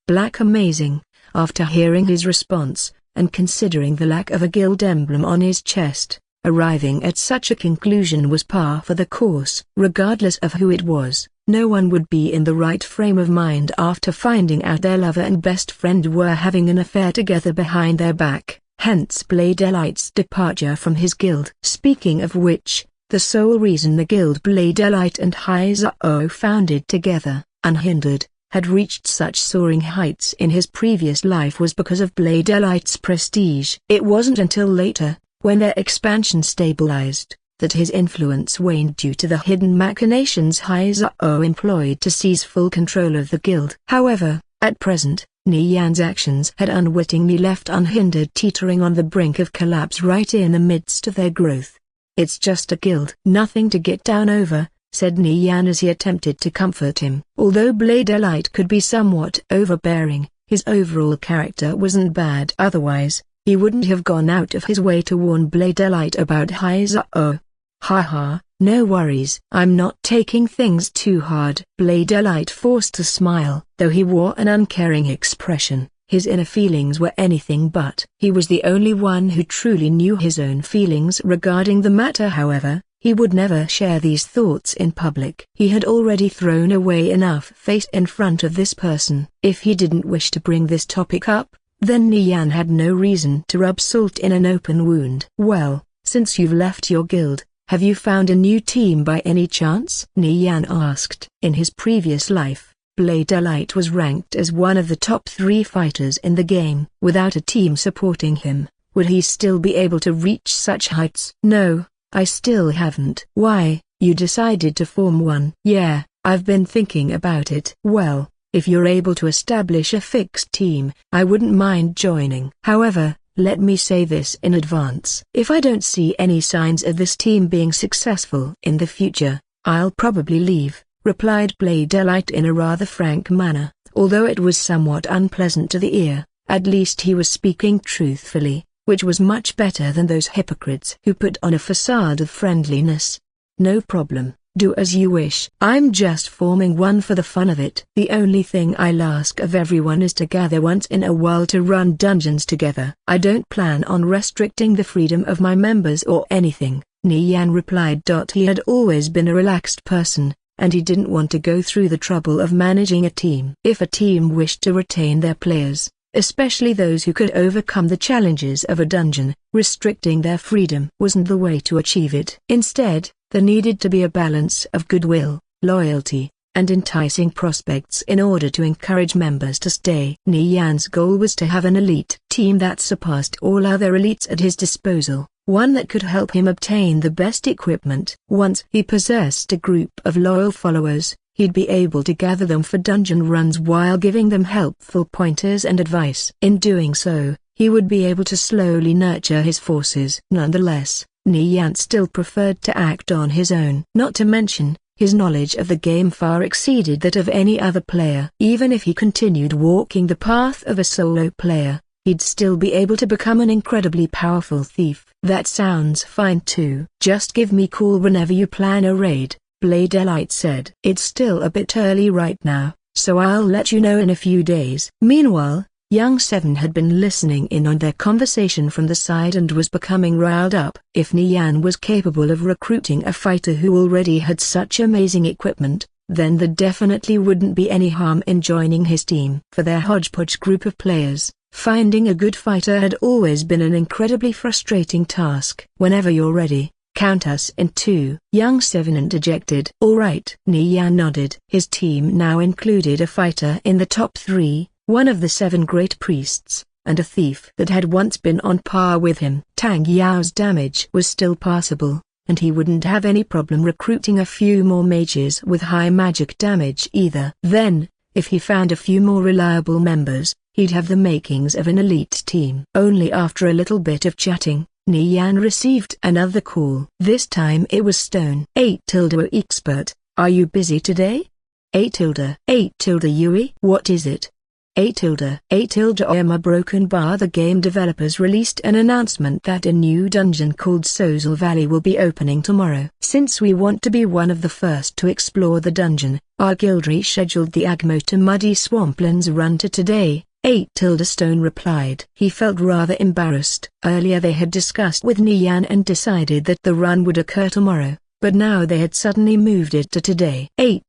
Black amazing. After hearing his response, and considering the lack of a guild emblem on his chest, arriving at such a conclusion was par for the course. Regardless of who it was, no one would be in the right frame of mind after finding out their lover and best friend were having an affair together behind their back. Hence Blade Elite's departure from his guild. Speaking of which, the sole reason the guild Blade Elite and Haizuo founded together, unhindered, had reached such soaring heights in his previous life was because of Blade Elite's prestige. It wasn't until later, when their expansion stabilized, that his influence waned due to the hidden machinations Haizuo employed to seize full control of the guild. However, at present, Nian's actions had unwittingly left unhindered teetering on the brink of collapse right in the midst of their growth. "It's just a guild. Nothing to get down over," said Nian as he attempted to comfort him. Although Blade Elite could be somewhat overbearing, his overall character wasn't bad. Otherwise, he wouldn't have gone out of his way to warn Blade Elite about Haizuo. "Haha, no worries. I'm not taking things too hard." Blade Elite forced a smile. Though he wore an uncaring expression, his inner feelings were anything but. He was the only one who truly knew his own feelings regarding the matter. However, he would never share these thoughts in public. He had already thrown away enough face in front of this person. If he didn't wish to bring this topic up, then Nian had no reason to rub salt in an open wound. "Well, since you've left your guild, have you found a new team by any chance?" Nian asked. In his previous life, Blade Elite was ranked as one of the top 3 fighters in the game. Without a team supporting him, would he still be able to reach such heights? "No, I still haven't." "Why, you decided to form one?" "Yeah, I've been thinking about it." "Well, if you're able to establish a fixed team, I wouldn't mind joining. However, let me say this in advance. If I don't see any signs of this team being successful in the future, I'll probably leave," replied Blade Elite in a rather frank manner. Although it was somewhat unpleasant to the ear, at least he was speaking truthfully, which was much better than those hypocrites who put on a facade of friendliness. "No problem. Do as you wish. I'm just forming one for the fun of it. The only thing I'll ask of everyone is to gather once in a while to run dungeons together. I don't plan on restricting the freedom of my members or anything," Nian replied. He had always been a relaxed person, and he didn't want to go through the trouble of managing a team. If a team wished to retain their players, especially those who could overcome the challenges of a dungeon, restricting their freedom wasn't the way to achieve it. Instead, there needed to be a balance of goodwill, loyalty, and enticing prospects in order to encourage members to stay. Nian's goal was to have an elite team that surpassed all other elites at his disposal, one that could help him obtain the best equipment. Once he possessed a group of loyal followers, he'd be able to gather them for dungeon runs while giving them helpful pointers and advice. In doing so, he would be able to slowly nurture his forces. Nonetheless, Nian still preferred to act on his own. Not to mention, his knowledge of the game far exceeded that of any other player. Even if he continued walking the path of a solo player, he'd still be able to become an incredibly powerful thief. "That sounds fine too. Just give me a call whenever you plan a raid," Blade Elite said. "It's still a bit early right now, so I'll let you know in a few days." Meanwhile, Young Seven had been listening in on their conversation from the side and was becoming riled up. If Nian was capable of recruiting a fighter who already had such amazing equipment, then there definitely wouldn't be any harm in joining his team. For their hodgepodge group of players, finding a good fighter had always been an incredibly frustrating task. "Whenever you're ready, count us in too," Young Seven interjected. "All right." Nian nodded. His team now included a fighter in the top 3, one of the 7 great priests, and a thief that had once been on par with him. Tang Yao's damage was still passable, and he wouldn't have any problem recruiting a few more mages with high magic damage either. Then, if he found a few more reliable members, he'd have the makings of an elite team. Only after a little bit of chatting, Nian received another call. This time it was Stone. 8 expert, are you busy today? 8 Yui. What is it? 8 I am a broken bar. The game developers released an announcement that a new dungeon called Sozel Valley will be opening tomorrow. Since we want to be one of the first to explore the dungeon, our guild rescheduled the Agmo to Muddy Swamplands run to today, 8 Stone replied. He felt rather embarrassed. Earlier they had discussed with Nian and decided that the run would occur tomorrow, but now they had suddenly moved it to today. 8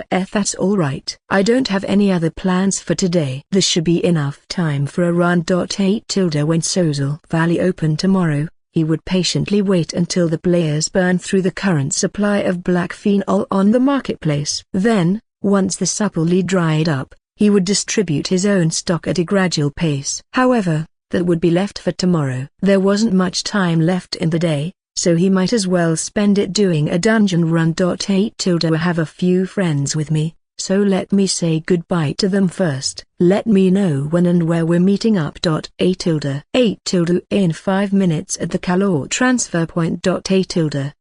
That's alright. I don't have any other plans for today. There should be enough time for a run. 8 When Sozel Valley open tomorrow, he would patiently wait until the players burned through the current supply of black phenol on the marketplace. Then, once the supply dried up, he would distribute his own stock at a gradual pace. However, that would be left for tomorrow. There wasn't much time left in the day, so he might as well spend it doing a dungeon run. I have a few friends with me, so let me say goodbye to them first. Let me know when and where we're meeting up. In 5 minutes at the Calor transfer point. Gotcha.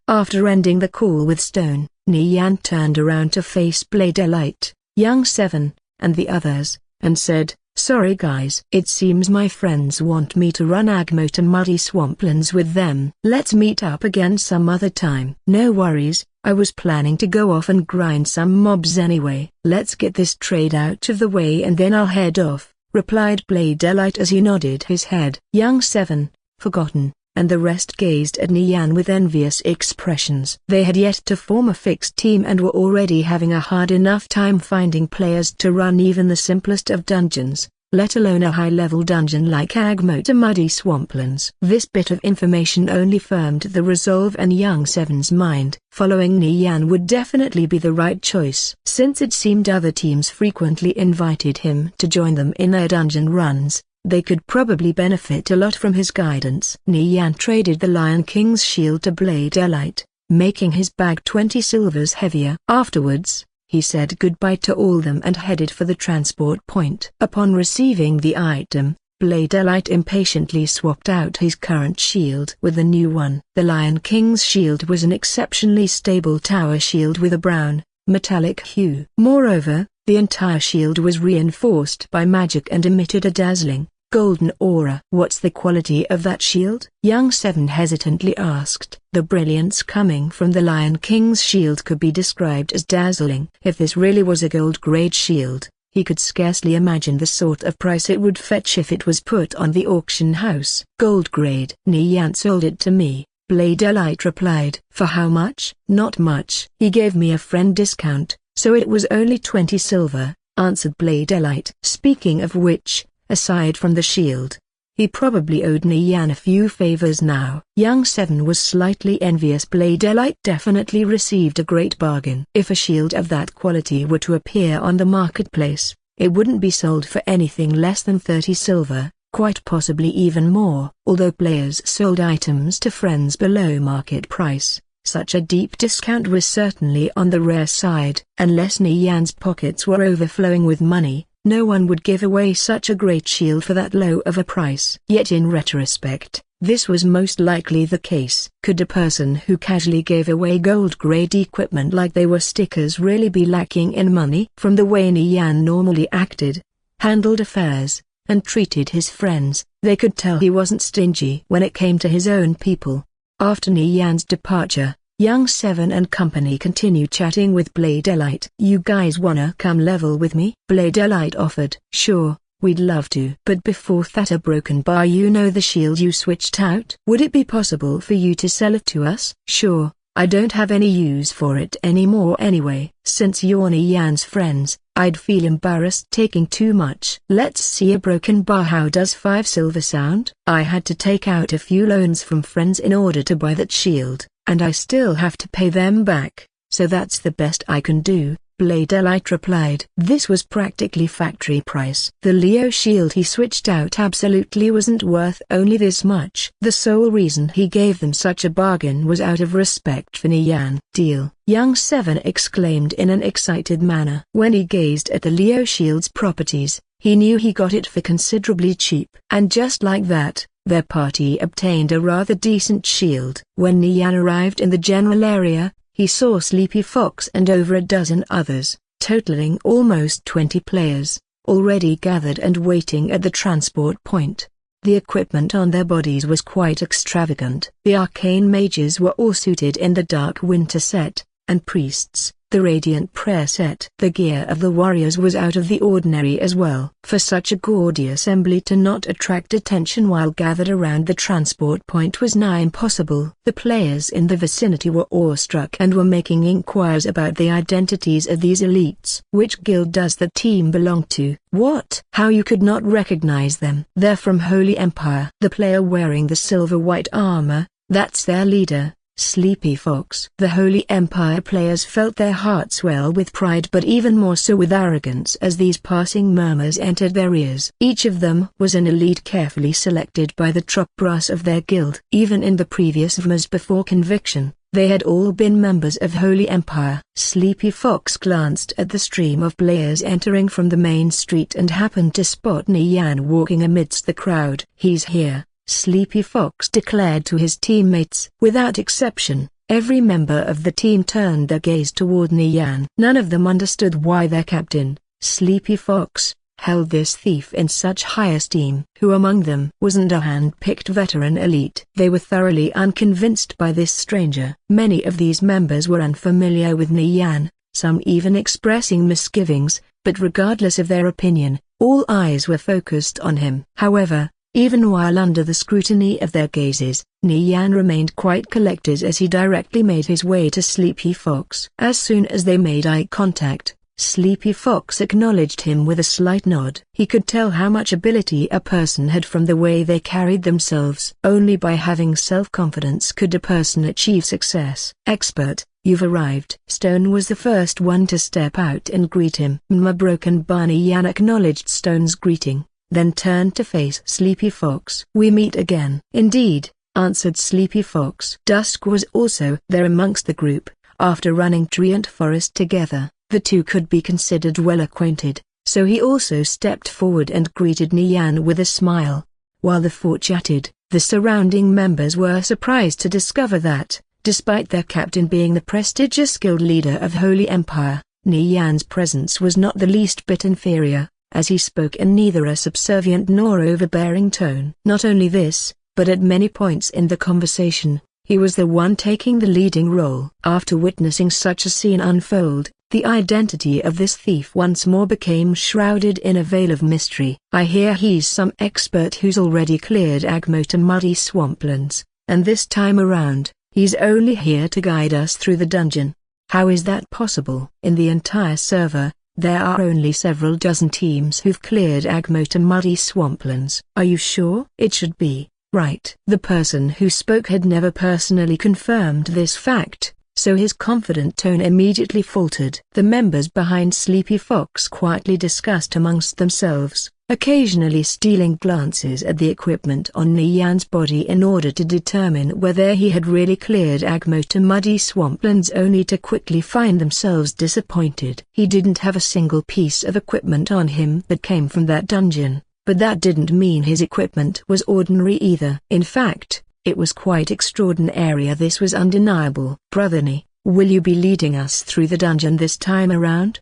After ending the call with Stone, Nian turned around to face Bladerlight, Young 7, and the others, and said, "Sorry guys. It seems my friends want me to run Agmo to muddy swamplands with them. Let's meet up again some other time." "No worries, I was planning to go off and grind some mobs anyway. Let's get this trade out of the way and then I'll head off," replied Bladerlight as he nodded his head. Young 7, Forgotten, and the rest gazed at Nian with envious expressions. They had yet to form a fixed team and were already having a hard enough time finding players to run even the simplest of dungeons, let alone a high-level dungeon like Agmo to muddy swamplands. This bit of information only firmed the resolve in Young 7's mind. Following Nian would definitely be the right choice. Since it seemed other teams frequently invited him to join them in their dungeon runs, they could probably benefit a lot from his guidance. Nian traded the Lion King's shield to Bladerlight, making his bag 20 silvers heavier. Afterwards, he said goodbye to all them and headed for the transport point. Upon receiving the item, Bladerlight impatiently swapped out his current shield with the new one. The Lion King's shield was an exceptionally stable tower shield with a brown, metallic hue. Moreover, the entire shield was reinforced by magic and emitted a dazzling, golden aura. "What's the quality of that shield?" Young 7 hesitantly asked. The brilliance coming from the Lion King's shield could be described as dazzling. If this really was a gold-grade shield, he could scarcely imagine the sort of price it would fetch if it was put on the auction house. "Gold-grade." "Nian sold it to me," Bladerlight replied. "For how much?" "Not much. He gave me a friend discount, so it was only 20 silver, answered Bladerlight. Speaking of which, aside from the shield, he probably owed Nian a few favors now. Young 7 was slightly envious. Bladerlight definitely received a great bargain. If a shield of that quality were to appear on the marketplace, it wouldn't be sold for anything less than 30 silver, quite possibly even more. Although players sold items to friends below market price, such a deep discount was certainly on the rare side. Unless Nian's pockets were overflowing with money, no one would give away such a great shield for that low of a price. Yet in retrospect, this was most likely the case. Could a person who casually gave away gold-grade equipment like they were stickers really be lacking in money? From the way Nian normally acted, handled affairs, and treated his friends, they could tell he wasn't stingy when it came to his own people. After Nian's departure, Young 7 and company continued chatting with Bladerlight. "You guys wanna come level with me?" Bladerlight offered. "Sure, we'd love to. But before that, a broken bar, you know, the shield you switched out? Would it be possible for you to sell it to us?" "Sure, I don't have any use for it anymore anyway. Since you're Nian's friends, I'd feel embarrassed taking too much." "Let's see a broken bar. How does 5 silver sound?" "I had to take out a few loans from friends in order to buy that shield, and I still have to pay them back, so that's the best I can do," Bladerlight replied. This was practically factory price. The Leo shield he switched out absolutely wasn't worth only this much. The sole reason he gave them such a bargain was out of respect for Nian. "Deal!" Young 7 exclaimed in an excited manner. When he gazed at the Leo shield's properties, he knew he got it for considerably cheap. And just like that, their party obtained a rather decent shield. When Nian arrived in the general area, he saw Sleepy Fox and over a dozen others, totaling almost 20 players, already gathered and waiting at the transport point. The equipment on their bodies was quite extravagant. The arcane mages were all suited in the dark winter set, and priests, the radiant prayer set. The gear of the warriors was out of the ordinary as well. For such a gaudy assembly to not attract attention while gathered around the transport point was nigh impossible. The players in the vicinity were awestruck and were making inquiries about the identities of these elites. Which guild does the team belong to? What? How you could not recognize them? They're from Holy Empire. The player wearing the silver-white armor, that's their leader, Sleepy Fox. The Holy Empire players felt their hearts swell with pride but even more so with arrogance as these passing murmurs entered their ears. Each of them was an elite carefully selected by the top brass of their guild. Even in the previous VMAs before conviction, they had all been members of Holy Empire. Sleepy Fox glanced at the stream of players entering from the main street and happened to spot Nian walking amidst the crowd. "He's here," Sleepy Fox declared to his teammates. Without exception, every member of the team turned their gaze toward Nian. None of them understood why their captain, Sleepy Fox, held this thief in such high esteem. Who among them wasn't a hand-picked veteran elite? They were thoroughly unconvinced by this stranger. Many of these members were unfamiliar with Nian, some even expressing misgivings, but regardless of their opinion, all eyes were focused on him. However, even while under the scrutiny of their gazes, Nian remained quite collected as he directly made his way to Sleepy Fox. As soon as they made eye contact, Sleepy Fox acknowledged him with a slight nod. He could tell how much ability a person had from the way they carried themselves. Only by having self-confidence could a person achieve success. "Expert, you've arrived." Stone was the first one to step out and greet him. Broken Barney Yan acknowledged Stone's greeting, then turned to face Sleepy Fox. "We meet again." "Indeed," answered Sleepy Fox. Dusk was also there amongst the group. After running Treant Forest together, the two could be considered well acquainted, so he also stepped forward and greeted Nian with a smile. While the four chatted, the surrounding members were surprised to discover that, despite their captain being the prestigious guild leader of Holy Empire, Nian's presence was not the least bit inferior, as he spoke in neither a subservient nor overbearing tone. Not only this, but at many points in the conversation, he was the one taking the leading role. After witnessing such a scene unfold, the identity of this thief once more became shrouded in a veil of mystery. "I hear he's some expert who's already cleared Agmo to muddy swamplands, and this time around, he's only here to guide us through the dungeon. How is that possible? In the entire server, there are only several dozen teams who've cleared Agmo to muddy swamplands." "Are you sure?" "It should be, right." The person who spoke had never personally confirmed this fact, so his confident tone immediately faltered. The members behind Sleepy Fox quietly discussed amongst themselves, occasionally stealing glances at the equipment on Nian's body in order to determine whether he had really cleared Agmo to muddy swamplands, only to quickly find themselves disappointed. He didn't have a single piece of equipment on him that came from that dungeon, but that didn't mean his equipment was ordinary either. In fact, it was quite extraordinary. This was undeniable. "Brother Ni, will you be leading us through the dungeon this time around?"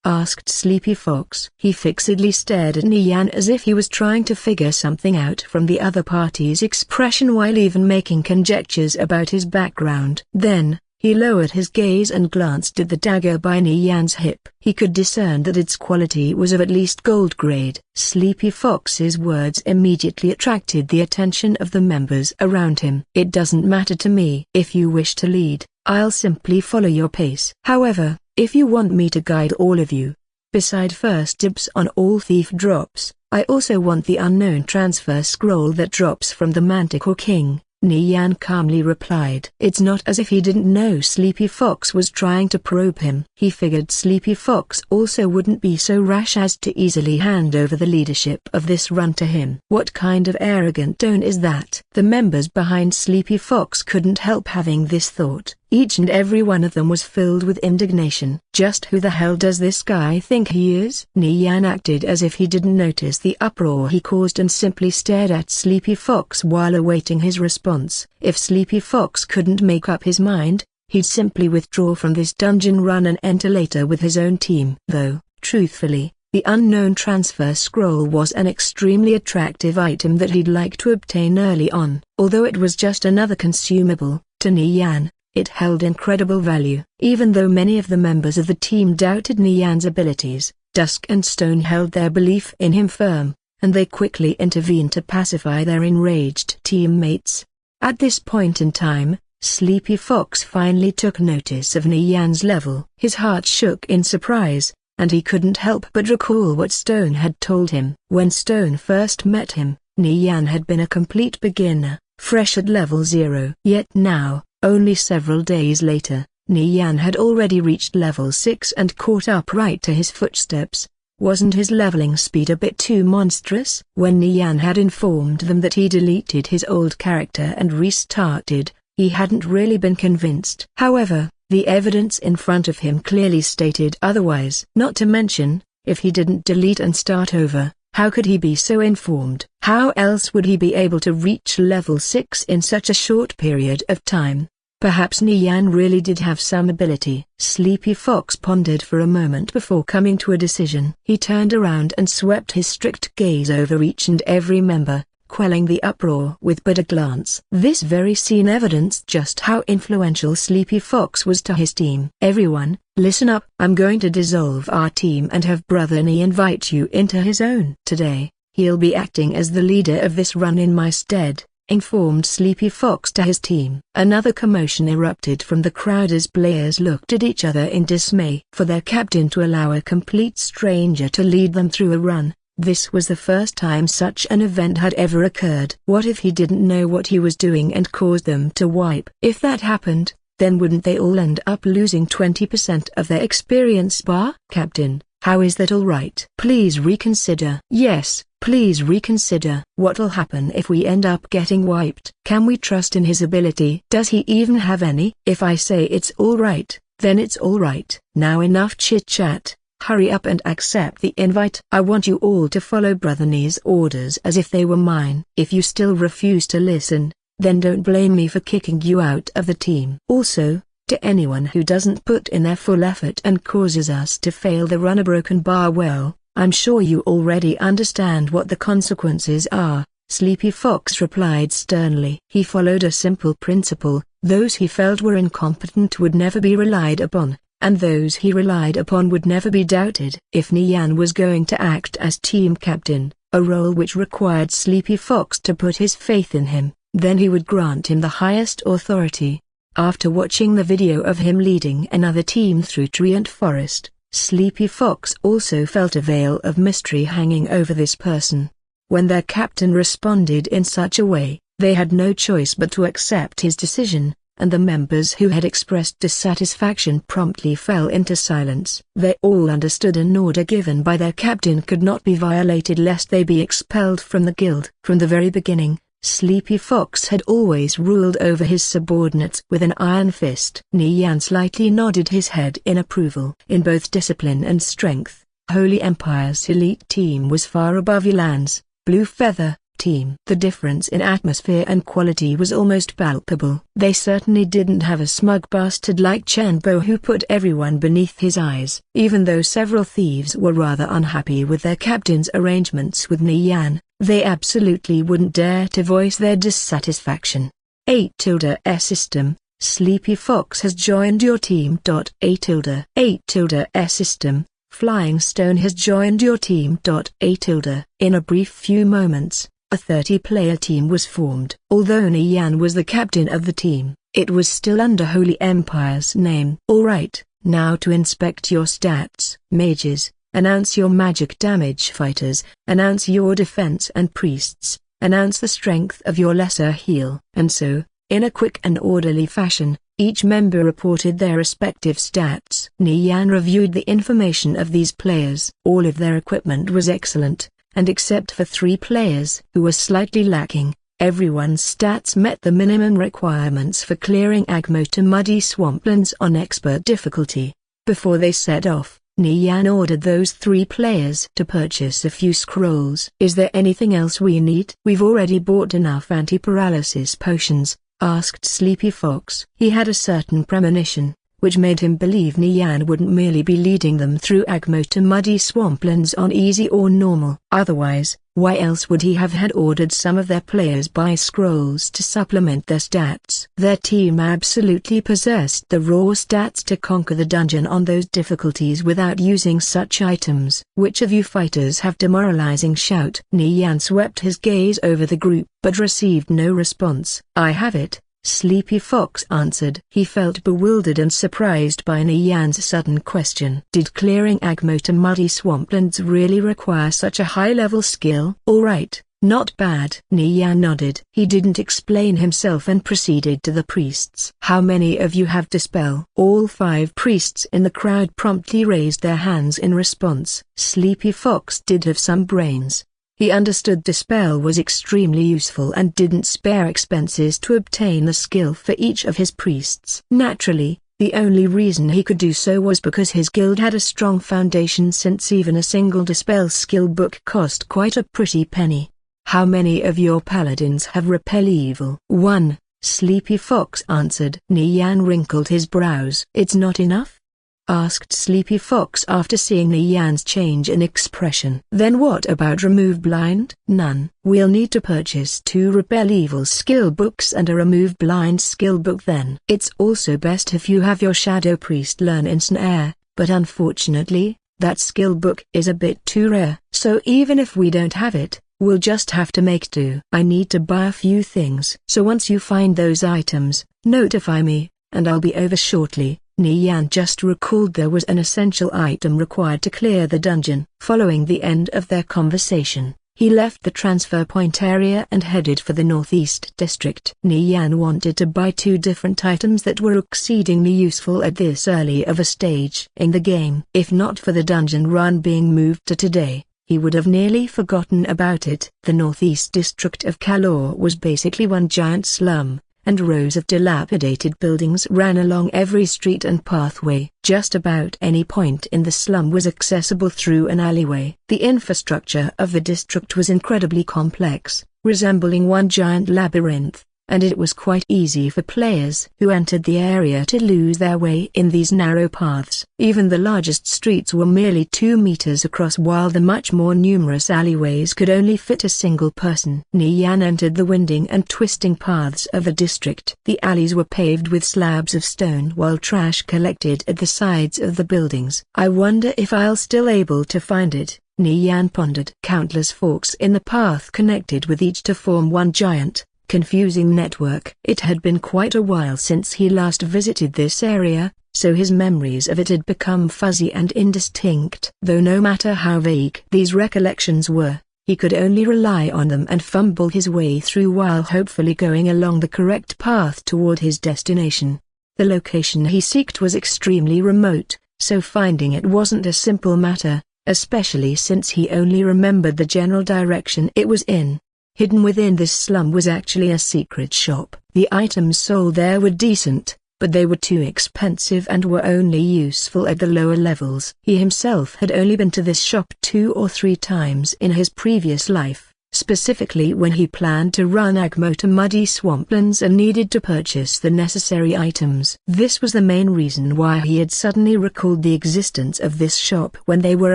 asked Sleepy Fox. He fixedly stared at Nian as if he was trying to figure something out from the other party's expression while even making conjectures about his background. Then, he lowered his gaze and glanced at the dagger by Nian's hip. He could discern that its quality was of at least gold grade. Sleepy Fox's words immediately attracted the attention of the members around him. "It doesn't matter to me. If you wish to lead, I'll simply follow your pace. However, if you want me to guide all of you, beside first dibs on all thief drops, I also want the unknown transfer scroll that drops from the Manticore King," Nian calmly replied. It's not as if he didn't know Sleepy Fox was trying to probe him. He figured Sleepy Fox also wouldn't be so rash as to easily hand over the leadership of this run to him. What kind of arrogant tone is that? The members behind Sleepy Fox couldn't help having this thought. Each and every one of them was filled with indignation. Just who the hell does this guy think he is? Nian acted as if he didn't notice the uproar he caused and simply stared at Sleepy Fox while awaiting his response. If Sleepy Fox couldn't make up his mind, he'd simply withdraw from this dungeon run and enter later with his own team. Though, truthfully, the unknown transfer scroll was an extremely attractive item that he'd like to obtain early on. Although it was just another consumable, to Nian, It held incredible value. Even though many of the members of the team doubted Nian's abilities, Dusk and Stone held their belief in him firm, and they quickly intervened to pacify their enraged teammates. At this point in time, Sleepy Fox finally took notice of Nian's level. His heart shook in surprise, and he couldn't help but recall what Stone had told him. When Stone first met him, Nian had been a complete beginner, fresh at level 0. Yet now, only several days later, Nian had already reached level 6 and caught up right to his footsteps. Wasn't his leveling speed a bit too monstrous? When Nian had informed them that he deleted his old character and restarted, he hadn't really been convinced. However, the evidence in front of him clearly stated otherwise. Not to mention, if he didn't delete and start over, how could he be so informed? How else would he be able to reach level 6 in such a short period of time? Perhaps Nian really did have some ability. Sleepy Fox pondered for a moment before coming to a decision. He turned around and swept his strict gaze over each and every member, quelling the uproar with but a glance. This very scene evidenced just how influential Sleepy Fox was to his team. "Everyone, listen up. I'm going to dissolve our team and have Brother Ni invite you into his own. Today, he'll be acting as the leader of this run in my stead," informed Sleepy Fox to his team. Another commotion erupted from the crowd as players looked at each other in dismay. For their captain to allow a complete stranger to lead them through a run, this was the first time such an event had ever occurred. What if he didn't know what he was doing and caused them to wipe? If that happened, then wouldn't they all end up losing 20% of their experience bar? "Captain, how is that all right? Please reconsider." "Yes, please reconsider." "What'll happen if we end up getting wiped? Can we trust in his ability? Does he even have any?" "If I say it's all right, then it's all right. Now enough chit-chat. Hurry up and accept the invite. I want you all to follow Brother Ni's orders as if they were mine. If you still refuse to listen, then don't blame me for kicking you out of the team. Also, to anyone who doesn't put in their full effort and causes us to fail the run a broken bar, well, I'm sure you already understand what the consequences are," Sleepy Fox replied sternly. He followed a simple principle: those he felt were incompetent would never be relied upon, and those he relied upon would never be doubted. If Nian was going to act as team captain, a role which required Sleepy Fox to put his faith in him, then he would grant him the highest authority. After watching the video of him leading another team through tree and forest, Sleepy Fox also felt a veil of mystery hanging over this person. When their captain responded in such a way, they had no choice but to accept his decision, and the members who had expressed dissatisfaction promptly fell into silence. They all understood an order given by their captain could not be violated lest they be expelled from the guild. From the very beginning, Sleepy Fox had always ruled over his subordinates with an iron fist. Nian slightly nodded his head in approval. In both discipline and strength, Holy Empire's elite team was far above Yilan's Blue Feather team. The difference in atmosphere and quality was almost palpable. They certainly didn't have a smug bastard like Chenbo who put everyone beneath his eyes. Even though several thieves were rather unhappy with their captain's arrangements with Nian, they absolutely wouldn't dare to voice their dissatisfaction. A_S System, Sleepy Fox has joined your team. A_S System, Flying Stone has joined your team. A_. In a brief few moments, a 30-player team was formed. Although Nian was the captain of the team, it was still under Holy Empire's name. "Alright, now to inspect your stats. Mages, announce your magic damage. Fighters, announce your defense, and priests, announce the strength of your lesser heal." And so, in a quick and orderly fashion, each member reported their respective stats. Nian reviewed the information of these players. All of their equipment was excellent, and except for 3 players who were slightly lacking, everyone's stats met the minimum requirements for clearing Agmo to muddy swamplands on expert difficulty. Before they set off, Nian ordered those 3 players to purchase a few scrolls. "Is there anything else we need?" "We've already bought enough anti-paralysis potions," asked Sleepy Fox. He had a certain premonition, which made him believe Nian wouldn't merely be leading them through Agmo to muddy swamplands on easy or normal. Otherwise, why else would he have had ordered some of their players buy scrolls to supplement their stats? Their team absolutely possessed the raw stats to conquer the dungeon on those difficulties without using such items. Which of you fighters have demoralizing shout? Nian swept his gaze over the group, but received no response. I have it, Sleepy Fox answered. He felt bewildered and surprised by Nian's sudden question. Did clearing Agmo to muddy swamplands really require such a high-level skill? All right, not bad. Nian nodded. He didn't explain himself and proceeded to the priests. How many of you have Dispel? All 5 priests in the crowd promptly raised their hands in response. Sleepy Fox did have some brains. He understood Dispel was extremely useful and didn't spare expenses to obtain the skill for each of his priests. Naturally, the only reason he could do so was because his guild had a strong foundation, since even a single Dispel skill book cost quite a pretty penny. How many of your paladins have Repel Evil? 1, Sleepy Fox answered. Nian wrinkled his brows. It's not enough? Asked Sleepy Fox after seeing Nian's change in expression. Then what about Remove Blind? None. We'll need to purchase 2 Repel Evil skill books and a Remove Blind skill book then. It's also best if you have your Shadow Priest learn Ensnare, but unfortunately, that skill book is a bit too rare. So even if we don't have it, we'll just have to make do. I need to buy a few things. So once you find those items, notify me, and I'll be over shortly. Nian just recalled there was an essential item required to clear the dungeon. Following the end of their conversation, he left the transfer point area and headed for the northeast district. Nian wanted to buy 2 different items that were exceedingly useful at this early of a stage in the game. If not for the dungeon run being moved to today, he would have nearly forgotten about it. The northeast district of Kalor was basically one giant slum, and rows of dilapidated buildings ran along every street and pathway. Just about any point in the slum was accessible through an alleyway. The infrastructure of the district was incredibly complex, resembling one giant labyrinth, and it was quite easy for players who entered the area to lose their way in these narrow paths. Even the largest streets were merely 2 meters across, while the much more numerous alleyways could only fit a single person. Nian entered the winding and twisting paths of the district. The alleys were paved with slabs of stone, while trash collected at the sides of the buildings. I wonder if I'll still able to find it, Nian pondered. Countless forks in the path connected with each to form one giant, confusing network. It had been quite a while since he last visited this area, so his memories of it had become fuzzy and indistinct. Though no matter how vague these recollections were, he could only rely on them and fumble his way through while hopefully going along the correct path toward his destination. The location he sought was extremely remote, so finding it wasn't a simple matter, especially since he only remembered the general direction it was in. Hidden within this slum was actually a secret shop. The items sold there were decent, but they were too expensive and were only useful at the lower levels. He himself had only been to this shop 2 or 3 times in his previous life, specifically when he planned to run Agmo to muddy swamplands and needed to purchase the necessary items. This was the main reason why he had suddenly recalled the existence of this shop when they were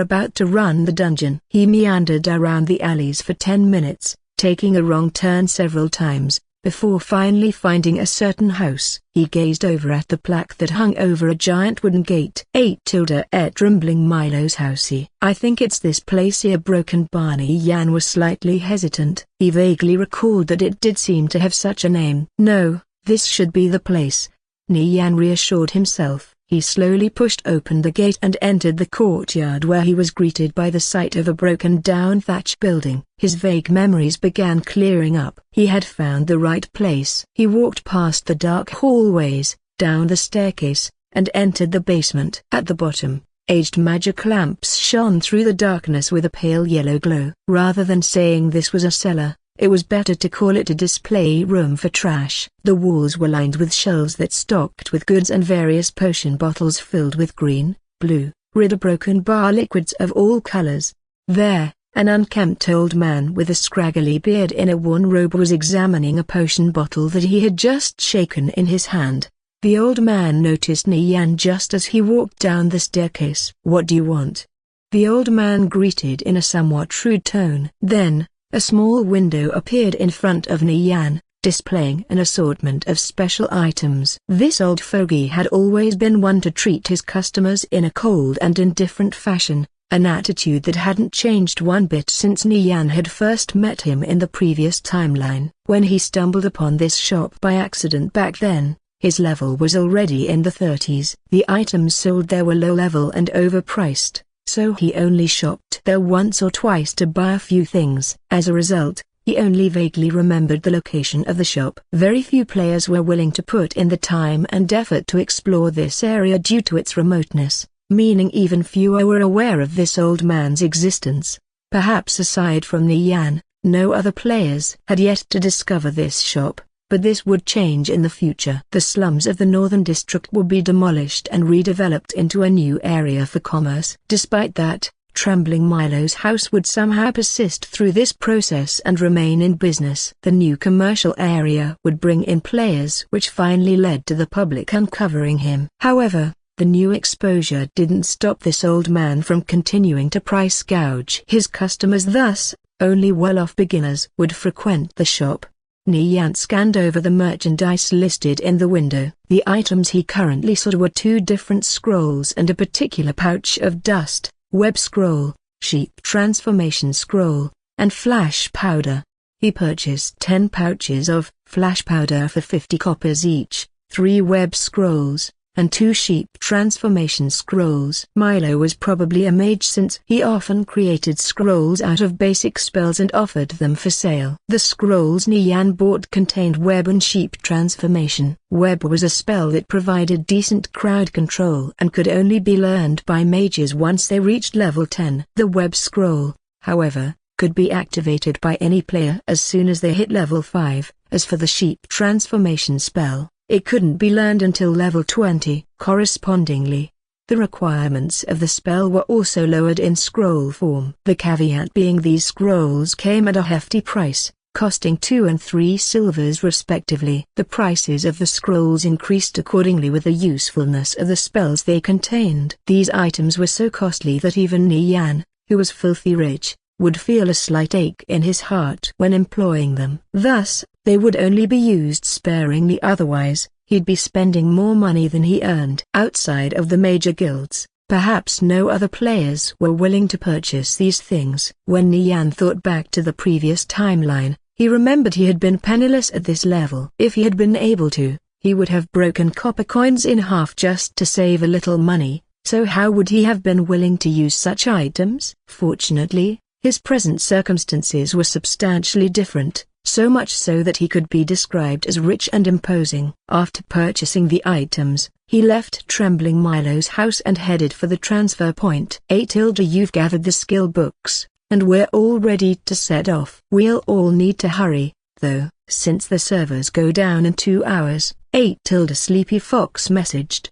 about to run the dungeon. He meandered around the alleys for 10 minutes, taking a wrong turn several times, before finally finding a certain house. He gazed over at the plaque that hung over a giant wooden gate. 8-et Rumbling Milo's housey. I think it's this place here. Broken Barney Yan was slightly hesitant. He vaguely recalled that it did seem to have such a name. No, this should be the place, Nian reassured himself. He slowly pushed open the gate and entered the courtyard, where he was greeted by the sight of a broken-down thatch building. His vague memories began clearing up. He had found the right place. He walked past the dark hallways, down the staircase, and entered the basement. At the bottom, aged magic lamps shone through the darkness with a pale yellow glow. Rather than saying this was a cellar, it was better to call it a display room for trash. The walls were lined with shelves that stocked with goods and various potion bottles filled with green, blue, red or broken bar liquids of all colors. There, an unkempt old man with a scraggly beard in a worn robe was examining a potion bottle that he had just shaken in his hand. The old man noticed Nian just as he walked down the staircase. "What do you want?" the old man greeted in a somewhat rude tone. Then, a small window appeared in front of Nian, displaying an assortment of special items. This old fogey had always been one to treat his customers in a cold and indifferent fashion, an attitude that hadn't changed one bit since Nian had first met him in the previous timeline. When he stumbled upon this shop by accident back then, his level was already in the 30s. The items sold there were low level and overpriced, so he only shopped there once or twice to buy a few things. As a result, he only vaguely remembered the location of the shop. Very few players were willing to put in the time and effort to explore this area due to its remoteness, meaning even fewer were aware of this old man's existence. Perhaps aside from Nian, no other players had yet to discover this shop, but this would change in the future. The slums of the northern district would be demolished and redeveloped into a new area for commerce. Despite that, Trembling Milo's house would somehow persist through this process and remain in business. The new commercial area would bring in players, which finally led to the public uncovering him. However, the new exposure didn't stop this old man from continuing to price gouge his customers. Thus, only well-off beginners would frequent the shop. Nian scanned over the merchandise listed in the window. The items he currently saw were 2 different scrolls and a particular pouch of dust, web scroll, sheep transformation scroll, and flash powder. He purchased 10 pouches of flash powder for 50 coppers each, 3 web scrolls, and 2 sheep transformation scrolls. Milo was probably a mage since he often created scrolls out of basic spells and offered them for sale. The scrolls Nian bought contained web and sheep transformation. Web was a spell that provided decent crowd control and could only be learned by mages once they reached level 10. The web scroll, however, could be activated by any player as soon as they hit level 5. As for the sheep transformation spell, it couldn't be learned until level 20. Correspondingly, the requirements of the spell were also lowered in scroll form. The caveat being these scrolls came at a hefty price, costing 2 and 3 silvers respectively. The prices of the scrolls increased accordingly with the usefulness of the spells they contained. These items were so costly that even Nian, who was filthy rich, would feel a slight ache in his heart when employing them. Thus, they would only be used sparingly, otherwise, he'd be spending more money than he earned. Outside of the major guilds, perhaps no other players were willing to purchase these things. When Nian thought back to the previous timeline, he remembered he had been penniless at this level. If he had been able to, he would have broken copper coins in half just to save a little money, so how would he have been willing to use such items? Fortunately, his present circumstances were substantially different, so much so that he could be described as rich and imposing. After purchasing the items, he left Trembling Milo's house and headed for the transfer point. You've gathered the skill books, and we're all ready to set off. We'll all need to hurry, though, since the servers go down in 2 hours. Sleepy Fox messaged.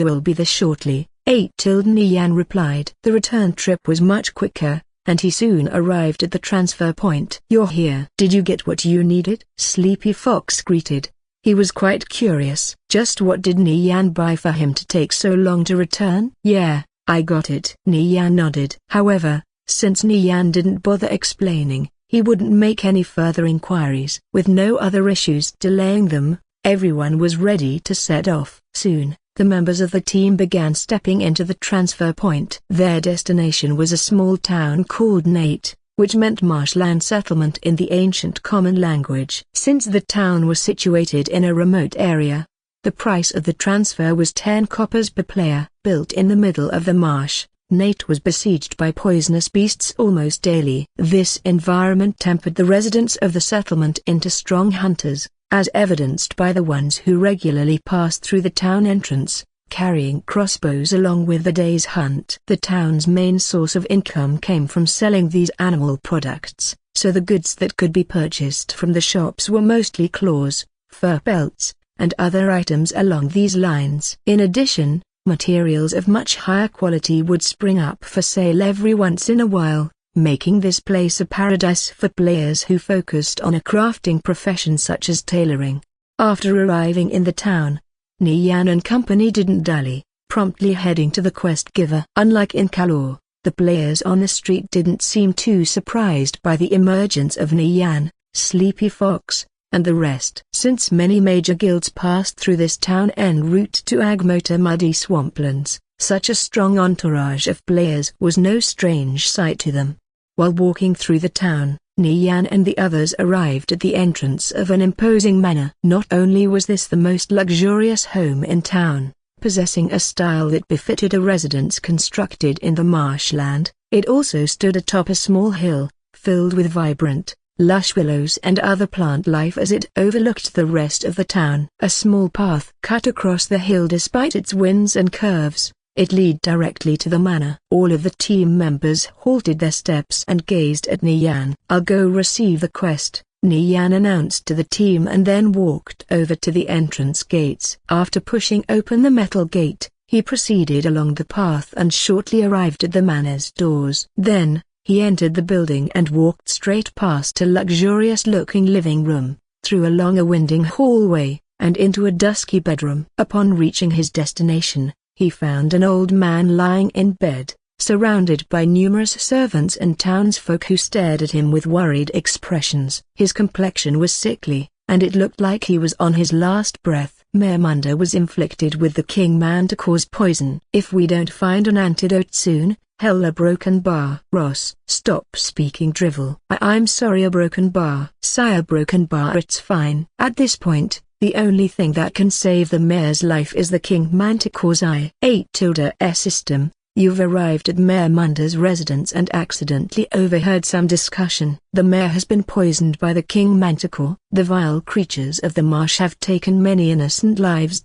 Will be there shortly. Nian replied. The return trip was much quicker, and he soon arrived at the transfer point. You're here. Did you get what you needed? Sleepy Fox greeted. He was quite curious. Just what did Nian buy for him to take so long to return? Yeah, I got it. Nian nodded. However, since Nian didn't bother explaining, he wouldn't make any further inquiries. With no other issues delaying them, everyone was ready to set off. Soon, the members of the team began stepping into the transfer point. Their destination was a small town called Nate, which meant marshland settlement in the ancient common language. Since the town was situated in a remote area, the price of the transfer was 10 coppers per player. Built in the middle of the marsh, Nate was besieged by poisonous beasts almost daily. This environment tempered the residents of the settlement into strong hunters, as evidenced by the ones who regularly passed through the town entrance, carrying crossbows along with the day's hunt. The town's main source of income came from selling these animal products, so the goods that could be purchased from the shops were mostly claws, fur pelts, and other items along these lines. In addition, materials of much higher quality would spring up for sale every once in a while, making this place a paradise for players who focused on a crafting profession such as tailoring. After arriving in the town, Nian and company didn't dally, promptly heading to the quest giver. Unlike in Kalor, the players on the street didn't seem too surprised by the emergence of Nian, Sleepy Fox, and the rest. Since many major guilds passed through this town en route to Agmota muddy swamplands, such a strong entourage of players was no strange sight to them. While walking through the town, Nian and the others arrived at the entrance of an imposing manor. Not only was this the most luxurious home in town, possessing a style that befitted a residence constructed in the marshland, it also stood atop a small hill, filled with vibrant, lush willows and other plant life as it overlooked the rest of the town. A small path cut across the hill despite its winds and curves. It led directly to the manor. All of the team members halted their steps and gazed at Nian. "I'll go receive the quest," Nian announced to the team and then walked over to the entrance gates. After pushing open the metal gate, he proceeded along the path and shortly arrived at the manor's doors. Then, he entered the building and walked straight past a luxurious-looking living room, through along a winding hallway, and into a dusky bedroom. Upon reaching his destination, he found an old man lying in bed, surrounded by numerous servants and townsfolk who stared at him with worried expressions. His complexion was sickly, and it looked like he was on his last breath. Mayor Munda was inflicted with the King Manticore's poison. "If we don't find an antidote soon, hell a broken bar." "Ross, stop speaking drivel." I'm sorry, a broken bar." "Sire, broken bar, it's fine." At this point, the only thing that can save the mayor's life is the King Manticore's eye. 8S system, you've arrived at Mayor Munda's residence and accidentally overheard some discussion. The mayor has been poisoned by the King Manticore. The vile creatures of the marsh have taken many innocent lives.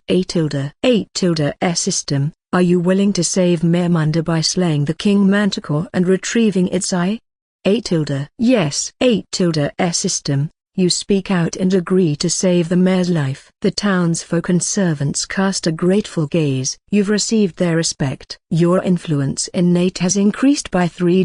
8S system, are you willing to save Mayor Munda by slaying the King Manticore and retrieving its eye? 8. Yes. 8S system, you speak out and agree to save the mayor's life. The townsfolk and servants cast a grateful gaze. You've received their respect. Your influence innate has increased by 3.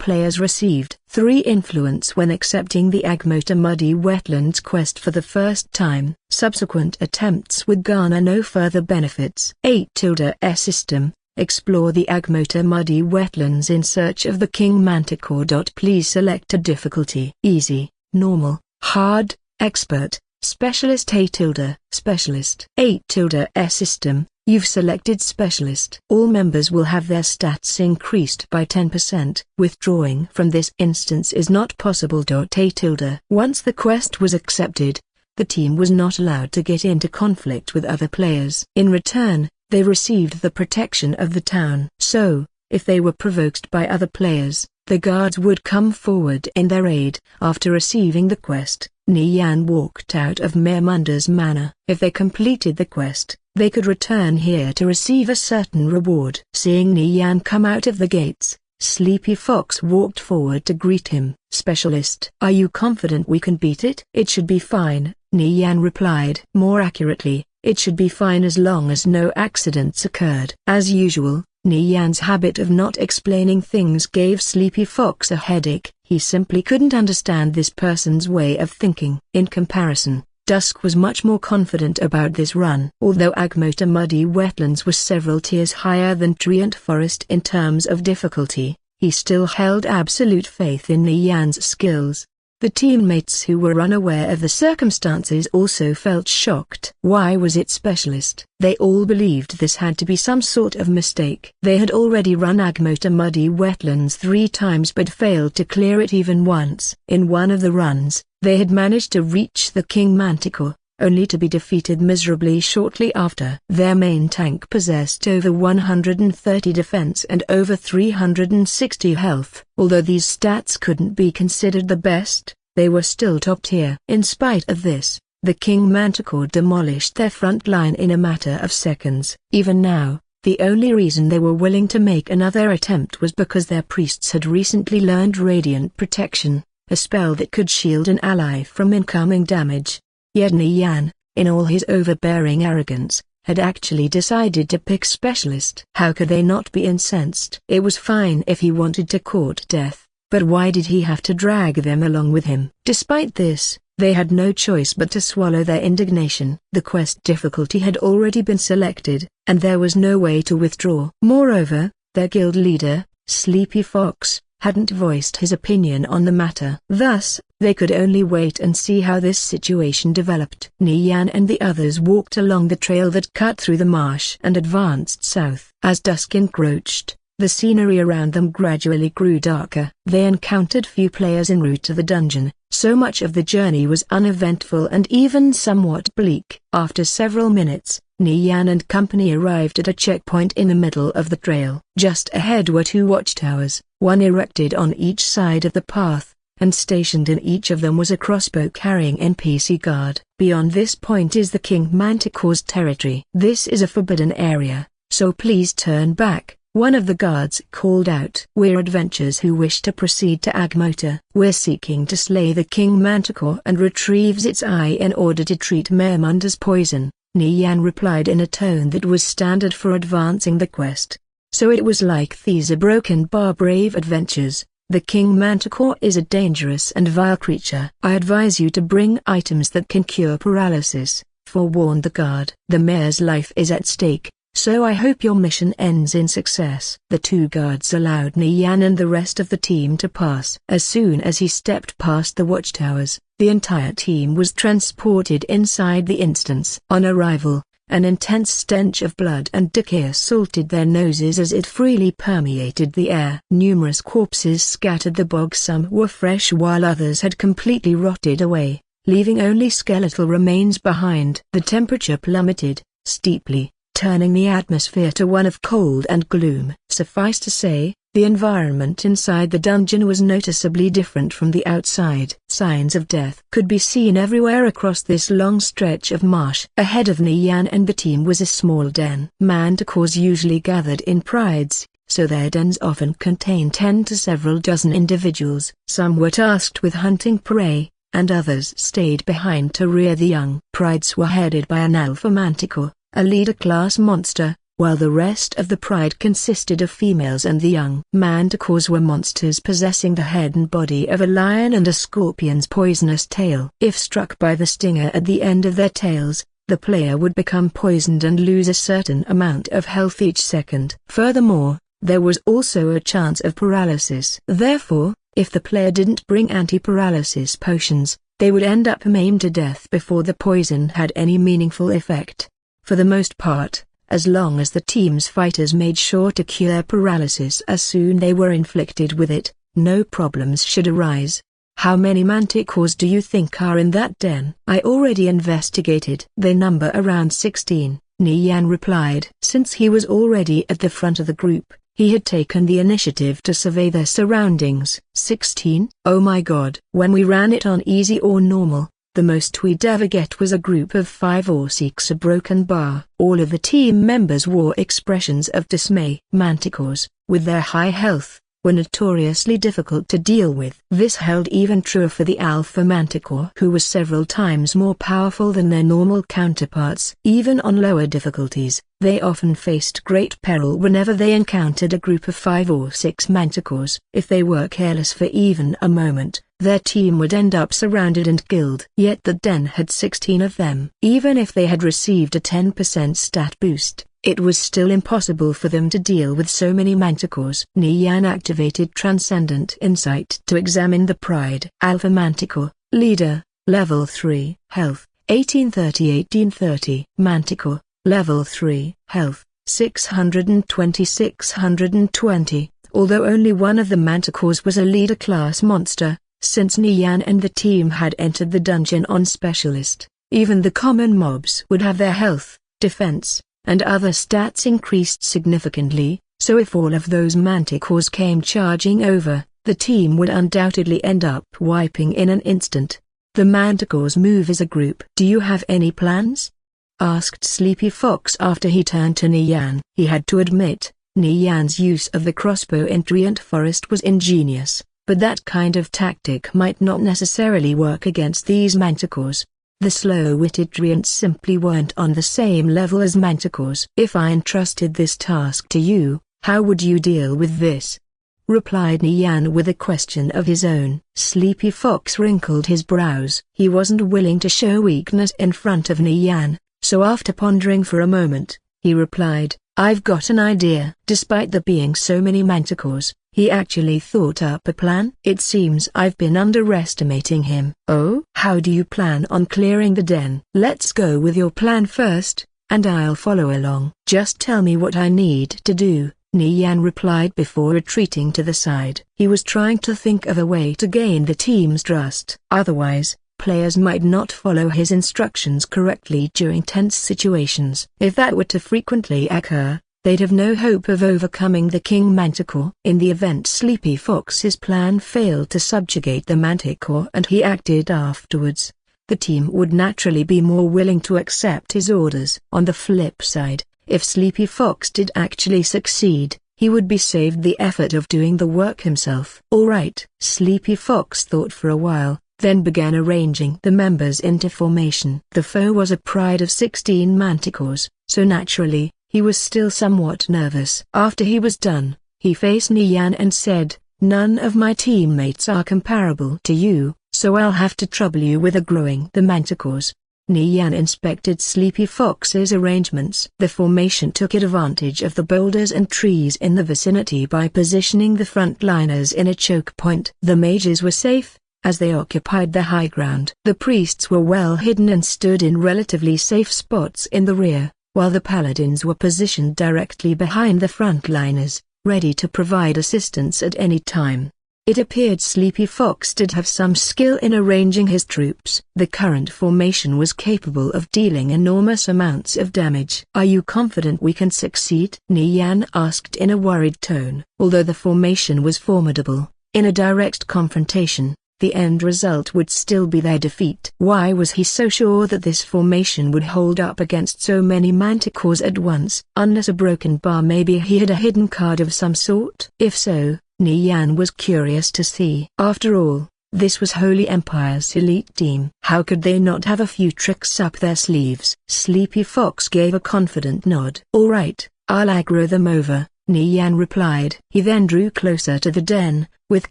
Players received 3 influence when accepting the Agmota Muddy Wetlands quest for the first time. Subsequent attempts would garner no further benefits. 8S system, explore the Agmota Muddy Wetlands in search of the King Manticore. Please select a difficulty: easy, normal, hard, expert, specialist. 8. Specialist. 8S system, you've selected specialist. All members will have their stats increased by 10%. Withdrawing from this instance is not possible. 8. Once the quest was accepted, the team was not allowed to get into conflict with other players. In return, they received the protection of the town. So, if they were provoked by other players, the guards would come forward in their aid. After receiving the quest, Nian walked out of Mayor Munda's manor. If they completed the quest, they could return here to receive a certain reward. Seeing Nian come out of the gates, Sleepy Fox walked forward to greet him. "Specialist, are you confident we can beat it?" "It should be fine," Nian replied. "More accurately, it should be fine as long as no accidents occurred." As usual, Nian's habit of not explaining things gave Sleepy Fox a headache. He simply couldn't understand this person's way of thinking. In comparison, Dusk was much more confident about this run. Although Agmota Muddy Wetlands was several tiers higher than Treant Forest in terms of difficulty, he still held absolute faith in Nian's skills. The teammates who were unaware of the circumstances also felt shocked. Why was it specialist? They all believed this had to be some sort of mistake. They had already run Agmota Muddy Wetlands 3 times but failed to clear it even once. In one of the runs, they had managed to reach the King Manticore, only to be defeated miserably shortly after. Their main tank possessed over 130 defense and over 360 health. Although these stats couldn't be considered the best, they were still top tier. In spite of this, the King Manticore demolished their front line in a matter of seconds. Even now, the only reason they were willing to make another attempt was because their priests had recently learned Radiant Protection, a spell that could shield an ally from incoming damage. Yet Nian, in all his overbearing arrogance, had actually decided to pick specialist. How could they not be incensed? It was fine if he wanted to court death, but why did he have to drag them along with him? Despite this, They had no choice but to swallow their indignation. The quest difficulty had already been selected, and there was no way to withdraw. Moreover, their guild leader, Sleepy Fox, hadn't voiced his opinion on the matter. Thus, they could only wait and see how this situation developed. Nian and the others walked along the trail that cut through the marsh and advanced south. As dusk encroached, the scenery around them gradually grew darker. They encountered few players en route to the dungeon, so much of the journey was uneventful and even somewhat bleak. After several minutes, Nian and company arrived at a checkpoint in the middle of the trail. Just ahead were two watchtowers, one erected on each side of the path, and stationed in each of them was a crossbow-carrying NPC guard. Beyond this point is the King Manticore's territory. This is a forbidden area, so please turn back, one of the guards called out. We're adventurers who wish to proceed to Agmota. We're seeking to slay the King Manticore and retrieve its eye in order to treat Mermunder's poison, Nian replied in a tone that was standard for advancing the quest. So it was like these are broken bar brave adventurers. The King Manticore is a dangerous and vile creature. I advise you to bring items that can cure paralysis, forewarned the guard. The mayor's life is at stake, so I hope your mission ends in success. The two guards allowed Nian and the rest of the team to pass. As soon as he stepped past the watchtowers, the entire team was transported inside the instance. On arrival, an intense stench of blood and decay assaulted their noses as it freely permeated the air. Numerous corpses scattered the bog. Some were fresh while others had completely rotted away, leaving only skeletal remains behind. The temperature plummeted steeply, turning the atmosphere to one of cold and gloom. Suffice to say, the environment inside the dungeon was noticeably different from the outside. Signs of death could be seen everywhere across this long stretch of marsh. Ahead of Nian and the team was a small den. Manticores usually gathered in prides, so their dens often contained 10 to several dozen individuals. Some were tasked with hunting prey, and others stayed behind to rear the young. Prides were headed by an alpha manticore, a leader-class monster, while the rest of the pride consisted of females and the young. Manticores were monsters possessing the head and body of a lion and a scorpion's poisonous tail. If struck by the stinger at the end of their tails, the player would become poisoned and lose a certain amount of health each second. Furthermore, there was also a chance of paralysis. Therefore, if the player didn't bring anti-paralysis potions, they would end up maimed to death before the poison had any meaningful effect. For the most part, as long as the team's fighters made sure to cure paralysis as soon they were inflicted with it, no problems should arise. How many manticores do you think are in that den? I already investigated. They number around 16, Nian replied. Since he was already at the front of the group, he had taken the initiative to survey their surroundings. 16? Oh my god. When we ran it on easy or normal, the most we'd ever get was a group of 5 or 6. A broken bar. All of the team members wore expressions of dismay. Manticores, with their high health, were notoriously difficult to deal with. This held even truer for the Alpha Manticore, who was several times more powerful than their normal counterparts. Even on lower difficulties, they often faced great peril whenever they encountered a group of 5 or 6 Manticores. If they were careless for even a moment, their team would end up surrounded and killed. Yet the den had 16 of them. Even if they had received a 10% stat boost, it was still impossible for them to deal with so many manticores. Nian activated Transcendent Insight to examine the pride. Alpha Manticore, Leader, Level 3, Health, 1830-1830. Manticore, Level 3, Health, 620-620. Although only one of the manticores was a leader-class monster, since Nian and the team had entered the dungeon on Specialist, even the common mobs would have their health, defense, and other stats increased significantly, so if all of those manticores came charging over, the team would undoubtedly end up wiping in an instant. The manticores move as a group. Do you have any plans? Asked Sleepy Fox after he turned to Nian. He had to admit, Nian's use of the crossbow in Treant Forest was ingenious, but that kind of tactic might not necessarily work against these manticores. The slow-witted Treants simply weren't on the same level as manticores. If I entrusted this task to you, how would you deal with this? replied Nian with a question of his own. Sleepy Fox wrinkled his brows. He wasn't willing to show weakness in front of Nian, so after pondering for a moment, he replied, "I've got an idea." Despite there being so many manticores, he actually thought up a plan. "It seems I've been underestimating him." "Oh? How do you plan on clearing the den?" "Let's go with your plan first, and I'll follow along." "Just tell me what I need to do," Nian replied before retreating to the side. He was trying to think of a way to gain the team's trust. Otherwise, players might not follow his instructions correctly during tense situations. If that were to frequently occur, they'd have no hope of overcoming the King Manticore. In the event Sleepy Fox's plan failed to subjugate the Manticore and he acted afterwards, the team would naturally be more willing to accept his orders. On the flip side, if Sleepy Fox did actually succeed, he would be saved the effort of doing the work himself. "Alright." Sleepy Fox thought for a while, then began arranging the members into formation. The foe was a pride of 16 manticores, so naturally, he was still somewhat nervous. After he was done, he faced Nian and said, "None of my teammates are comparable to you, so I'll have to trouble you with growing the manticores." Nian inspected Sleepy Fox's arrangements. The formation took advantage of the boulders and trees in the vicinity by positioning the frontliners in a choke point. The mages were safe, as they occupied the high ground. The priests were well hidden and stood in relatively safe spots in the rear, while the paladins were positioned directly behind the frontliners, ready to provide assistance at any time. It appeared Sleepy Fox did have some skill in arranging his troops. The current formation was capable of dealing enormous amounts of damage. "Are you confident we can succeed?" Nian asked in a worried tone. Although the formation was formidable, in a direct confrontation, the end result would still be their defeat. Why was he so sure that this formation would hold up against so many manticores at once? Unless a broken bar, maybe he had a hidden card of some sort? If so, Nian was curious to see. After all, this was Holy Empire's elite team. How could they not have a few tricks up their sleeves? Sleepy Fox gave a confident nod. "Alright, I'll aggro them over," Nian replied. He then drew closer to the den, with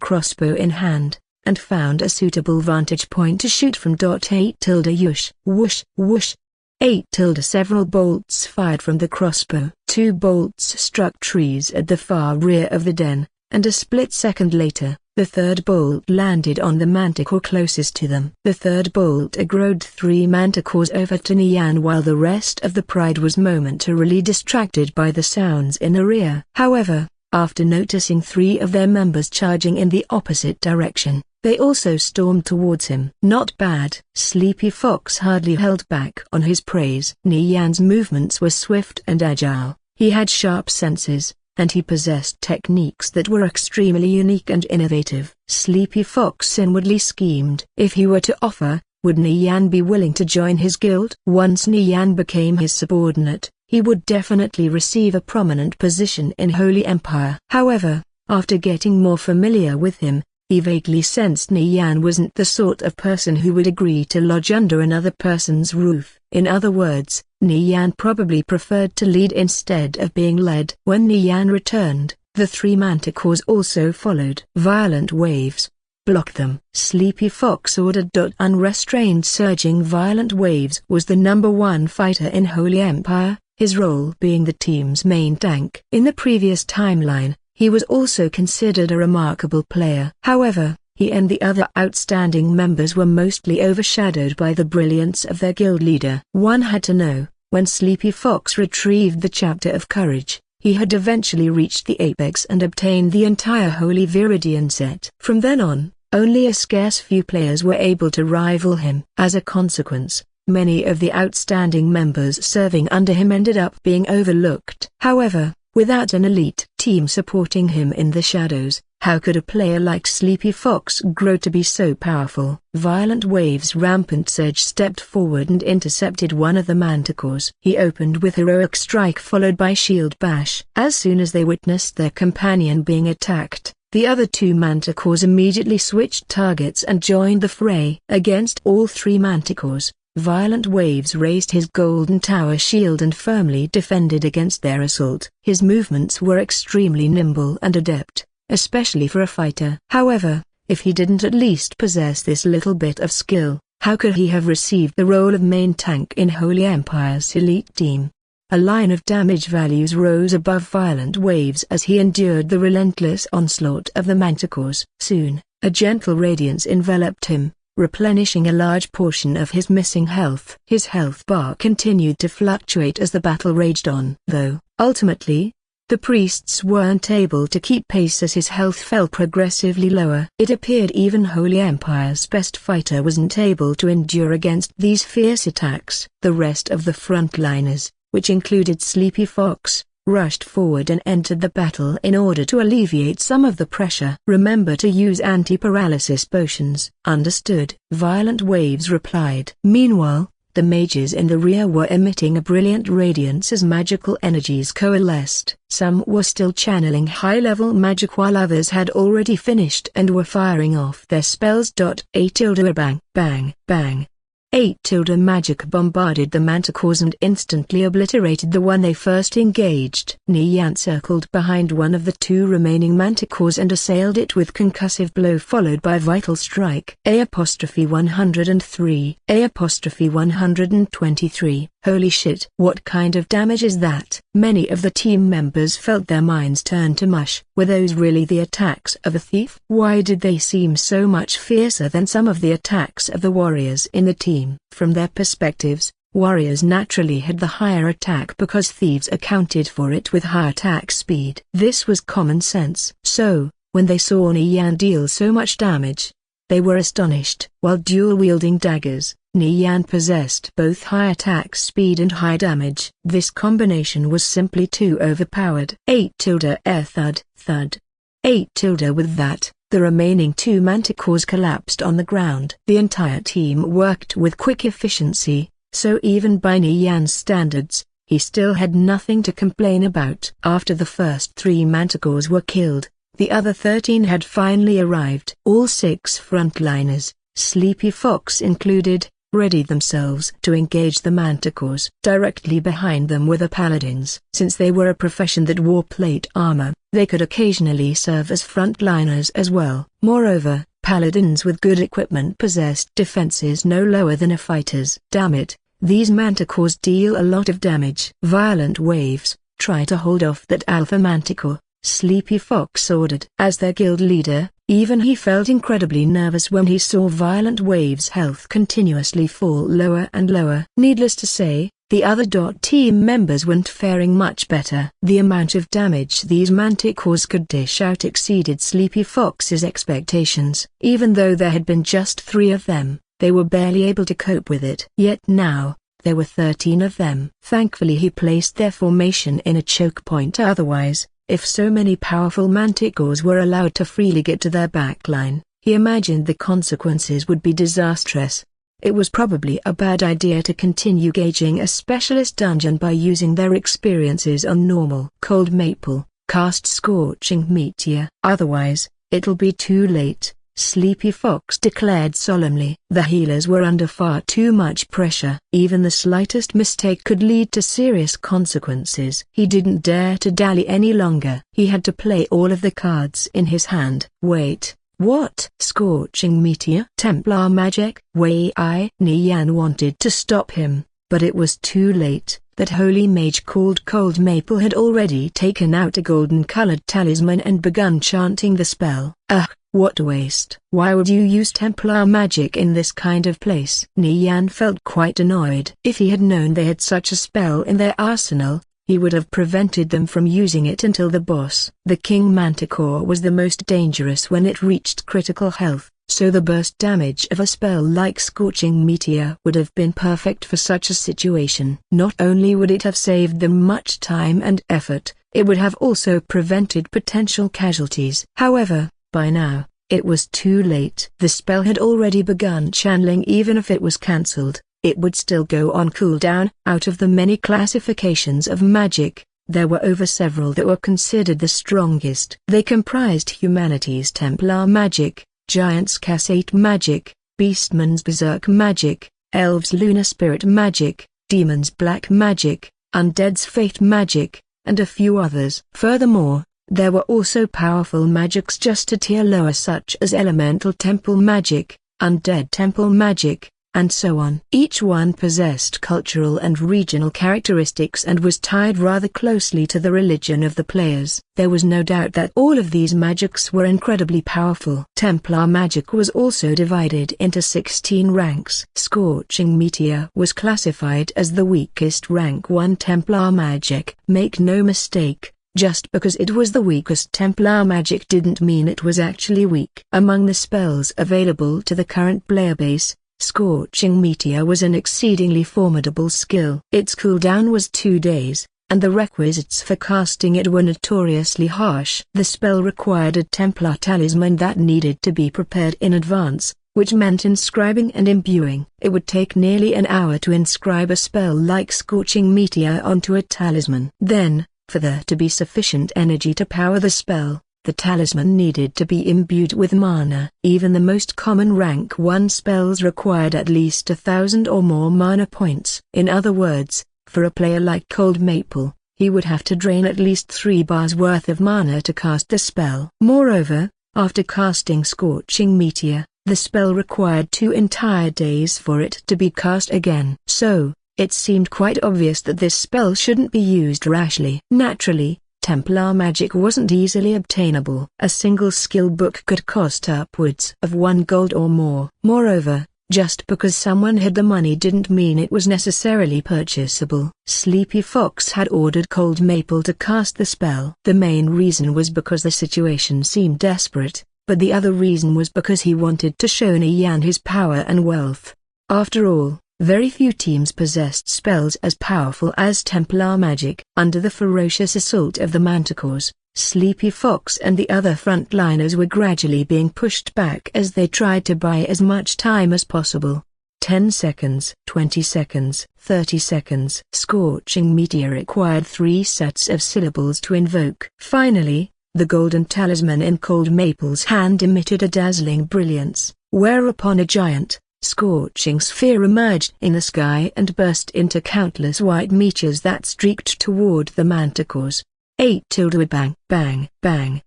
crossbow in hand, and found a suitable vantage point to shoot from. 8 Yush, whoosh, whoosh. 8 Several bolts fired from the crossbow. 2 bolts struck trees at the far rear of the den, and a split second later, the third bolt landed on the manticore closest to them. The third bolt aggroed 3 manticores over to Nian while the rest of the pride was momentarily distracted by the sounds in the rear. However, after noticing 3 of their members charging in the opposite direction, they also stormed towards him. Not bad. Sleepy Fox hardly held back on his praise. Nian's movements were swift and agile. He had sharp senses, and he possessed techniques that were extremely unique and innovative. Sleepy Fox inwardly schemed. If he were to offer, would Nian be willing to join his guild? Once Nian became his subordinate, he would definitely receive a prominent position in Holy Empire. However, after getting more familiar with him, he vaguely sensed Nian wasn't the sort of person who would agree to lodge under another person's roof. In other words, Nian probably preferred to lead instead of being led. When Nian returned, the 3 manticores also followed. "Violent waves. Block them," Sleepy Fox ordered. Unrestrained surging violent waves was the #1 fighter in Holy Empire, his role being the team's main tank. In the previous timeline, he was also considered a remarkable player. However, he and the other outstanding members were mostly overshadowed by the brilliance of their guild leader. One had to know, when Sleepy Fox retrieved the Chapter of Courage, he had eventually reached the apex and obtained the entire Holy Viridian set. From then on, only a scarce few players were able to rival him. As a consequence, many of the outstanding members serving under him ended up being overlooked. However, without an elite team supporting him in the shadows, how could a player like Sleepy Fox grow to be so powerful? Violent waves rampant surge stepped forward and intercepted one of the manticores. He opened with heroic strike followed by shield bash. As soon as they witnessed their companion being attacked, the other 2 manticores immediately switched targets and joined the fray. Against all 3 manticores, Violent Waves raised his golden tower shield and firmly defended against their assault. His movements were extremely nimble and adept, especially for a fighter. However, if he didn't at least possess this little bit of skill, how could he have received the role of main tank in Holy Empire's elite team? A line of damage values rose above violent waves as he endured the relentless onslaught of the manticores. Soon, a gentle radiance enveloped him, replenishing a large portion of his missing health. His health bar continued to fluctuate as the battle raged on. Though, ultimately, the priests weren't able to keep pace as his health fell progressively lower. It appeared even Holy Empire's best fighter wasn't able to endure against these fierce attacks. The rest of the frontliners, which included Sleepy Fox, rushed forward and entered the battle in order to alleviate some of the pressure. Remember to use anti-paralysis potions. Understood. Violent Waves replied. Meanwhile, the mages in the rear were emitting a brilliant radiance as magical energies coalesced. Some were still channeling high-level magic while others had already finished and were firing off their spells. Bang, bang, bang. 8 magic bombarded the manticores and instantly obliterated the one they first engaged. Nian circled behind one of the 2 remaining manticores and assailed it with concussive blow followed by vital strike. A'103. A'123. Holy shit. What kind of damage is that? Many of the team members felt their minds turn to mush. Were those really the attacks of a thief? Why did they seem so much fiercer than some of the attacks of the warriors in the team? From their perspectives, warriors naturally had the higher attack because thieves accounted for it with high attack speed. This was common sense. So, when they saw Nian deal so much damage, they were astonished. While dual-wielding daggers, Nian possessed both high attack speed and high damage. This combination was simply too overpowered. 8 thud, thud. 8 with that, the remaining 2 manticores collapsed on the ground. The entire team worked with quick efficiency, so even by Nian's standards, he still had nothing to complain about. After the first 3 manticores were killed, the other 13 had finally arrived. All 6 frontliners, Sleepy Fox included, readied themselves to engage the manticores. Directly behind them were the paladins. Since they were a profession that wore plate armor, they could occasionally serve as frontliners as well. Moreover, paladins with good equipment possessed defenses no lower than a fighter's. Damn it, these manticores deal a lot of damage. Violent Waves, try to hold off that alpha manticore, Sleepy Fox ordered. As their guild leader, even he felt incredibly nervous when he saw Violent Wave's health continuously fall lower and lower. Needless to say, the other team members weren't faring much better. The amount of damage these manticores could dish out exceeded Sleepy Fox's expectations. Even though there had been just 3 of them, they were barely able to cope with it. Yet now, there were 13 of them. Thankfully he placed their formation in a choke point. Otherwise, if so many powerful manticores were allowed to freely get to their backline, he imagined the consequences would be disastrous. It was probably a bad idea to continue gauging a specialist dungeon by using their experiences on normal. Cold Maple, cast Scorching Meteor. Otherwise, it'll be too late, Sleepy Fox declared solemnly. The healers were under far too much pressure. Even the slightest mistake could lead to serious consequences. He didn't dare to dally any longer. He had to play all of the cards in his hand. Wait, what? Scorching Meteor? Templar magic? Nian wanted to stop him, but it was too late. That holy mage called Cold Maple had already taken out a golden-colored talisman and begun chanting the spell. Ugh, what a waste. Why would you use Templar magic in this kind of place? Nian felt quite annoyed. If he had known they had such a spell in their arsenal, he would have prevented them from using it until the boss. The King Manticore was the most dangerous when it reached critical health, so the burst damage of a spell like Scorching Meteor would have been perfect for such a situation. Not only would it have saved them much time and effort, it would have also prevented potential casualties. However, by now, it was too late. The spell had already begun channeling. Even if it was cancelled, it would still go on cooldown. Out of the many classifications of magic, there were over several that were considered the strongest. They comprised humanity's Templar magic, Giants' Cassate magic, Beastman's Berserk magic, Elves' Lunar Spirit magic, Demons' Black magic, Undead's Fate magic, and a few others. Furthermore, There were also powerful magics just a tier lower, such as elemental temple magic, undead temple magic, and so on. Each one possessed cultural and regional characteristics and was tied rather closely to the religion of the players. There was no doubt that all of these magics were incredibly powerful. Templar magic was also divided into 16 ranks. Scorching Meteor was classified as the weakest rank 1 Templar magic. Make no mistake, just because it was the weakest Templar magic didn't mean it was actually weak. Among the spells available to the current player base, Scorching Meteor was an exceedingly formidable skill. Its cooldown was 2 days, and the requisites for casting it were notoriously harsh. The spell required a Templar talisman that needed to be prepared in advance, which meant inscribing and imbuing. It would take nearly an hour to inscribe a spell like Scorching Meteor onto a talisman. Then, for there to be sufficient energy to power the spell, the talisman needed to be imbued with mana. Even the most common rank 1 spells required at least 1,000 or more mana points. In other words, for a player like Cold Maple, he would have to drain at least 3 bars worth of mana to cast the spell. Moreover, after casting Scorching Meteor, the spell required 2 entire days for it to be cast again. So, it seemed quite obvious that this spell shouldn't be used rashly. Naturally, Templar magic wasn't easily obtainable. A single skill book could cost upwards of 1 gold or more. Moreover, just because someone had the money didn't mean it was necessarily purchasable. Sleepy Fox had ordered Cold Maple to cast the spell. The main reason was because the situation seemed desperate, but the other reason was because he wanted to show Nian his power and wealth. After all, very few teams possessed spells as powerful as Templar magic. Under the ferocious assault of the Manticores, Sleepy Fox and the other frontliners were gradually being pushed back as they tried to buy as much time as possible. 10 seconds, 20 seconds, 30 seconds. Scorching Meteor required 3 sets of syllables to invoke. Finally, the golden talisman in Cold Maple's hand emitted a dazzling brilliance, whereupon a giant, scorching sphere emerged in the sky and burst into countless white meteors that streaked toward the Manticores. 8 tilde bang, bang, bang.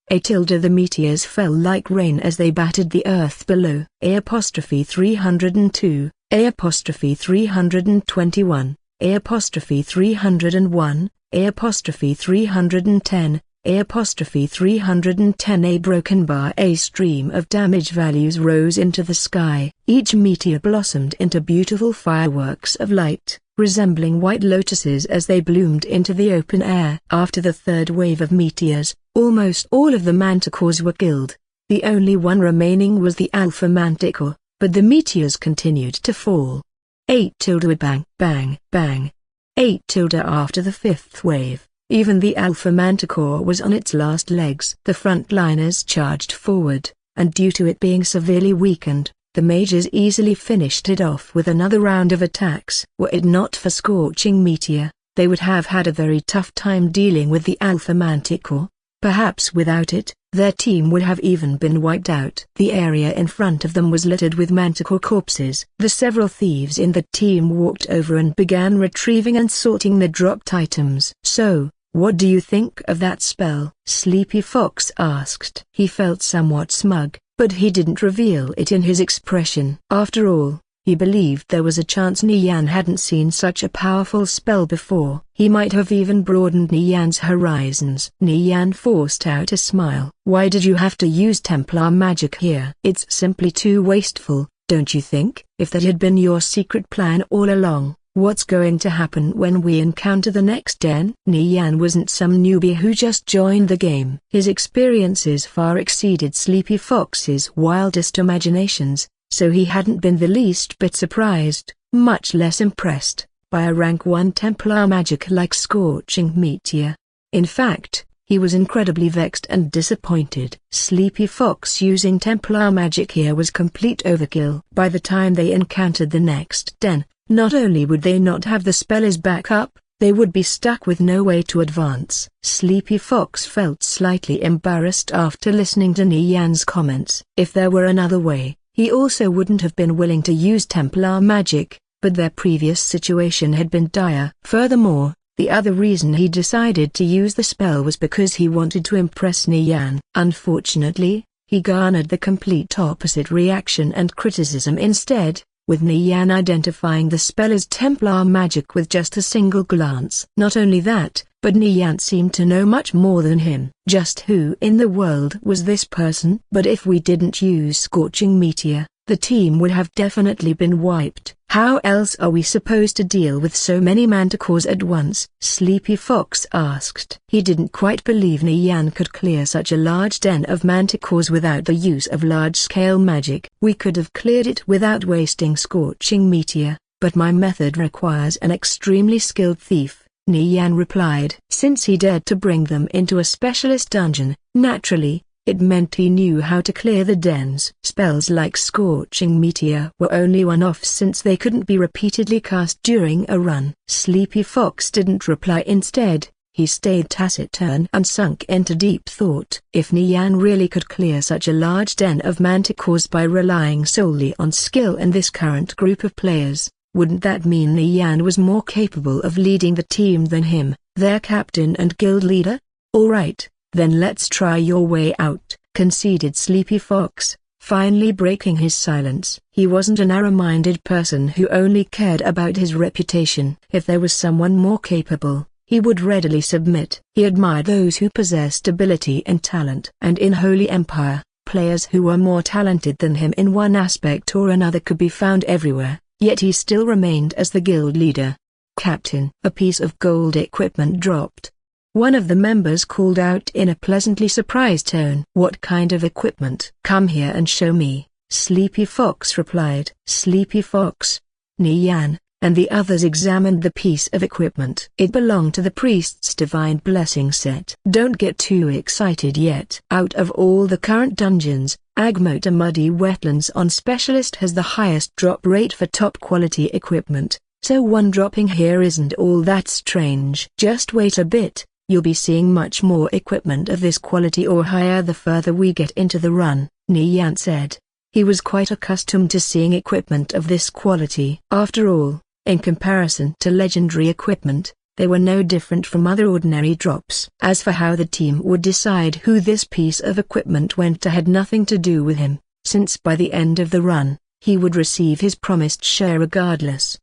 The meteors fell like rain as they battered the earth below. A'302, A'321, A'301, A'310, A'310. A broken bar. A stream of damage values rose into the sky. Each meteor blossomed into beautiful fireworks of light, resembling white lotuses as they bloomed into the open air. After the third wave of meteors, almost all of the Manticores were killed. The only one remaining was the Alpha Manticore, but the meteors continued to fall. 8 tilde bang, bang, bang. 8 tilde. After the fifth wave, even the Alpha Manticore was on its last legs. The frontliners charged forward, and due to it being severely weakened, the mages easily finished it off with another round of attacks. Were it not for Scorching Meteor, they would have had a very tough time dealing with the Alpha Manticore. Perhaps without it, their team would have even been wiped out. The area in front of them was littered with Manticore corpses. The several thieves in the team walked over and began retrieving and sorting the dropped items. "So, what do you think of that spell?" Sleepy Fox asked. He felt somewhat smug, but he didn't reveal it in his expression. After all, he believed there was a chance Nian hadn't seen such a powerful spell before. He might have even broadened Nian's horizons. Nian forced out a smile. "Why did you have to use Templar magic here? It's simply too wasteful, don't you think? If that had been your secret plan all along, what's going to happen when we encounter the next den?" Nian wasn't some newbie who just joined the game. His experiences far exceeded Sleepy Fox's wildest imaginations, so he hadn't been the least bit surprised, much less impressed, by a rank 1 Templar magic like Scorching Meteor. In fact, he was incredibly vexed and disappointed. Sleepy Fox using Templar magic here was complete overkill. By the time they encountered the next den, not only would they not have the spell as backup, they would be stuck with no way to advance. Sleepy Fox felt slightly embarrassed after listening to Nian's comments. If there were another way, he also wouldn't have been willing to use Templar magic, but their previous situation had been dire. Furthermore, The other reason he decided to use the spell was because he wanted to impress Nian. Unfortunately, he garnered the complete opposite reaction and criticism instead, with Nian identifying the spell as Templar magic with just a single glance. Not only that, but Nian seemed to know much more than him. Just who in the world was this person? But if we didn't use Scorching Meteor, the team would have definitely been wiped. How else are we supposed to deal with so many manticores at once? Sleepy Fox asked. He didn't quite believe Nian could clear such a large den of manticores without the use of large-scale magic. We could have cleared it without wasting Scorching Meteor, but my method requires an extremely skilled thief, Nian replied. Since he dared to bring them into a specialist dungeon, naturally, it meant he knew how to clear the dens. Spells like Scorching Meteor were only one-offs since they couldn't be repeatedly cast during a run. Sleepy Fox didn't reply. Instead, he stayed taciturn and sunk into deep thought. If Nian really could clear such a large den of manticores by relying solely on skill in this current group of players, wouldn't that mean Nian was more capable of leading the team than him, their captain and guild leader? All right. Then let's try your way out, conceded Sleepy Fox, finally breaking his silence. He wasn't a narrow-minded person who only cared about his reputation. If there was someone more capable, he would readily submit. He admired those who possessed ability and talent. And in Holy Empire, players who were more talented than him in one aspect or another could be found everywhere, yet he still remained as the guild leader. Captain, a piece of gold equipment dropped. One of the members called out in a pleasantly surprised tone. What kind of equipment? Come here and show me, Sleepy Fox replied. Sleepy Fox, Nian, and the others examined the piece of equipment. It belonged to the priest's divine blessing set. Don't get too excited yet. Out of all the current dungeons, Agmota Muddy Wetlands on Specialist has the highest drop rate for top quality equipment, so one dropping here isn't all that strange. Just wait a bit. You'll be seeing much more equipment of this quality or higher the further we get into the run, Nian said. He was quite accustomed to seeing equipment of this quality. After all, in comparison to legendary equipment, they were no different from other ordinary drops. As for how the team would decide who this piece of equipment went to had nothing to do with him, since by the end of the run, he would receive his promised share regardless.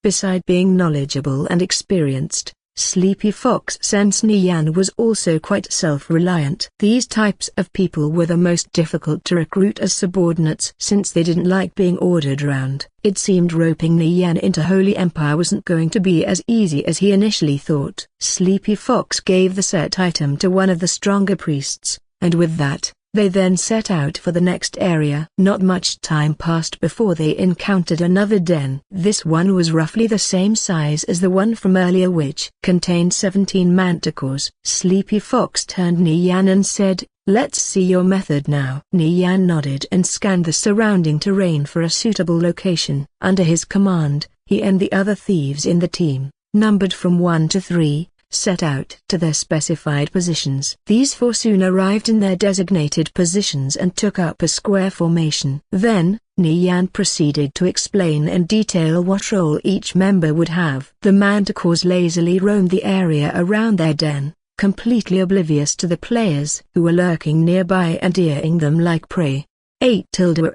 Beside being knowledgeable and experienced, Sleepy Fox sensed Nian was also quite self-reliant. These types of people were the most difficult to recruit as subordinates since they didn't like being ordered around. It seemed roping Nian into Holy Empire wasn't going to be as easy as he initially thought. Sleepy Fox gave the set item to one of the stronger priests, and with that, they then set out for the next area. Not much time passed before they encountered another den. This one was roughly the same size as the one from earlier, which contained 17 manticores. Sleepy Fox turned Nian and said, "Let's see your method now." Nian nodded and scanned the surrounding terrain for a suitable location. Under his command, he and the other thieves in the team, numbered from 1 to 3, set out to their specified positions. These 4 soon arrived in their designated positions and took up a square formation. Then, Nian proceeded to explain in detail what role each member would have. The manticores lazily roamed the area around their den, completely oblivious to the players who were lurking nearby and eyeing them like prey. 8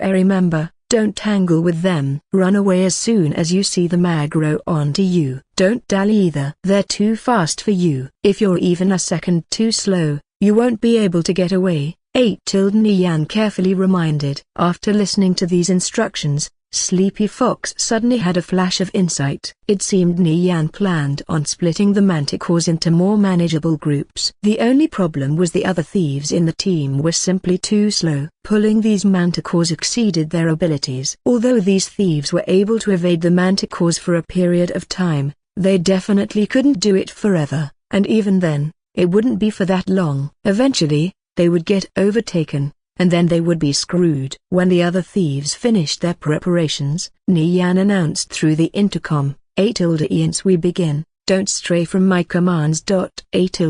remember, don't tangle with them. Run away as soon as you see them aggro onto you. Don't dally either. They're too fast for you. If you're even a second too slow, you won't be able to get away. 8 Nian carefully reminded. After listening to these instructions, Sleepy Fox suddenly had a flash of insight. It seemed Nian planned on splitting the manticores into more manageable groups. The only problem was the other thieves in the team were simply too slow. Pulling these manticores exceeded their abilities. Although these thieves were able to evade the manticores for a period of time, they definitely couldn't do it forever, and even then, it wouldn't be for that long. Eventually, they would get overtaken, and then they would be screwed. When the other thieves finished their preparations, Nian announced through the intercom, 8 Ians we begin, don't stray from my commands. 8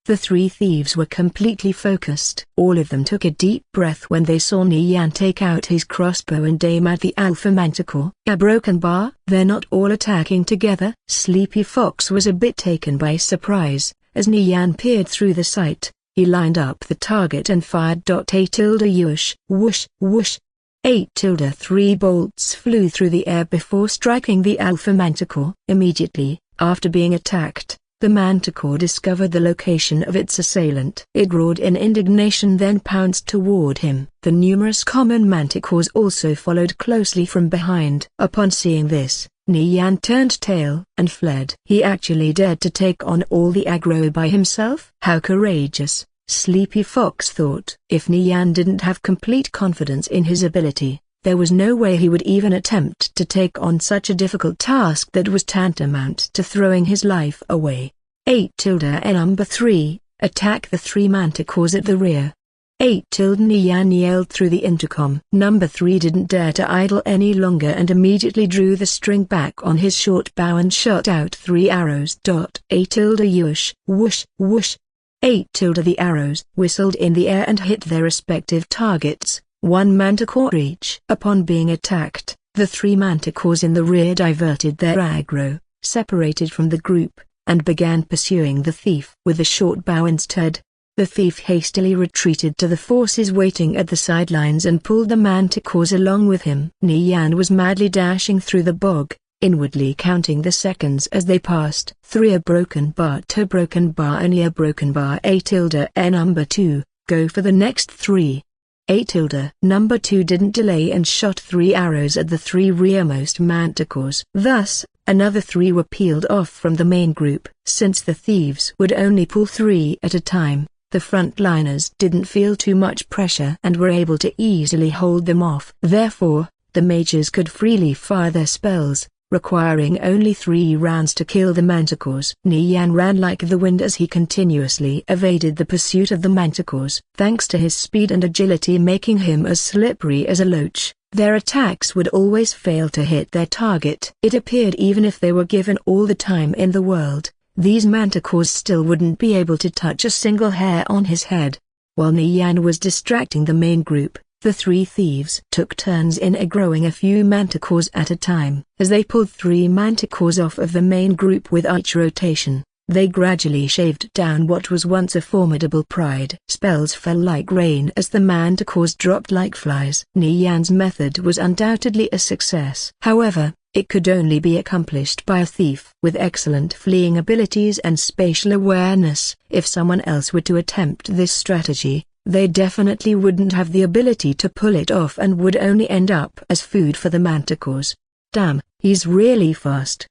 The three thieves were completely focused. All of them took a deep breath when they saw Nian take out his crossbow and aim at the alpha manticore. A broken bar? They're not all attacking together? Sleepy Fox was a bit taken by surprise. As Nian peered through the sight, he lined up the target and fired. Whoosh, whoosh, whoosh. 3 bolts flew through the air before striking the alpha manticore. Immediately, after being attacked, the manticore discovered the location of its assailant. It roared in indignation, then pounced toward him. The numerous common manticores also followed closely from behind. Upon seeing this, Nian turned tail and fled. He actually dared to take on all the aggro by himself? How courageous, Sleepy Fox thought. If Nian didn't have complete confidence in his ability, there was no way he would even attempt to take on such a difficult task that was tantamount to throwing his life away. Number 3, attack the 3 manticores at the rear. Nian yelled through the intercom. Number 3 didn't dare to idle any longer and immediately drew the string back on his short bow and shot out 3 arrows. Whoosh, whoosh, whoosh. The arrows whistled in the air and hit their respective targets, 1 manticore each. Upon being attacked, the 3 manticores in the rear diverted their aggro, separated from the group, and began pursuing the thief. With a short bow instead, the thief hastily retreated to the forces waiting at the sidelines and pulled the manticores along with him. Nian was madly dashing through the bog, inwardly counting the seconds as they passed. 3 a broken bar, 2 broken bar, and a broken bar. Number 2, go for the next 3. Number 2 didn't delay and shot 3 arrows at the 3 rearmost manticores. Thus, another 3 were peeled off from the main group. Since the thieves would only pull 3 at a time, the frontliners didn't feel too much pressure and were able to easily hold them off. Therefore, the mages could freely fire their spells, requiring only 3 rounds to kill the manticores. Nian ran like the wind as he continuously evaded the pursuit of the manticores. Thanks to his speed and agility making him as slippery as a loach, their attacks would always fail to hit their target. It appeared even if they were given all the time in the world, these manticores still wouldn't be able to touch a single hair on his head. While Nian was distracting the main group, the 3 thieves took turns in aggroing a few manticores at a time. As they pulled 3 manticores off of the main group with each rotation, they gradually shaved down what was once a formidable pride. Spells fell like rain as the manticores dropped like flies. Nian's method was undoubtedly a success. However, it could only be accomplished by a thief with excellent fleeing abilities and spatial awareness. If someone else were to attempt this strategy, they definitely wouldn't have the ability to pull it off and would only end up as food for the manticores. Damn, he's really fast.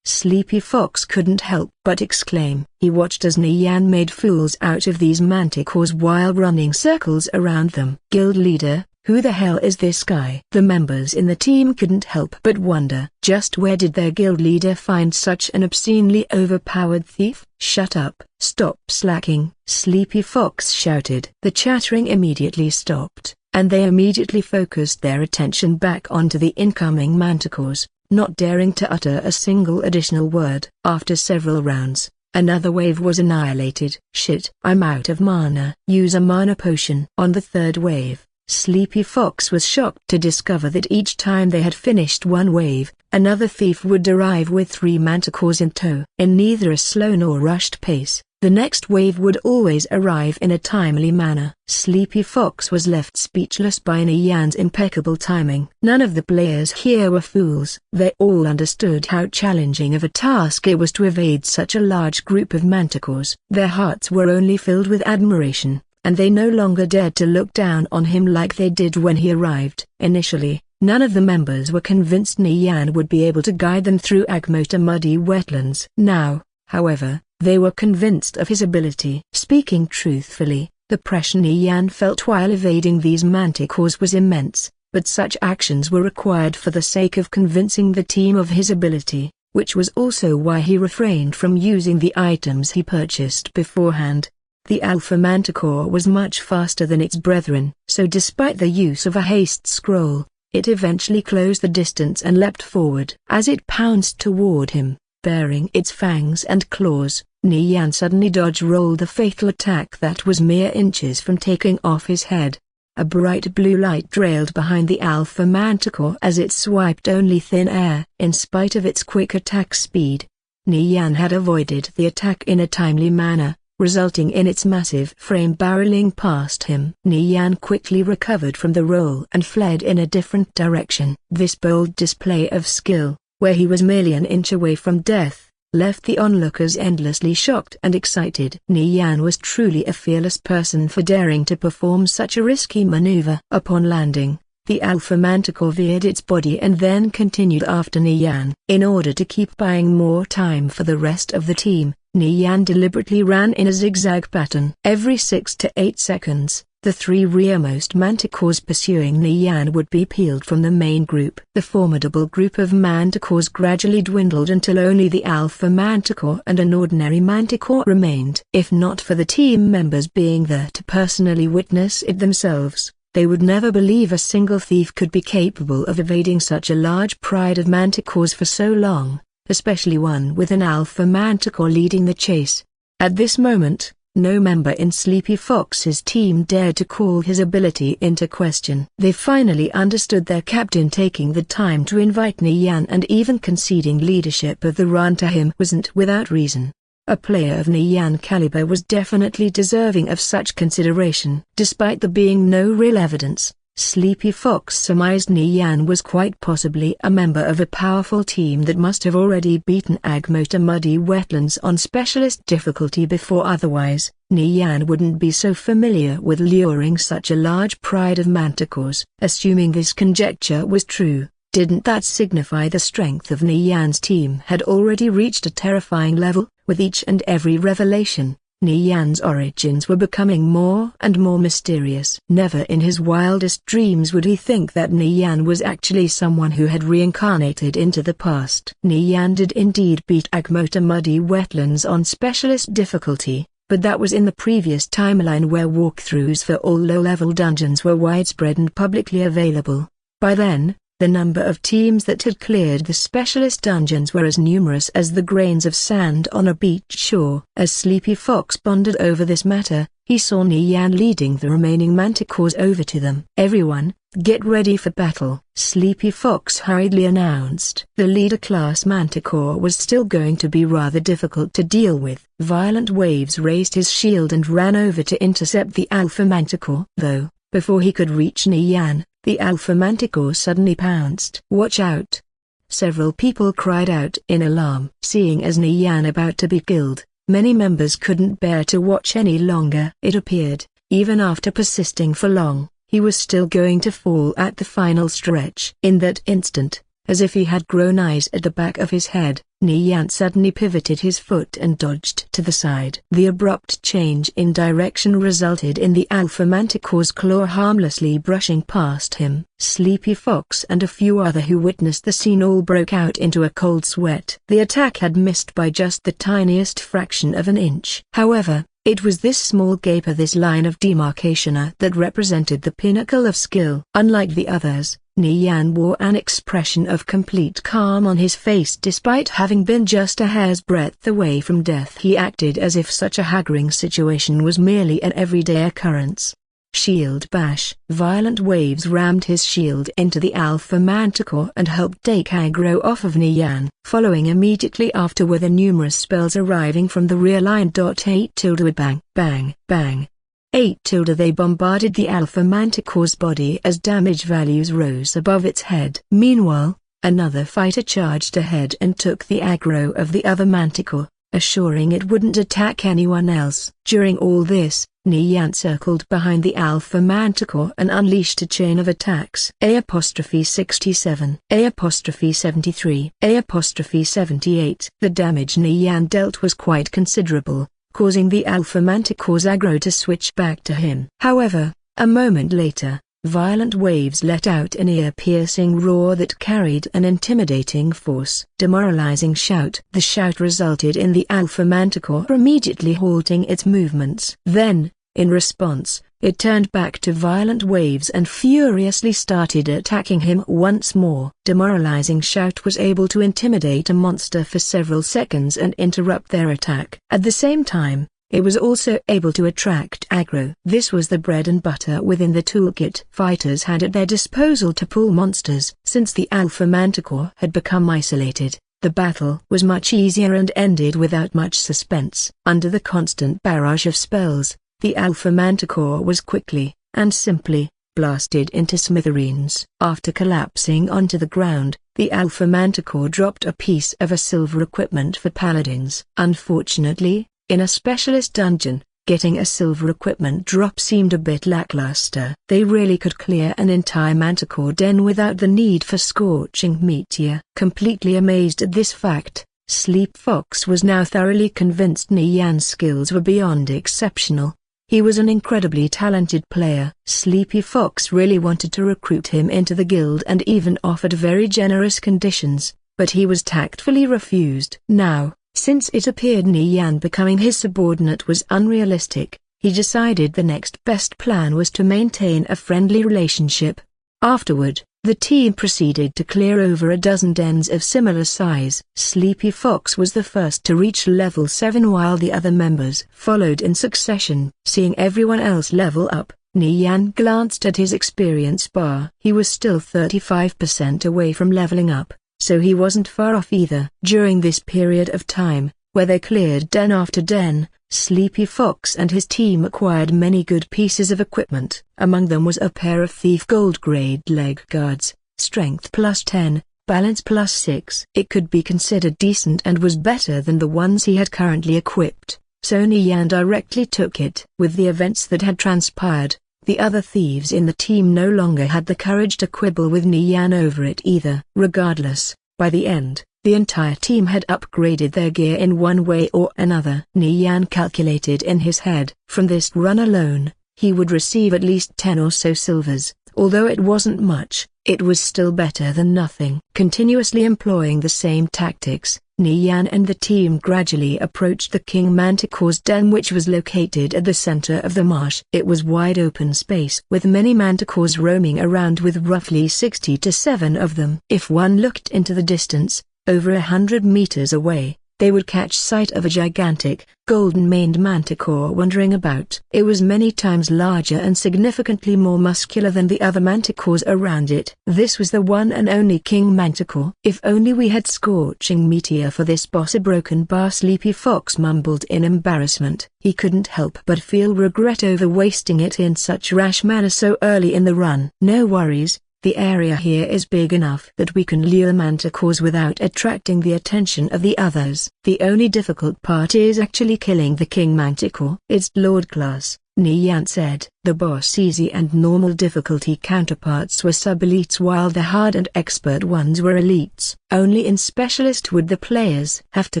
Sleepy Fox couldn't help but exclaim. He watched as Nian made fools out of these manticores while running circles around them. Guild leader, who the hell is this guy? The members in the team couldn't help but wonder. Just where did their guild leader find such an obscenely overpowered thief? Shut up, stop slacking, Sleepy Fox shouted. The chattering immediately stopped, and they immediately focused their attention back onto the incoming manticores, not daring to utter a single additional word. After several rounds, another wave was annihilated. Shit, I'm out of mana. Use a mana potion. On the 3rd wave, Sleepy Fox was shocked to discover that each time they had finished one wave, another thief would arrive with 3 manticores in tow. In neither a slow nor rushed pace, the next wave would always arrive in a timely manner. Sleepy Fox was left speechless by Nian's impeccable timing. None of the players here were fools. They all understood how challenging of a task it was to evade such a large group of manticores. Their hearts were only filled with admiration, and they no longer dared to look down on him like they did when he arrived. Initially, none of the members were convinced Nian would be able to guide them through Agmota muddy wetlands. Now, however, they were convinced of his ability. Speaking truthfully, the pressure Nian felt while evading these manticores was immense, but such actions were required for the sake of convincing the team of his ability, which was also why he refrained from using the items he purchased beforehand. The Alpha Manticore was much faster than its brethren, so despite the use of a haste scroll, it eventually closed the distance and leapt forward. As it pounced toward him, baring its fangs and claws, Nian suddenly dodge-rolled a fatal attack that was mere inches from taking off his head. A bright blue light trailed behind the alpha manticore as it swiped only thin air. In spite of its quick attack speed, Nian had avoided the attack in a timely manner, resulting in its massive frame barreling past him. Nian quickly recovered from the roll and fled in a different direction. This bold display of skill, where he was merely an inch away from death, left the onlookers endlessly shocked and excited. Nian was truly a fearless person for daring to perform such a risky maneuver. Upon landing, the alpha manticore veered its body and then continued after Nian. In order to keep buying more time for the rest of the team, Nian deliberately ran in a zigzag pattern. Every 6 to 8 seconds, the three rearmost manticores pursuing Nian would be peeled from the main group. The formidable group of manticores gradually dwindled until only the alpha manticore and an ordinary manticore remained. If not for the team members being there to personally witness it themselves, they would never believe a single thief could be capable of evading such a large pride of manticores for so long, especially one with an alpha manticore leading the chase. At this moment, no member in Sleepy Fox's team dared to call his ability into question. They finally understood their captain taking the time to invite Nian and even conceding leadership of the run to him wasn't without reason. A player of Nian caliber was definitely deserving of such consideration. Despite there being no real evidence, Sleepy Fox surmised Nian was quite possibly a member of a powerful team that must have already beaten Agmota Muddy Wetlands on specialist difficulty before, otherwise, Nian wouldn't be so familiar with luring such a large pride of manticores. Assuming this conjecture was true, didn't that signify the strength of Nian's team had already reached a terrifying level? With each and every revelation, Nian's origins were becoming more and more mysterious. Never in his wildest dreams would he think that Nian was actually someone who had reincarnated into the past. Nian did indeed beat Agmota Muddy Wetlands on specialist difficulty, but that was in the previous timeline where walkthroughs for all low-level dungeons were widespread and publicly available. By then, the number of teams that had cleared the specialist dungeons were as numerous as the grains of sand on a beach shore. As Sleepy Fox pondered over this matter, he saw Nian leading the remaining manticores over to them. "Everyone, get ready for battle," Sleepy Fox hurriedly announced. The leader class manticore was still going to be rather difficult to deal with. Violent Waves raised his shield and ran over to intercept the alpha manticore. Though, before he could reach Nian, the alpha manticore suddenly pounced. "Watch out!" Several people cried out in alarm. Seeing as Nian about to be killed, many members couldn't bear to watch any longer. It appeared, even after persisting for long, he was still going to fall at the final stretch. In that instant, as if he had grown eyes at the back of his head, Nian suddenly pivoted his foot and dodged to the side. The abrupt change in direction resulted in the alpha manticore's claw harmlessly brushing past him. Sleepy Fox and a few other who witnessed the scene all broke out into a cold sweat. The attack had missed by just the tiniest fraction of an inch. However, it was this small gap, this line of demarcation, that represented the pinnacle of skill. Unlike the others, Nian wore an expression of complete calm on his face despite having been just a hair's breadth away from death. He acted as if such a haggling situation was merely an everyday occurrence. Shield bash. Violent Waves rammed his shield into the alpha manticore and helped take aggro off of Nian. Following immediately after were the numerous spells arriving from the rear line. 8 tilde bang, bang, bang. 8 tilde they bombarded the alpha manticore's body as damage values rose above its head. Meanwhile, another fighter charged ahead and took the aggro of the other manticore, assuring it wouldn't attack anyone else. During all this, Nian circled behind the alpha manticore and unleashed a chain of attacks. A'67, A'73, A'78. The damage Nian dealt was quite considerable, causing the alpha manticore's aggro to switch back to him. However, a moment later, Violent Waves let out an ear-piercing roar that carried an intimidating force. Demoralizing shout. The shout resulted in the alpha manticore immediately halting its movements. Then, in response, it turned back to violent waves and furiously started attacking him once more. Demoralizing shout was able to intimidate a monster for several seconds and interrupt their attack. At the same time, it was also able to attract aggro. This was the bread and butter within the toolkit fighters had at their disposal to pull monsters. Since the Alpha Manticore had become isolated, the battle was much easier and ended without much suspense. Under the constant barrage of spells, the Alpha Manticore was quickly, and simply, blasted into smithereens. After collapsing onto the ground, the Alpha Manticore dropped a piece of a silver equipment for paladins. Unfortunately, in a specialist dungeon, getting a silver equipment drop seemed a bit lackluster. They really could clear an entire Manticore den without the need for scorching meteor. Completely amazed at this fact, Sleep Fox was now thoroughly convinced Nian's skills were beyond exceptional. He was an incredibly talented player. Sleepy Fox really wanted to recruit him into the guild and even offered very generous conditions, but he was tactfully refused. Now, since it appeared Nian becoming his subordinate was unrealistic, he decided the next best plan was to maintain a friendly relationship. Afterward, the team proceeded to clear over a dozen dens of similar size. Sleepy Fox was the first to reach level 7 while the other members followed in succession. Seeing everyone else level up, Nian glanced at his experience bar. He was still 35% away from leveling up, so he wasn't far off either. During this period of time, where they cleared den after den, Sleepy Fox and his team acquired many good pieces of equipment. Among them was a pair of Thief Gold grade leg guards, strength +10, balance +6. It could be considered decent and was better than the ones he had currently equipped, so Nian directly took it. With the events that had transpired, the other thieves in the team no longer had the courage to quibble with Nian over it either. Regardless, by the end, the entire team had upgraded their gear in one way or another. Nian calculated in his head, from this run alone, he would receive at least 10 or so silvers. Although it wasn't much, it was still better than nothing. Continuously employing the same tactics, Nian and the team gradually approached the King Manticore's den, which was located at the center of the marsh. It was wide open space with many manticores roaming around, with roughly 60 to 7 of them. If one looked into the distance, over 100 meters away, they would catch sight of a gigantic, golden-maned manticore wandering about. It was many times larger and significantly more muscular than the other manticores around it. This was the one and only King Manticore. If only we had scorching meteor for this boss. A broken bar. Sleepy Fox mumbled in embarrassment. He couldn't help but feel regret over wasting it in such rash manner so early in the run. No worries. The area here is big enough that we can lure manticores without attracting the attention of the others. The only difficult part is actually killing the King Manticore. It's Lord class, Nian said. The boss easy and normal difficulty counterparts were sub-elites, while the hard and expert ones were elites. Only in specialist would the players have to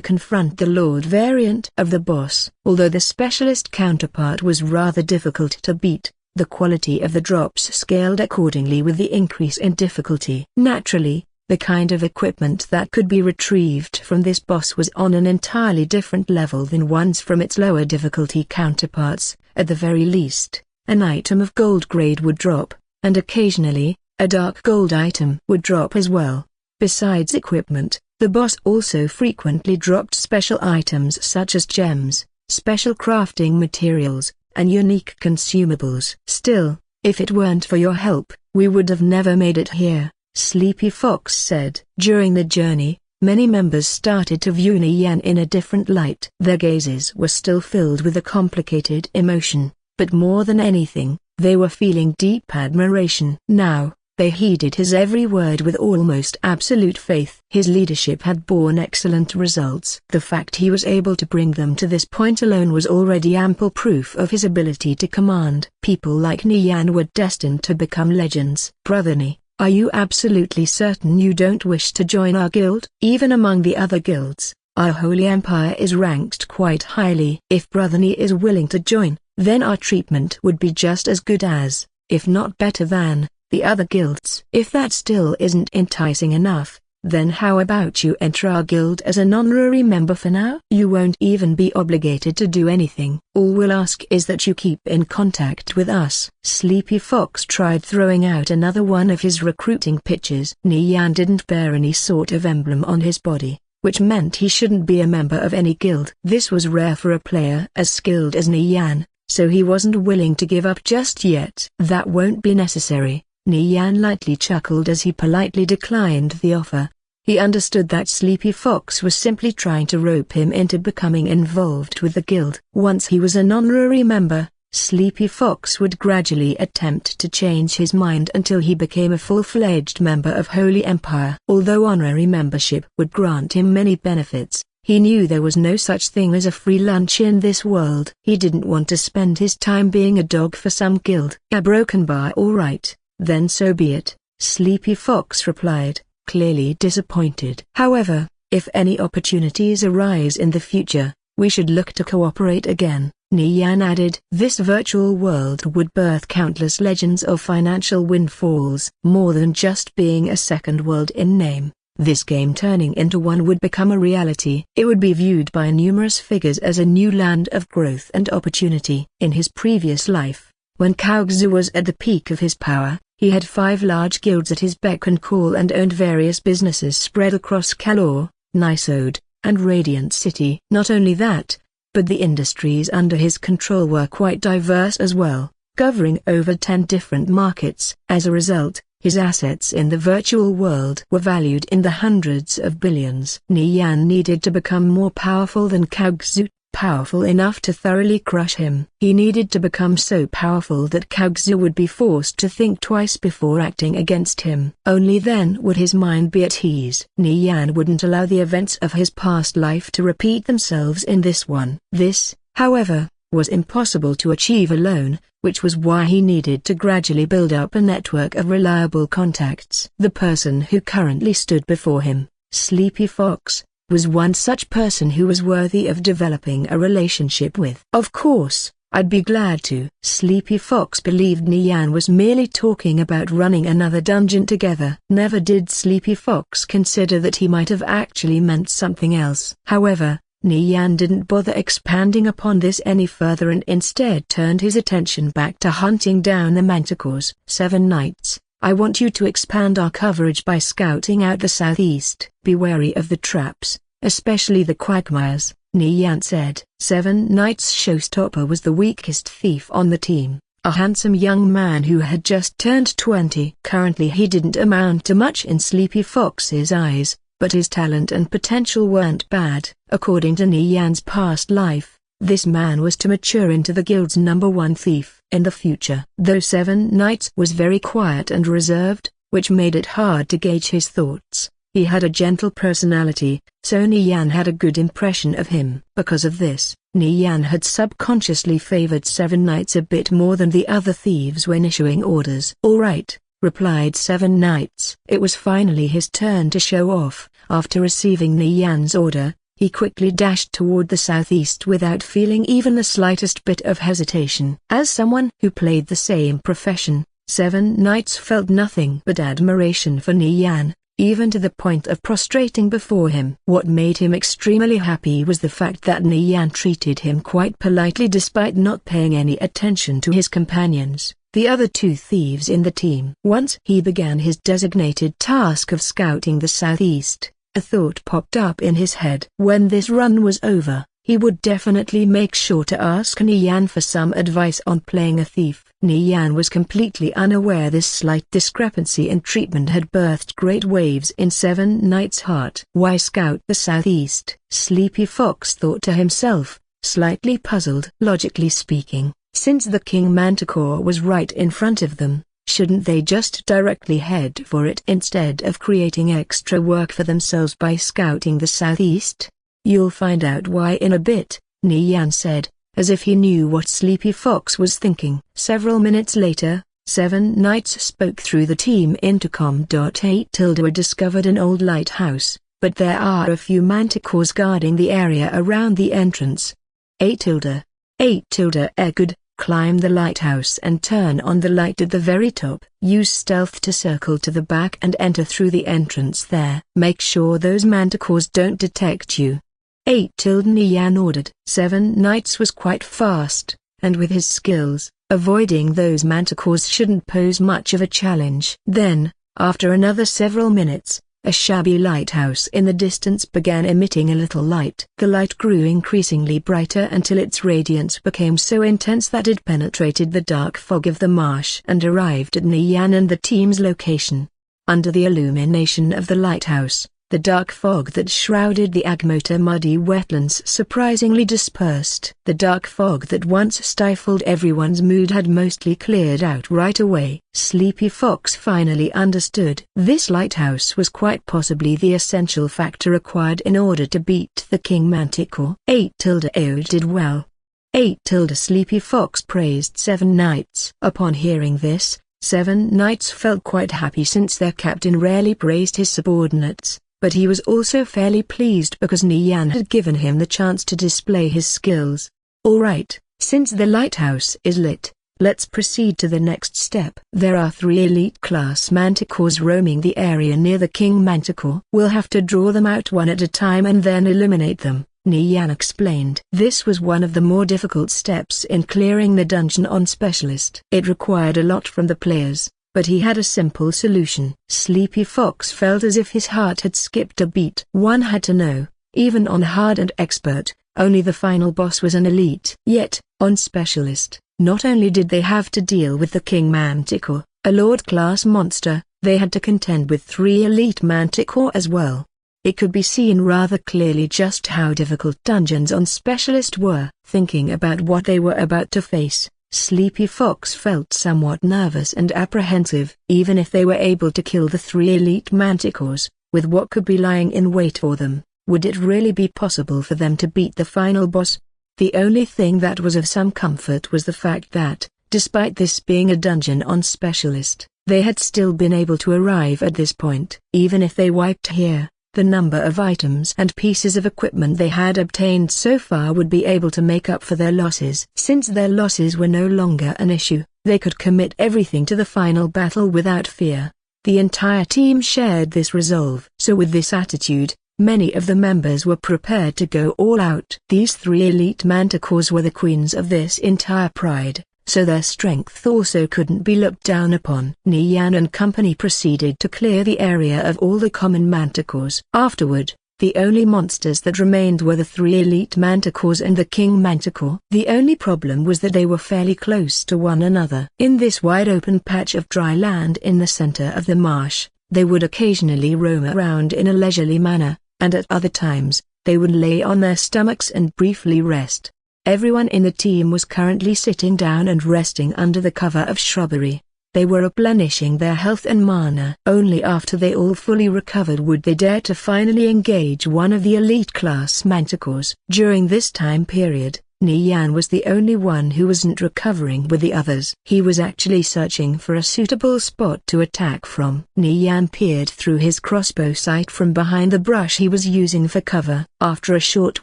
confront the Lord variant of the boss. Although the specialist counterpart was rather difficult to beat, the quality of the drops scaled accordingly with the increase in difficulty. Naturally, the kind of equipment that could be retrieved from this boss was on an entirely different level than ones from its lower difficulty counterparts. At the very least, an item of gold grade would drop, and occasionally, a dark gold item would drop as well. Besides equipment, the boss also frequently dropped special items such as gems, special crafting materials, and unique consumables. Still, if it weren't for your help, we would have never made it here, Sleepy Fox said. During the journey, many members started to view Nian in a different light. Their gazes were still filled with a complicated emotion, but more than anything, they were feeling deep admiration. Now, they heeded his every word with almost absolute faith. His leadership had borne excellent results. The fact he was able to bring them to this point alone was already ample proof of his ability to command. People like Nian were destined to become legends. Brotherny, are you absolutely certain you don't wish to join our guild? Even among the other guilds, our Holy Empire is ranked quite highly. If Brotherny is willing to join, then our treatment would be just as good as, if not better than, the other guilds. If that still isn't enticing enough, Then how about you enter our guild as an honorary member for now? You won't even be obligated to do anything. All we'll ask is that you keep in contact with us." Sleepy Fox tried throwing out another one of his recruiting pitches. Nian didn't bear any sort of emblem on his body, which meant he shouldn't be a member of any guild. This was rare for a player as skilled as Nian, so he wasn't willing to give up just yet. "That won't be necessary," Nian lightly chuckled as he politely declined the offer. He understood that Sleepy Fox was simply trying to rope him into becoming involved with the guild. Once he was an honorary member, Sleepy Fox would gradually attempt to change his mind until he became a full-fledged member of Holy Empire. Although honorary membership would grant him many benefits, he knew there was no such thing as a free lunch in this world. He didn't want to spend his time being a dog for some guild. "A broken bar, all right, then so be it," Sleepy Fox replied, clearly disappointed. "However, if any opportunities arise in the future, we should look to cooperate again," Nian added. This virtual world would birth countless legends of financial windfalls. More than just being a second world in name, this game turning into one would become a reality. It would be viewed by numerous figures as a new land of growth and opportunity. In his previous life, when Kaozu was at the peak of his power, he had 5 large guilds at his beck and call and owned various businesses spread across Kalor, Nisode, and Radiant City. Not only that, but the industries under his control were quite diverse as well, covering over 10 different markets. As a result, his assets in the virtual world were valued in the hundreds of billions. Nian needed to become more powerful than Kaozu, powerful enough to thoroughly crush him. He needed to become so powerful that Kaozu would be forced to think twice before acting against him. Only then would his mind be at ease. Nian wouldn't allow the events of his past life to repeat themselves in this one. This, however, was impossible to achieve alone, which was why he needed to gradually build up a network of reliable contacts. The person who currently stood before him, Sleepy Fox, was one such person who was worthy of developing a relationship with. "Of course, I'd be glad to." Sleepy Fox believed Nian was merely talking about running another dungeon together. Never did Sleepy Fox consider that he might have actually meant something else. However, Nian didn't bother expanding upon this any further and instead turned his attention back to hunting down the manticores. 7 nights. "I want you to expand our coverage by scouting out the southeast. Be wary of the traps, especially the quagmires," Nian said. 7 Nights' showstopper was the weakest thief on the team, a handsome young man who had just turned 20. Currently he didn't amount to much in Sleepy Fox's eyes, but his talent and potential weren't bad. According to Nian's past life, this man was to mature into the guild's #1 thief in the future. Though 7 Nights was very quiet and reserved, which made it hard to gauge his thoughts, he had a gentle personality, so Nian had a good impression of him. Because of this, Nian had subconsciously favored 7 Nights a bit more than the other thieves when issuing orders. "All right," replied 7 Nights. It was finally his turn to show off. After receiving Nian's order, he quickly dashed toward the southeast without feeling even the slightest bit of hesitation. As someone who played the same profession, 7 Nights felt nothing but admiration for Nian, even to the point of prostrating before him. What made him extremely happy was the fact that Nian treated him quite politely despite not paying any attention to his companions, the other 2 thieves in the team. Once he began his designated task of scouting the southeast, a thought popped up in his head. When this run was over, he would definitely make sure to ask Nian for some advice on playing a thief. Nian was completely unaware this slight discrepancy in treatment had birthed great waves in 7 Nights' heart. "Why scout the southeast?" Sleepy Fox thought to himself, slightly puzzled. Logically speaking, since the King Manticore was right in front of them, shouldn't they just directly head for it instead of creating extra work for themselves by scouting the southeast? "You'll find out why in a bit," Nian said, as if he knew what Sleepy Fox was thinking. Several minutes later, 7 Nights spoke through the team intercom. 8 Tilda discovered an old lighthouse, but there are a few manticores guarding the area around the entrance. 8 Tilda echoed, Climb the lighthouse and turn on the light at the very top. Use stealth to circle to the back and enter through the entrance there. Make sure those manticores don't detect you. 8. Niyan ordered. 7 Knights was quite fast, and with his skills, avoiding those manticores shouldn't pose much of a challenge. Then, after another several minutes, a shabby lighthouse in the distance began emitting a little light. The light grew increasingly brighter until its radiance became so intense that it penetrated the dark fog of the marsh and arrived at Niyan and the team's location. Under the illumination of the lighthouse, the dark fog that shrouded the Agmota muddy wetlands surprisingly dispersed. The dark fog that once stifled everyone's mood had mostly cleared out right away. Sleepy Fox finally understood. This lighthouse was quite possibly the essential factor required in order to beat the King Manticore. 8 AO did well. 8 Sleepy Fox praised 7 Knights. Upon hearing this, 7 Knights felt quite happy since their captain rarely praised his subordinates. But he was also fairly pleased because Niyan had given him the chance to display his skills. Alright, since the lighthouse is lit, let's proceed to the next step. There are 3 elite class manticores roaming the area near the King Manticore. We'll have to draw them out one at a time and then eliminate them, Niyan explained. This was one of the more difficult steps in clearing the dungeon on Specialist. It required a lot from the players, but he had a simple solution. Sleepy Fox felt as if his heart had skipped a beat. One had to know, even on hard and expert, only the final boss was an elite. Yet, on Specialist, not only did they have to deal with the King Manticore, a Lord-class monster, they had to contend with 3 elite Manticore as well. It could be seen rather clearly just how difficult dungeons on Specialist were. Thinking about what they were about to face, Sleepy Fox felt somewhat nervous and apprehensive. Even if they were able to kill the 3 elite manticores, with what could be lying in wait for them, would it really be possible for them to beat the final boss? The only thing that was of some comfort was the fact that, despite this being a dungeon on Specialist, they had still been able to arrive at this point. Even if they wiped here, the number of items and pieces of equipment they had obtained so far would be able to make up for their losses. Since their losses were no longer an issue, they could commit everything to the final battle without fear. The entire team shared this resolve. So with this attitude, many of the members were prepared to go all out. These 3 elite manticores were the queens of this entire pride, so their strength also couldn't be looked down upon. Niyan and company proceeded to clear the area of all the common manticores. Afterward, the only monsters that remained were the 3 elite manticores and the King Manticore. The only problem was that they were fairly close to one another. In this wide open patch of dry land in the center of the marsh, they would occasionally roam around in a leisurely manner, and at other times, they would lay on their stomachs and briefly rest. Everyone in the team was currently sitting down and resting under the cover of shrubbery. They were replenishing their health and mana. Only after they all fully recovered would they dare to finally engage one of the elite class manticores. During this time period, Niyan was the only one who wasn't recovering with the others. He was actually searching for a suitable spot to attack from. Niyan peered through his crossbow sight from behind the brush he was using for cover. After a short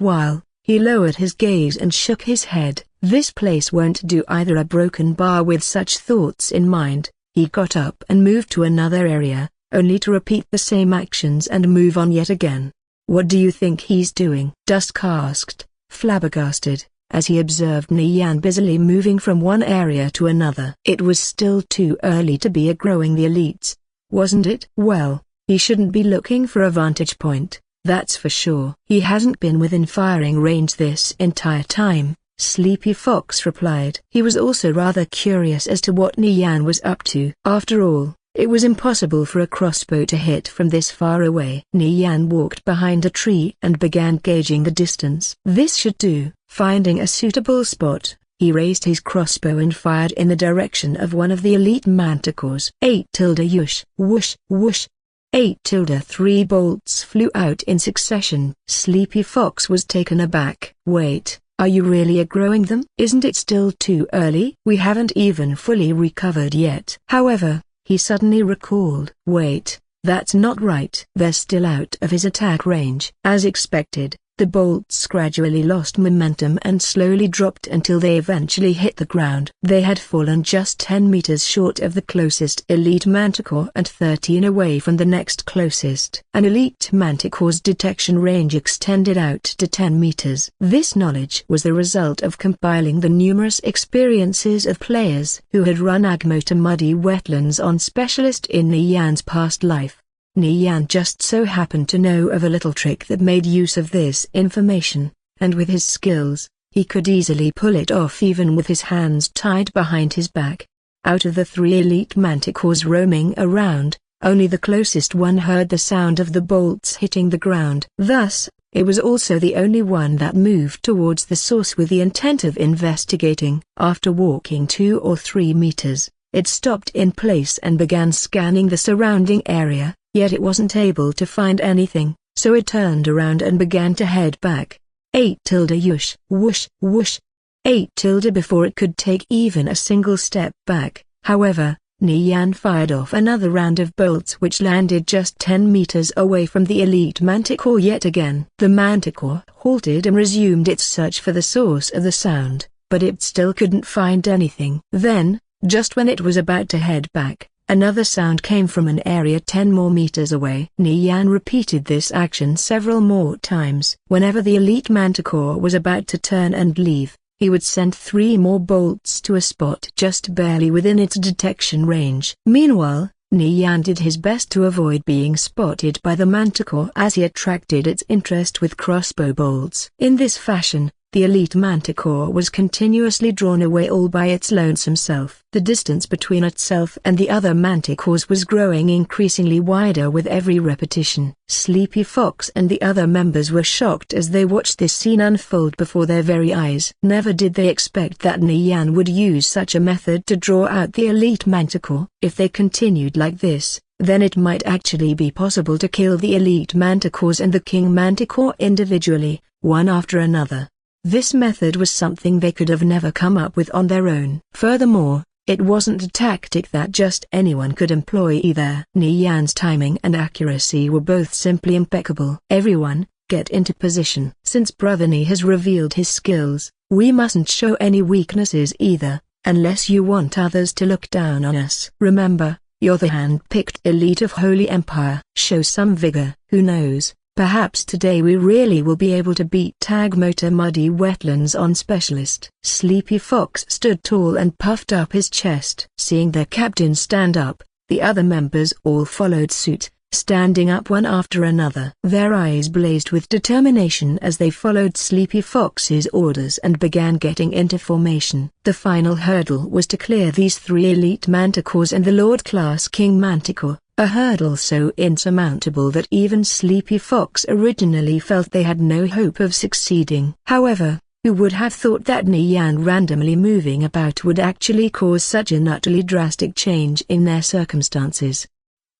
while, he lowered his gaze and shook his head. This place won't do. Either a broken bar. With such thoughts in mind, he got up and moved to another area, only to repeat the same actions and move on yet again. What do you think he's doing? Dusk asked, flabbergasted, as he observed Niyan busily moving from one area to another. It was still too early to be outgrowing the elites, wasn't it? Well, he shouldn't be looking for a vantage point, that's for sure. He hasn't been within firing range this entire time, Sleepy Fox replied. He was also rather curious as to what Niyan was up to. After all, it was impossible for a crossbow to hit from this far away. Niyan walked behind a tree and began gauging the distance. This should do. Finding a suitable spot, he raised his crossbow and fired in the direction of one of the elite manticores. 8 Yush, whoosh, whoosh. 8 3 bolts flew out in succession. Sleepy Fox was taken aback. Wait, are you really outgrowing them? Isn't it still too early? We haven't even fully recovered yet. However, he suddenly recalled. Wait, that's not right. They're still out of his attack range. As expected, The bolts gradually lost momentum and slowly dropped until they eventually hit the ground. They had fallen just 10 meters short of the closest elite manticore and 13 away from the next closest. An elite manticore's detection range extended out to 10 meters. This knowledge was the result of compiling the numerous experiences of players who had run Agmota muddy wetlands on Specialist in Nian's past life. Nian just so happened to know of a little trick that made use of this information, and with his skills, he could easily pull it off even with his hands tied behind his back. Out of the 3 elite manticores roaming around, only the closest one heard the sound of the bolts hitting the ground. Thus, it was also the only one that moved towards the source with the intent of investigating. After walking 2 or 3 meters, it stopped in place and began scanning the surrounding area. Yet it wasn't able to find anything, so it turned around and began to head back. 8 whoosh, whoosh, whoosh. 8 before it could take even a single step back. However, Nian fired off another round of bolts which landed just 10 meters away from the elite manticore yet again. The manticore halted and resumed its search for the source of the sound, but it still couldn't find anything. Then, just when it was about to head back, another sound came from an area 10 more meters away. Nian repeated this action several more times. Whenever the elite manticore was about to turn and leave, he would send 3 more bolts to a spot just barely within its detection range. Meanwhile, Nian did his best to avoid being spotted by the manticore as he attracted its interest with crossbow bolts. In this fashion, the elite manticore was continuously drawn away all by its lonesome self. The distance between itself and the other manticores was growing increasingly wider with every repetition. Sleepy Fox and the other members were shocked as they watched this scene unfold before their very eyes. Never did they expect that Nian would use such a method to draw out the elite manticore. If they continued like this, then it might actually be possible to kill the elite manticores and the king manticore individually, one after another. This method was something they could have never come up with on their own. Furthermore, it wasn't a tactic that just anyone could employ either. Nian's timing and accuracy were both simply impeccable. Everyone, get into position. Since Brother Ni has revealed his skills, we mustn't show any weaknesses either, unless you want others to look down on us. Remember, you're the hand-picked elite of Holy Empire. Show some vigor. Who knows? Perhaps today we really will be able to beat Agmota muddy wetlands on Specialist. Sleepy Fox stood tall and puffed up his chest. Seeing their captain stand up, the other members all followed suit, standing up one after another. Their eyes blazed with determination as they followed Sleepy Fox's orders and began getting into formation. The final hurdle was to clear these 3 elite manticores and the Lord-class King Manticore. A hurdle so insurmountable that even Sleepy Fox originally felt they had no hope of succeeding. However, who would have thought that Nian randomly moving about would actually cause such an utterly drastic change in their circumstances?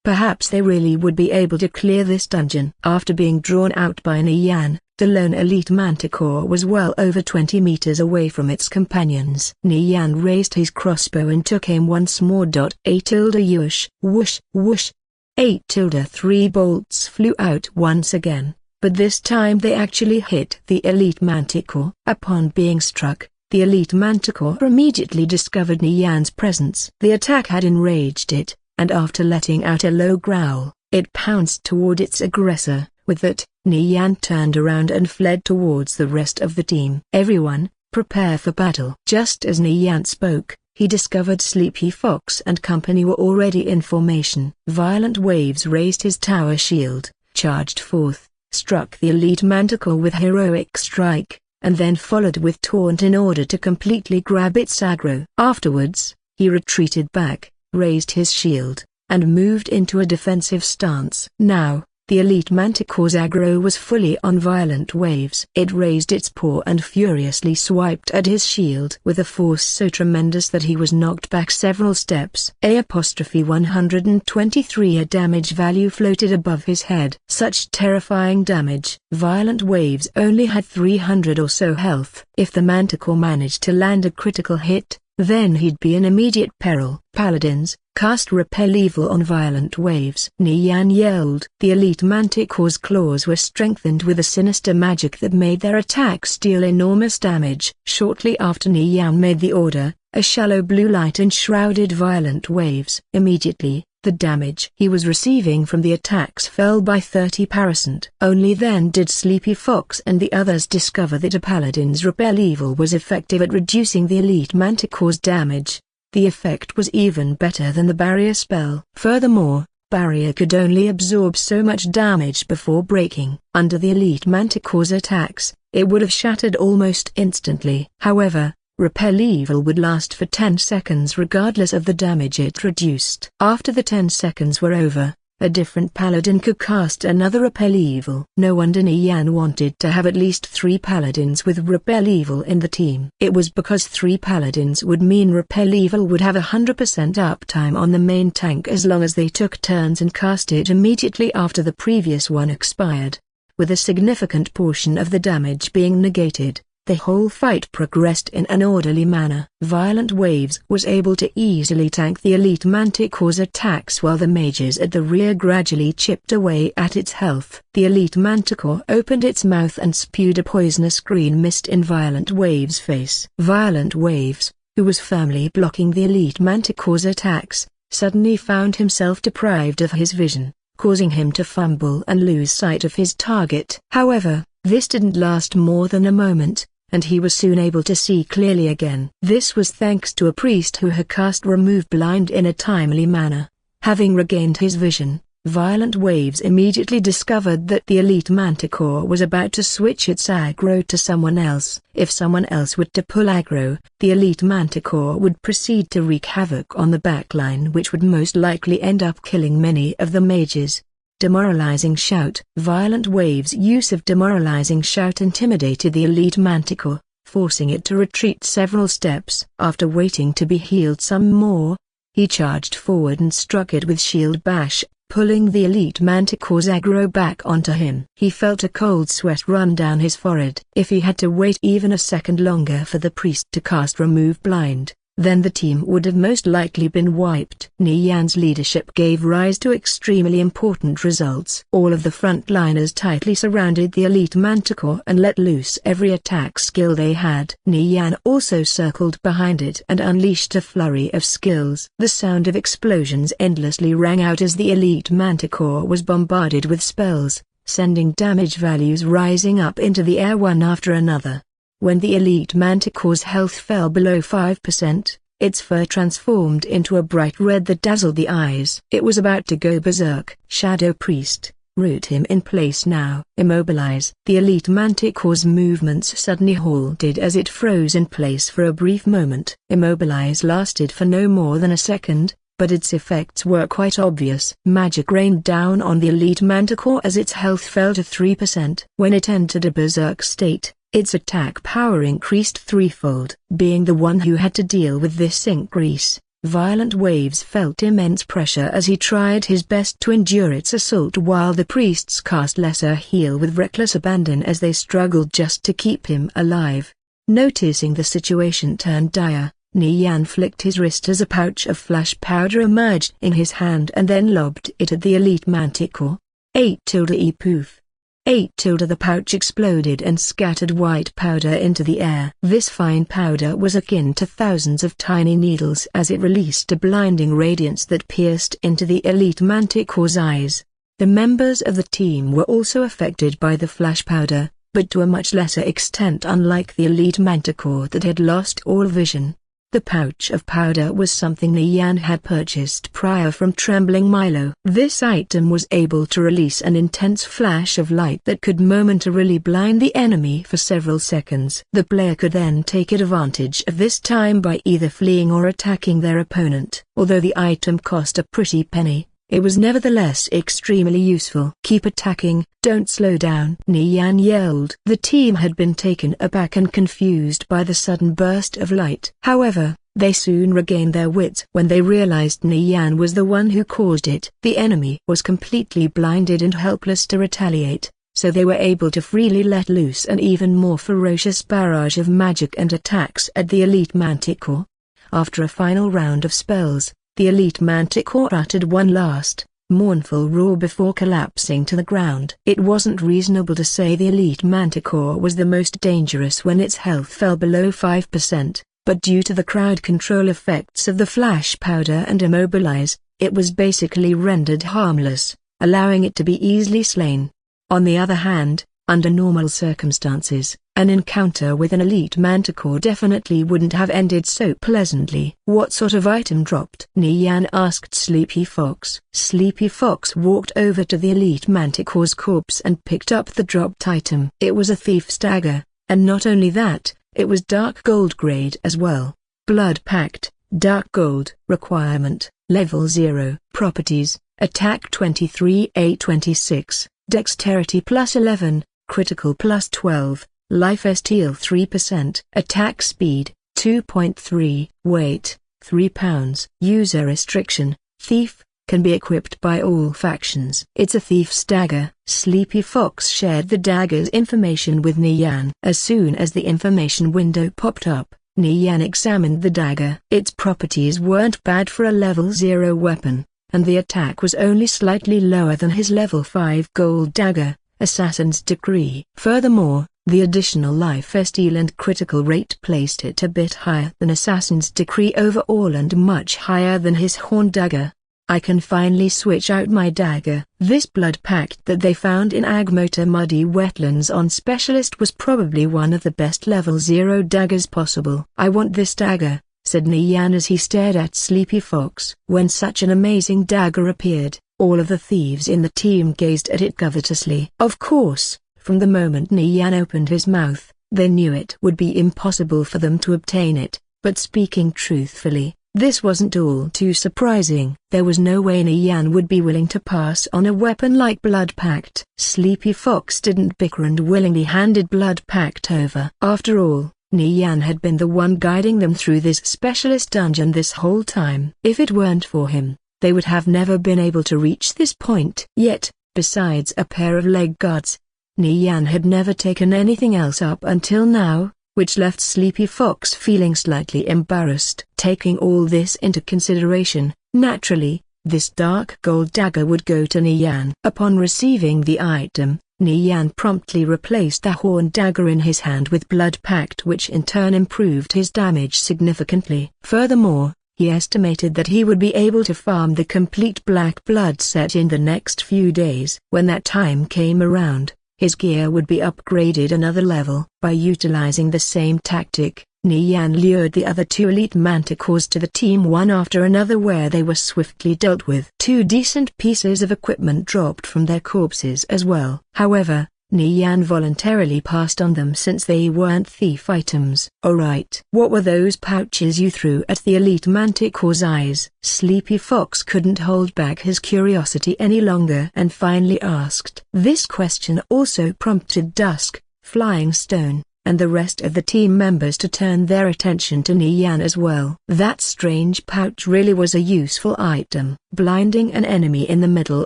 Perhaps they really would be able to clear this dungeon. After being drawn out by Nian, the lone elite manticore was well over 20 meters away from its companions. Nian raised his crossbow and took aim once more. 8 whoosh, whoosh, whoosh. 8 3 bolts flew out once again, but this time they actually hit the elite manticore. Upon being struck, the elite manticore immediately discovered Nian's presence. The attack had enraged it, and after letting out a low growl, it pounced toward its aggressor. With that, Nian turned around and fled towards the rest of the team. Everyone, prepare for battle. Just as Nian spoke, he discovered Sleepy Fox and company were already in formation. Violent Waves raised his tower shield, charged forth, struck the elite manticore with heroic strike, and then followed with taunt in order to completely grab its aggro. Afterwards, he retreated back, raised his shield, and moved into a defensive stance. Now, the elite manticore's aggro was fully on Violent Waves. It raised its paw and furiously swiped at his shield with a force so tremendous that he was knocked back several steps. A'123 a damage value floated above his head. Such terrifying damage. Violent Waves only had 300 or so health. If the manticore managed to land a critical hit, then he'd be in immediate peril. Paladins, cast Repel Evil on Violent Waves. Nian yelled. The elite Manticore's claws were strengthened with a sinister magic that made their attacks deal enormous damage. Shortly after Nian made the order, a shallow blue light enshrouded Violent Waves. Immediately, the damage he was receiving from the attacks fell by 30%. Only then did Sleepy Fox and the others discover that a paladin's Repel Evil was effective at reducing the elite Manticore's damage. The effect was even better than the barrier spell. Furthermore, barrier could only absorb so much damage before breaking. Under the elite Manticore's attacks, it would have shattered almost instantly. However, Repel Evil would last for 10 seconds regardless of the damage it reduced. After the 10 seconds were over, a different paladin could cast another Repel Evil. No wonder Nian wanted to have at least 3 paladins with Repel Evil in the team. It was because 3 paladins would mean Repel Evil would have 100% uptime on the main tank as long as they took turns and cast it immediately after the previous one expired. With a significant portion of the damage being negated, the whole fight progressed in an orderly manner. Violent Waves was able to easily tank the elite Manticore's attacks while the mages at the rear gradually chipped away at its health. The elite Manticore opened its mouth and spewed a poisonous green mist in Violent Waves' face. Violent Waves, who was firmly blocking the elite Manticore's attacks, suddenly found himself deprived of his vision, causing him to fumble and lose sight of his target. However, this didn't last more than a moment, and he was soon able to see clearly again. This was thanks to a priest who had cast Remove Blind in a timely manner. Having regained his vision, Violent Waves immediately discovered that the elite Manticore was about to switch its aggro to someone else. If someone else were to pull aggro, the elite Manticore would proceed to wreak havoc on the backline, which would most likely end up killing many of the mages. Demoralizing Shout. Violent Waves' use of Demoralizing Shout intimidated the elite Manticore, forcing it to retreat several steps. After waiting to be healed some more, he charged forward and struck it with Shield Bash, pulling the elite Manticore's aggro back onto him. He felt a cold sweat run down his forehead. If he had to wait even a second longer for the priest to cast Remove Blind, then the team would have most likely been wiped. Nian's leadership gave rise to extremely important results. All of the frontliners tightly surrounded the elite Manticore and let loose every attack skill they had. Nian also circled behind it and unleashed a flurry of skills. The sound of explosions endlessly rang out as the elite Manticore was bombarded with spells, sending damage values rising up into the air one after another. When the elite Manticore's health fell below 5%, its fur transformed into a bright red that dazzled the eyes. It was about to go berserk. Shadow Priest, root him in place now. Immobilize. The elite Manticore's movements suddenly halted as it froze in place for a brief moment. Immobilize lasted for no more than a second, but its effects were quite obvious. Magic rained down on the elite Manticore as its health fell to 3%. When it entered a berserk state, its attack power increased threefold. Being the one who had to deal with this increase, Violent Waves felt immense pressure as he tried his best to endure its assault while the priests cast Lesser Heal with reckless abandon as they struggled just to keep him alive. Noticing the situation turned dire, Nian flicked his wrist as a pouch of flash powder emerged in his hand and then lobbed it at the elite Manticore. 8-E poof. 8-. The pouch exploded and scattered white powder into the air. This fine powder was akin to thousands of tiny needles as it released a blinding radiance that pierced into the elite Manticore's eyes. The members of the team were also affected by the flash powder, but to a much lesser extent, unlike the elite Manticore that had lost all vision. The pouch of powder was something Nian had purchased prior from Trembling Milo. This item was able to release an intense flash of light that could momentarily blind the enemy for several seconds. The player could then take advantage of this time by either fleeing or attacking their opponent. Although the item cost a pretty penny, it was nevertheless extremely useful. Keep attacking, don't slow down, Nian yelled. The team had been taken aback and confused by the sudden burst of light. However, they soon regained their wits when they realized Nian was the one who caused it. The enemy was completely blinded and helpless to retaliate, so they were able to freely let loose an even more ferocious barrage of magic and attacks at the elite Manticore. After a final round of spells, the elite manticore uttered one last, mournful roar before collapsing to the ground. It wasn't reasonable to say the elite manticore was the most dangerous when its health fell below 5%, but due to the crowd control effects of the flash powder and immobilize, it was basically rendered harmless, allowing it to be easily slain. On the other hand, under normal circumstances, an encounter with an elite manticore definitely wouldn't have ended so pleasantly. What sort of item dropped? Nian asked Sleepy Fox. Sleepy Fox walked over to the elite manticore's corpse and picked up the dropped item. It was a thief's dagger, and not only that, it was dark gold grade as well. Blood packed, dark gold. Requirement, level 0. Properties, attack 23/26, dexterity +11, critical +12, life steal 3%, attack speed, 2.3, weight, 3 pounds. User restriction, thief, can be equipped by all factions. It's a thief's dagger. Sleepy Fox shared the dagger's information with Nian. As soon as the information window popped up, Nian examined the dagger. Its properties weren't bad for a level 0 weapon, and the attack was only slightly lower than his level 5 gold dagger, Assassin's Decree. Furthermore, the additional life steal and critical rate placed it a bit higher than Assassin's Decree overall and much higher than his horn dagger. I can finally switch out my dagger. This blood pact that they found in Agmota Muddy Wetlands on Specialist was probably one of the best level 0 daggers possible. I want this dagger, said Nian as he stared at Sleepy Fox. When such an amazing dagger appeared, all of the thieves in the team gazed at it covetously. Of course, from the moment Nian opened his mouth, they knew it would be impossible for them to obtain it, but speaking truthfully, this wasn't all too surprising. There was no way Nian would be willing to pass on a weapon like Blood Pact. Sleepy Fox didn't bicker and willingly handed Blood Pact over. After all, Nian had been the one guiding them through this specialist dungeon this whole time. If it weren't for him, they would have never been able to reach this point. Yet, besides a pair of leg guards, Nian had never taken anything else up until now, which left Sleepy Fox feeling slightly embarrassed. Taking all this into consideration, naturally, this dark gold dagger would go to Nian. Upon receiving the item, Nian promptly replaced the horn dagger in his hand with Blood Pact, which in turn improved his damage significantly. Furthermore, he estimated that he would be able to farm the complete Black Blood set in the next few days. When that time came around, his gear would be upgraded another level. By utilizing the same tactic, Nian lured the other two elite manticores to the team one after another, where they were swiftly dealt with. 2 decent pieces of equipment dropped from their corpses as well. However, Nian voluntarily passed on them since they weren't thief items. Alright. What were those pouches you threw at the elite manticore's eyes? Sleepy Fox couldn't hold back his curiosity any longer and finally asked. This question also prompted Dusk, Flying Stone, and the rest of the team members to turn their attention to Nian as well. That strange pouch really was a useful item. Blinding an enemy in the middle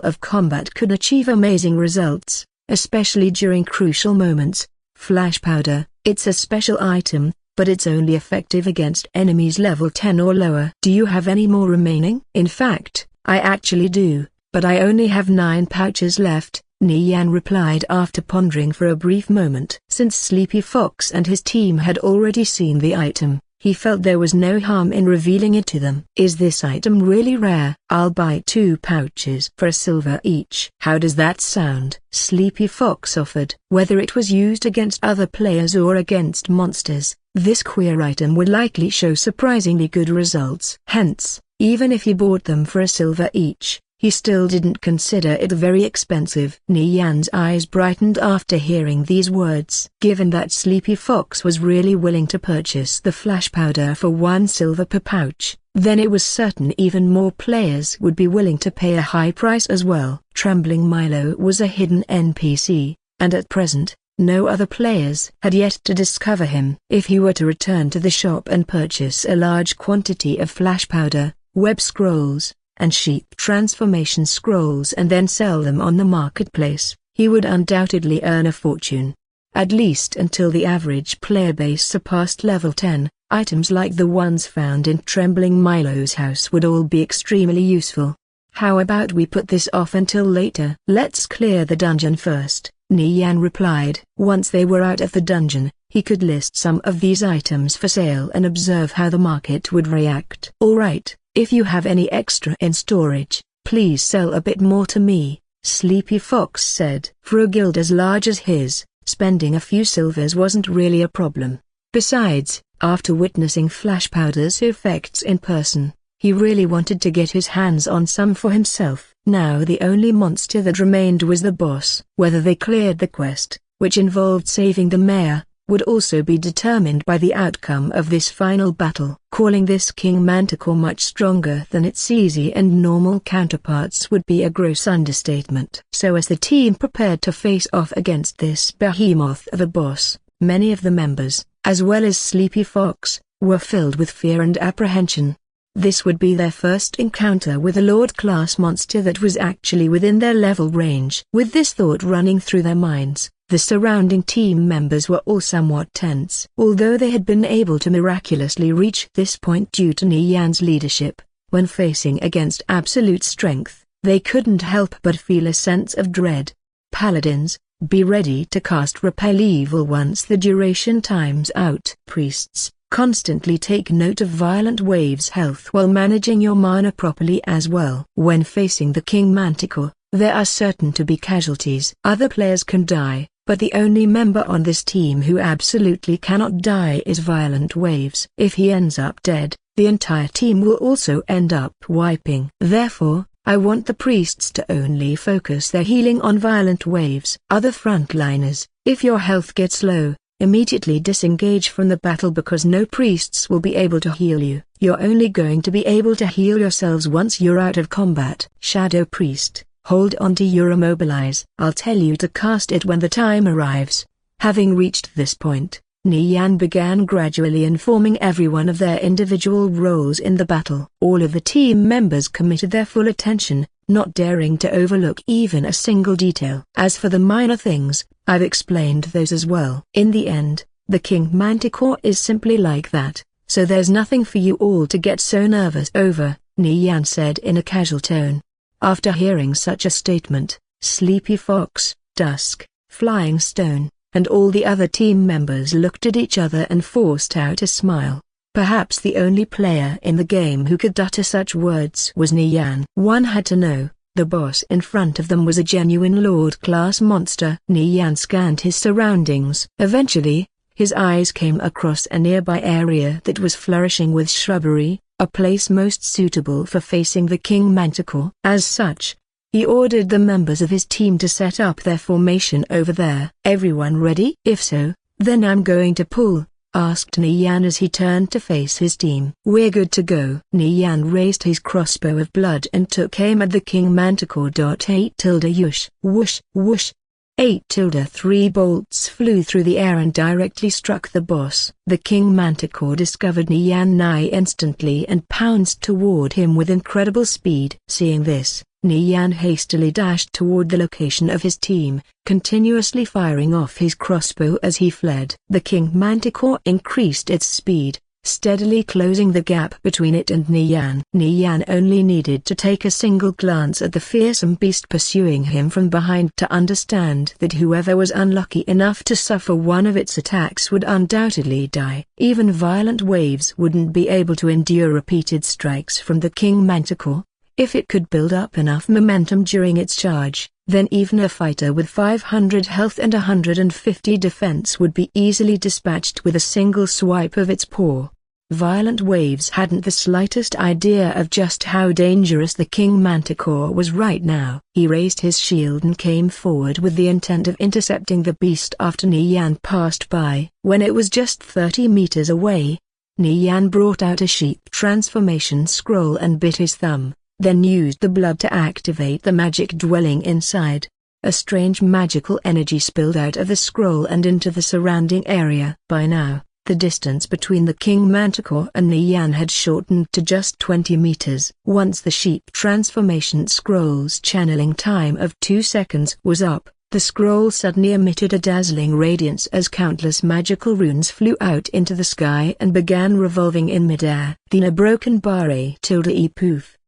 of combat could achieve amazing results, especially during crucial moments. Flash powder, it's a special item, but it's only effective against enemies level 10 or lower. Do you have any more remaining? In fact, I actually do, but I only have 9 pouches left, Nian replied after pondering for a brief moment. Since Sleepy Fox and his team had already seen the item, he felt there was no harm in revealing it to them. Is this item really rare? I'll buy 2 pouches for a silver each. How does that sound? Sleepy Fox offered. Whether it was used against other players or against monsters, this queer item would likely show surprisingly good results. Hence, even if he bought them for a silver each, he still didn't consider it very expensive. Nian's eyes brightened after hearing these words. Given that Sleepy Fox was really willing to purchase the flash powder for 1 silver per pouch, then it was certain even more players would be willing to pay a high price as well. Trembling Milo was a hidden NPC, and at present, no other players had yet to discover him. If he were to return to the shop and purchase a large quantity of flash powder, web scrolls, and sheep transformation scrolls and then sell them on the marketplace, he would undoubtedly earn a fortune. At least until the average player base surpassed level 10, Items like the ones found in Trembling Milo's house would all be extremely useful. How about we put this off until later? Let's clear the dungeon first, Nian replied. Once they were out of the dungeon, he could list some of these items for sale and observe how the market would react. Alright, if you have any extra in storage, please sell a bit more to me, Sleepy Fox said. For a guild as large as his, spending a few silvers wasn't really a problem. Besides, after witnessing Flash Powder's effects in person, he really wanted to get his hands on some for himself. Now the only monster that remained was the boss. Whether they cleared the quest, which involved saving the mayor, would also be determined by the outcome of this final battle. Calling this King Manticore much stronger than its easy and normal counterparts would be a gross understatement. So as the team prepared to face off against this behemoth of a boss, many of the members, as well as Sleepy Fox, were filled with fear and apprehension. This would be their first encounter with a Lord-class monster that was actually within their level range. With this thought running through their minds, the surrounding team members were all somewhat tense. Although they had been able to miraculously reach this point due to Nian's leadership, when facing against absolute strength, they couldn't help but feel a sense of dread. Paladins, be ready to cast Repel Evil once the duration times out. Priests, constantly take note of Violent Wave's health while managing your mana properly as well. When facing the King Manticore, there are certain to be casualties. Other players can die, but the only member on this team who absolutely cannot die is Violent Waves. If he ends up dead, the entire team will also end up wiping. Therefore, I want the priests to only focus their healing on Violent Waves. Other frontliners, if your health gets low, immediately disengage from the battle because no priests will be able to heal you. You're only going to be able to heal yourselves once you're out of combat. Shadow Priest, hold on to your immobilize. I'll tell you to cast it when the time arrives. Having reached this point, Nian began gradually informing everyone of their individual roles in the battle. All of the team members committed their full attention, not daring to overlook even a single detail. As for the minor things, I've explained those as well. In the end, the King Manticore is simply like that, so there's nothing for you all to get so nervous over, Nian said in a casual tone. After hearing such a statement, Sleepy Fox, Dusk, Flying Stone, and all the other team members looked at each other and forced out a smile. Perhaps the only player in the game who could utter such words was Nian. One had to know, the boss in front of them was a genuine Lord-class monster. Nian scanned his surroundings. Eventually, his eyes came across a nearby area that was flourishing with shrubbery, a place most suitable for facing the King Manticore. As such, he ordered the members of his team to set up their formation over there. Everyone ready? If so, then I'm going to pull, asked Nian as he turned to face his team. We're good to go. Nian raised his crossbow of blood and took aim at the King Manticore. 8 Yush, whoosh, whoosh. 8 3 bolts flew through the air and directly struck the boss. The King Manticore discovered Nian nigh instantly and pounced toward him with incredible speed. Seeing this, Nian hastily dashed toward the location of his team, continuously firing off his crossbow as he fled. The King Manticore increased its speed, steadily closing the gap between it and Nian. Nian only needed to take a single glance at the fearsome beast pursuing him from behind to understand that whoever was unlucky enough to suffer one of its attacks would undoubtedly die. Even Violent Waves wouldn't be able to endure repeated strikes from the King Manticore. If it could build up enough momentum during its charge, then even a fighter with 500 health and 150 defense would be easily dispatched with a single swipe of its paw. Violent Waves hadn't the slightest idea of just how dangerous the King Manticore was right now. He raised his shield and came forward with the intent of intercepting the beast after Nian passed by. When it was just 30 meters away, Nian brought out a sheep transformation scroll and bit his thumb, then used the blood to activate the magic dwelling inside. A strange magical energy spilled out of the scroll and into the surrounding area. By now, the distance between the King Manticore and Nian had shortened to just 20 meters. Once the sheep transformation scroll's channeling time of 2 seconds was up, The scroll suddenly emitted a dazzling radiance as countless magical runes flew out into the sky and began revolving in midair. Then a broken bar poof.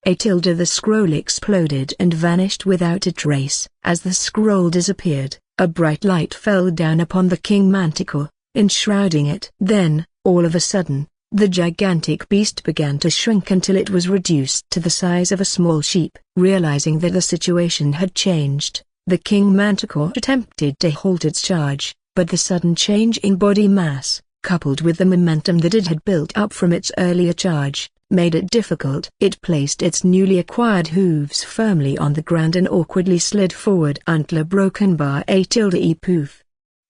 The scroll exploded and vanished without a trace. As the scroll disappeared, a bright light fell down upon the king manticore, enshrouding it. Then, all of a sudden, the gigantic beast began to shrink until it was reduced to the size of a small sheep. Realizing that the situation had changed, the king manticore attempted to halt its charge, but the sudden change in body mass, coupled with the momentum that it had built up from its earlier charge, made it difficult. It placed its newly acquired hooves firmly on the ground and awkwardly slid forward until a broken bar poof.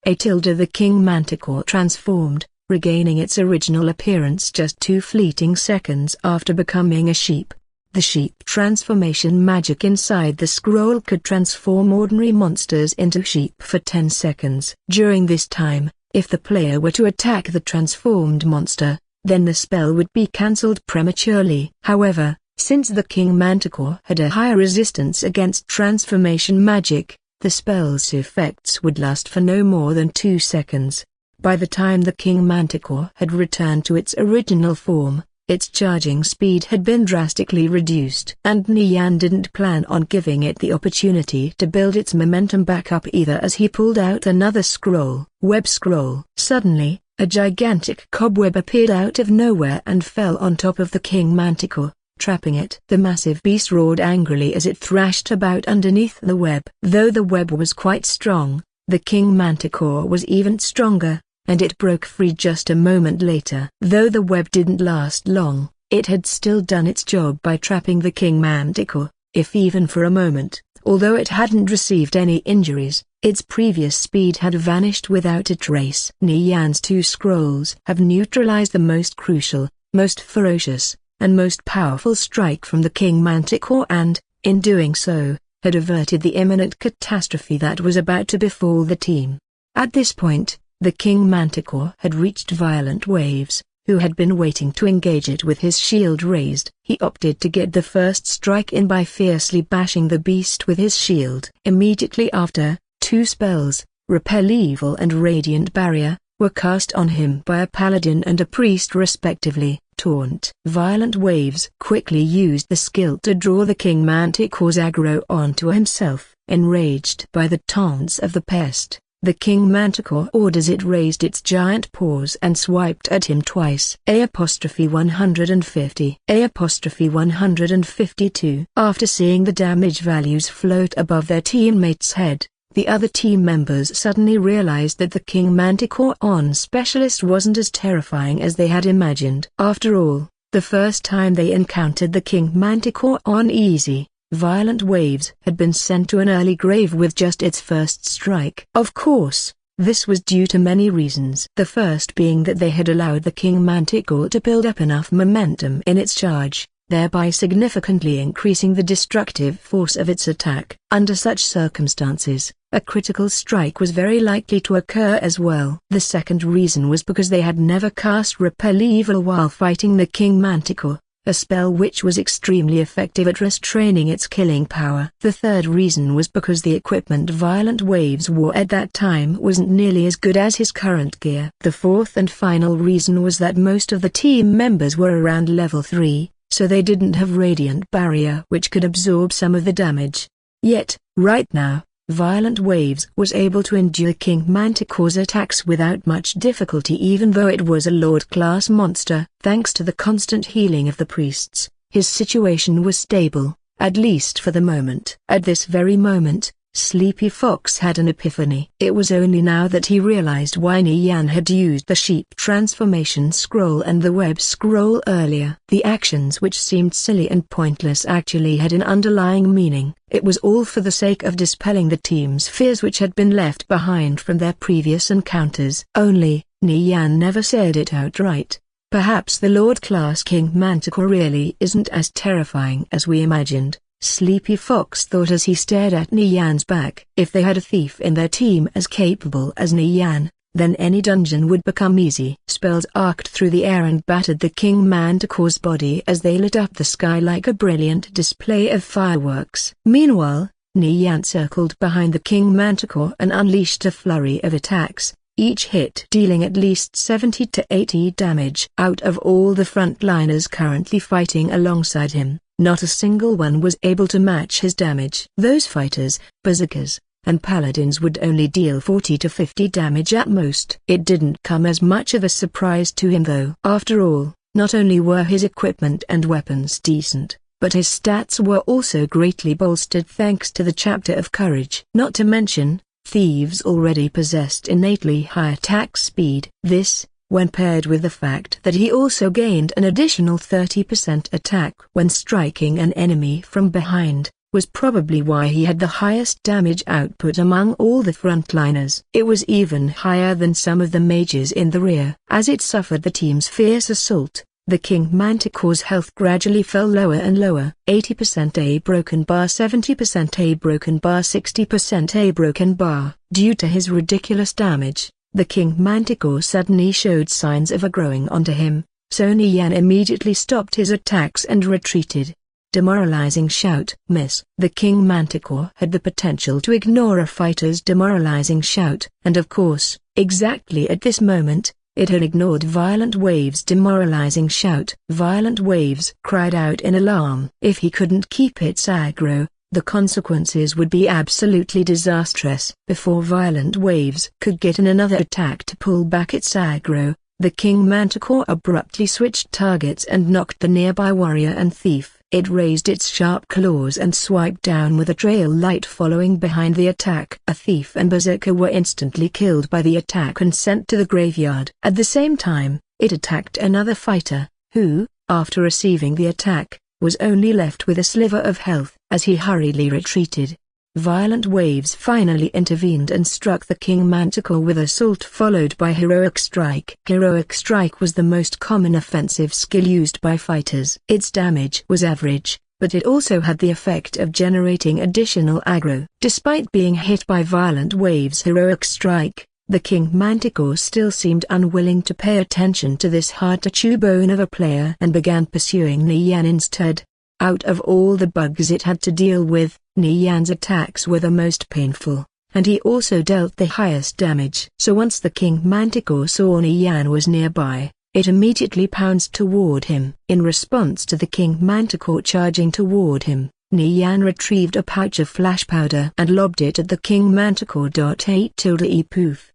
The king manticore transformed, regaining its original appearance just 2 fleeting seconds after becoming a sheep. The sheep transformation magic inside the scroll could transform ordinary monsters into sheep for 10 seconds. During this time, if the player were to attack the transformed monster, then the spell would be cancelled prematurely. However, since the king manticore had a higher resistance against transformation magic, the spell's effects would last for no more than 2 seconds. By the time the king manticore had returned to its original form, its charging speed had been drastically reduced. And Nian didn't plan on giving it the opportunity to build its momentum back up either, as he pulled out another scroll. Web scroll. Suddenly, a gigantic cobweb appeared out of nowhere and fell on top of the king manticore, trapping it. The massive beast roared angrily as it thrashed about underneath the web. Though the web was quite strong, the king manticore was even stronger, and it broke free just a moment later. Though the web didn't last long, it had still done its job by trapping the king manticore, if even for a moment. Although it hadn't received any injuries, its previous speed had vanished without a trace. Nian's 2 scrolls have neutralized the most crucial, most ferocious, and most powerful strike from the king manticore and, in doing so, had averted the imminent catastrophe that was about to befall the team. At this point, the king manticore had reached Violent Waves, who had been waiting to engage it with his shield raised. He opted to get the first strike in by fiercely bashing the beast with his shield. Immediately after, 2 spells, Repel Evil and Radiant Barrier, were cast on him by a paladin and a priest respectively. Taunt. Violent Waves quickly used the skill to draw the king manticore's aggro onto himself. Enraged by the taunts of the pest, the king manticore orders it raised its giant paws and swiped at him twice. A'150. A'152. After seeing the damage values float above their teammate's head, the other team members suddenly realized that the king manticore on specialist wasn't as terrifying as they had imagined. After all, the first time they encountered the king manticore on easy, Violent Waves had been sent to an early grave with just its first strike. Of course, this was due to many reasons. The first being that they had allowed the king manticore to build up enough momentum in its charge, thereby significantly increasing the destructive force of its attack. Under such circumstances, a critical strike was very likely to occur as well. The second reason was because they had never cast Repel Evil while fighting the king manticore, a spell which was extremely effective at restraining its killing power. The third reason was because the equipment Violent Waves wore at that time wasn't nearly as good as his current gear. The fourth and final reason was that most of the team members were around level 3, so they didn't have Radiant Barrier which could absorb some of the damage. Yet, right now, Violent Waves was able to endure King Manticore's attacks without much difficulty even though it was a Lord-class monster. Thanks to the constant healing of the priests, his situation was stable, at least for the moment. At this very moment, Sleepy Fox had an epiphany. It was only now that he realized why Nian had used the sheep transformation scroll and the web scroll earlier. The actions which seemed silly and pointless actually had an underlying meaning. It was all for the sake of dispelling the team's fears which had been left behind from their previous encounters. Only, Nian never said it outright. Perhaps the Lord-class King Manticore really isn't as terrifying as we imagined, Sleepy Fox thought as he stared at Nian's back. If they had a thief in their team as capable as Nian, then any dungeon would become easy. Spells arced through the air and battered the King Manticore's body as they lit up the sky like a brilliant display of fireworks. Meanwhile, Nian circled behind the King Manticore and unleashed a flurry of attacks, each hit dealing at least 70 to 80 damage. Out of all the frontliners currently fighting alongside him, not a single one was able to match his damage. Those fighters, berserkers, and paladins would only deal 40 to 50 damage at most. It didn't come as much of a surprise to him though. After all, not only were his equipment and weapons decent, but his stats were also greatly bolstered thanks to the chapter of courage. Not to mention, thieves already possessed innately high attack speed. This, when paired with the fact that he also gained an additional 30% attack when striking an enemy from behind, was probably why he had the highest damage output among all the frontliners. It was even higher than some of the mages in the rear. As it suffered the team's fierce assault, the King Manticore's health gradually fell lower and lower. 80% A broken bar, 70% A broken bar, 60% A broken bar. Due to his ridiculous damage, the King Manticore suddenly showed signs of growing onto him, so Nian immediately stopped his attacks and retreated. Demoralizing shout. Miss. The King Manticore had the potential to ignore a fighter's demoralizing shout, and of course, exactly at this moment, it had ignored Violent Wave's demoralizing shout. Violent Waves cried out in alarm. If he couldn't keep its aggro, the consequences would be absolutely disastrous. Before Violent Waves could get in another attack to pull back its aggro, the King Manticore abruptly switched targets and knocked the nearby warrior and thief. It raised its sharp claws and swiped down with a trail light following behind the attack. A thief and berserker were instantly killed by the attack and sent to the graveyard. At the same time, it attacked another fighter, who, after receiving the attack, was only left with a sliver of health. As he hurriedly retreated, Violent Waves finally intervened and struck the King Manticore with Assault followed by Heroic Strike. Heroic Strike was the most common offensive skill used by fighters. Its damage was average, but it also had the effect of generating additional aggro. Despite being hit by Violent Waves' Heroic Strike, the King Manticore still seemed unwilling to pay attention to this hard-to-chew bone of a player and began pursuing Nian instead. Out of all the bugs it had to deal with, Nian's attacks were the most painful, and he also dealt the highest damage. So once the King Manticore saw Nian was nearby, it immediately pounced toward him. In response to the King Manticore charging toward him, Nian retrieved a pouch of flash powder and lobbed it at the King Manticore. A poof.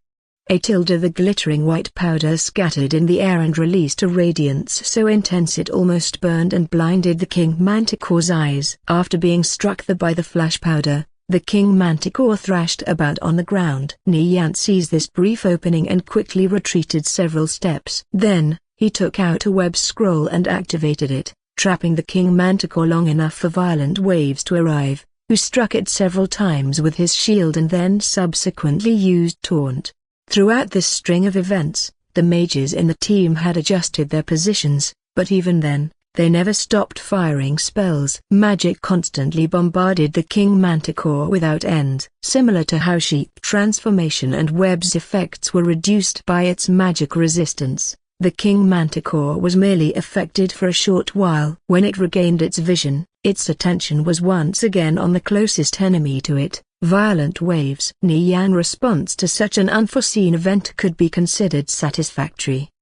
The glittering white powder scattered in the air and released a radiance so intense it almost burned and blinded the King Manticore's eyes. After being struck by the flash powder, the King Manticore thrashed about on the ground. Nian seized this brief opening and quickly retreated several steps. Then, he took out a web scroll and activated it, trapping the King Manticore long enough for Violent Waves to arrive, who struck it several times with his shield and then subsequently used Taunt. Throughout this string of events, the mages in the team had adjusted their positions, but even then, they never stopped firing spells. Magic constantly bombarded the King Manticore without end. Similar to how Sheep Transformation and Web's effects were reduced by its magic resistance, the King Manticore was merely affected for a short while. When it regained its vision, its attention was once again on the closest enemy to it, Violent Waves. Nian's response to such an unforeseen event could be considered satisfactory.